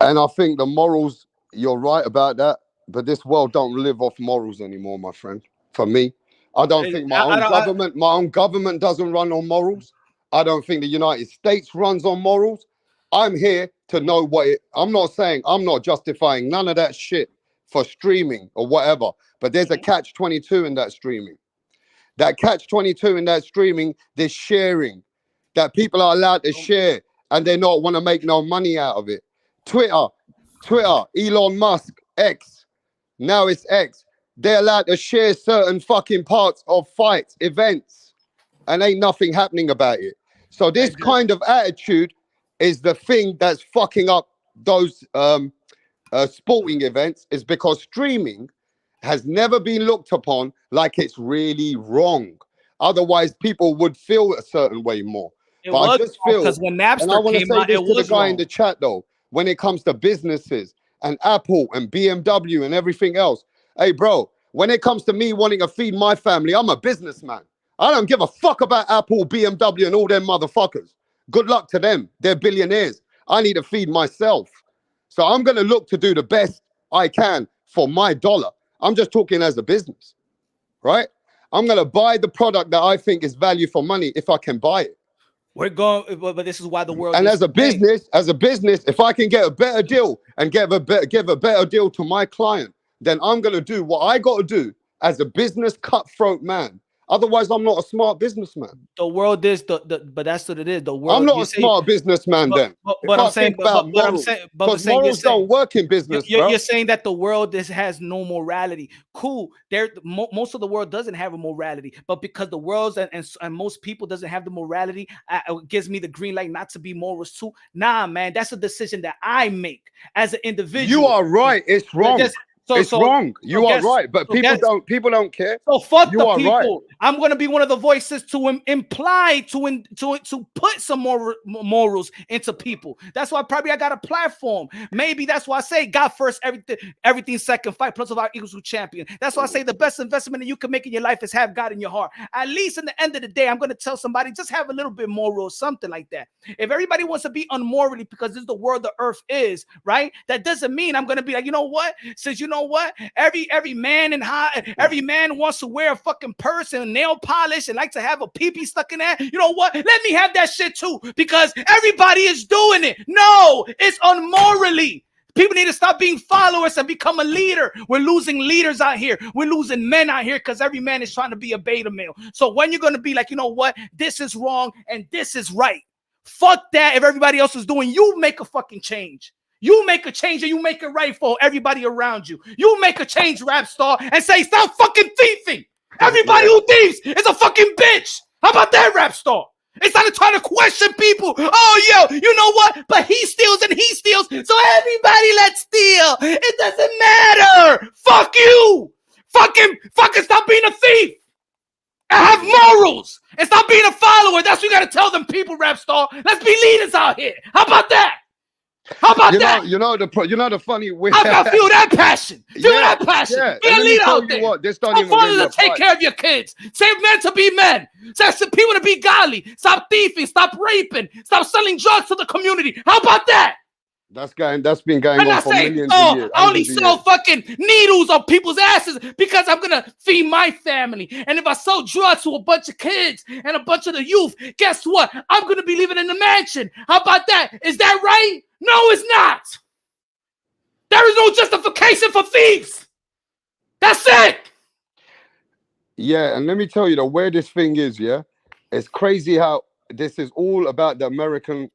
and I think the morals. You're right about that. But this world don't live off morals anymore, my friend. For me, I don't think my own government doesn't run on morals. I don't think the United States runs on morals. I'm here to know I'm not justifying none of that shit for streaming or whatever. But there's a catch-22 in that streaming. That catch-22 in that streaming, there's sharing. That people are allowed to share and they not want to make no money out of it. Twitter, Elon Musk, X. Now it's X. They're allowed to share certain fucking parts of fights, events, and ain't nothing happening about it. So this kind of attitude is the thing that's fucking up those sporting events, is because streaming has never been looked upon like it's really wrong. Otherwise, people would feel a certain way more. I just feel, because when Napster came out, it was to the guy in the chat though, when it comes to businesses and Apple and BMW and everything else. Hey, bro, when it comes to me wanting to feed my family, I'm a businessman. I don't give a fuck about Apple, BMW, and all them motherfuckers. Good luck to them. They're billionaires. I need to feed myself. So I'm going to look to do the best I can for my dollar. I'm just talking as a business, right? I'm going to buy the product that I think is value for money if I can buy it. We're going, but this is why the world. And as a business, if I can get a better deal and give a better deal to my client, then I'm gonna do what I got to do as a business cutthroat man. Otherwise, I'm not a smart businessman. The world is but that's what it is. The world. I'm not a smart businessman then. But I'm saying, because morals don't work in business. You're saying that the world has no morality. Cool. Most of the world doesn't have a morality, but because the world and most people doesn't have the morality, it gives me the green light not to be morals too. Nah, man, that's a decision that I make as an individual. You are right. It's wrong. It's wrong. You are right, but people don't care. So fuck the people. Right. I'm gonna be one of the voices to imply to put some more morals into people. That's why probably I got a platform. Maybe that's why I say God first, everything second, fight plus of our equals with champion. That's why I say the best investment that you can make in your life is have God in your heart. At least in the end of the day, I'm gonna tell somebody just have a little bit moral, something like that. If everybody wants to be unmorally because this is the world the earth is, right? That doesn't mean I'm gonna be like, you know what? Since you know what, every man wants to wear a fucking purse and nail polish and like to have a pee-pee stuck in there. You know what? Let me have that shit too, because everybody is doing it. No, it's unmorally. People need to stop being followers and become a leader. We're losing leaders out here. We're losing men out here because every man is trying to be a beta male. So when you're going to be like, you know what? This is wrong and this is right. Fuck that. If everybody else is doing, you make a fucking change. You make a change and you make it right for everybody around you. You make a change, rap star, and say, stop fucking thieving. Everybody who thieves is a fucking bitch. How about that, rap star? Instead of trying to question people. Oh, yo, you know what? But he steals and he steals. So everybody let's steal. It doesn't matter. Fuck you. Fucking stop being a thief. And have morals. And stop being a follower. That's what you got to tell them people, rap star. Let's be leaders out here. How about that? How about that? You know the funny way. I feel that passion. Feel that passion. Yeah. Be a leader out there. Stop fathers to take care of your kids. Say men to be men. Say people to be godly. Stop thieving. Stop raping. Stop selling drugs to the community. How about that? That's been going on for millions of years. I only sell fucking needles on people's asses because I'm gonna feed my family. And if I sell drugs to a bunch of kids and a bunch of the youth, guess what? I'm gonna be living in the mansion. How about that? Is that right? No, it's not. There is no justification for thieves. That's it. Yeah, and let me tell you the weirdest thing is, yeah, it's crazy how this is all about the American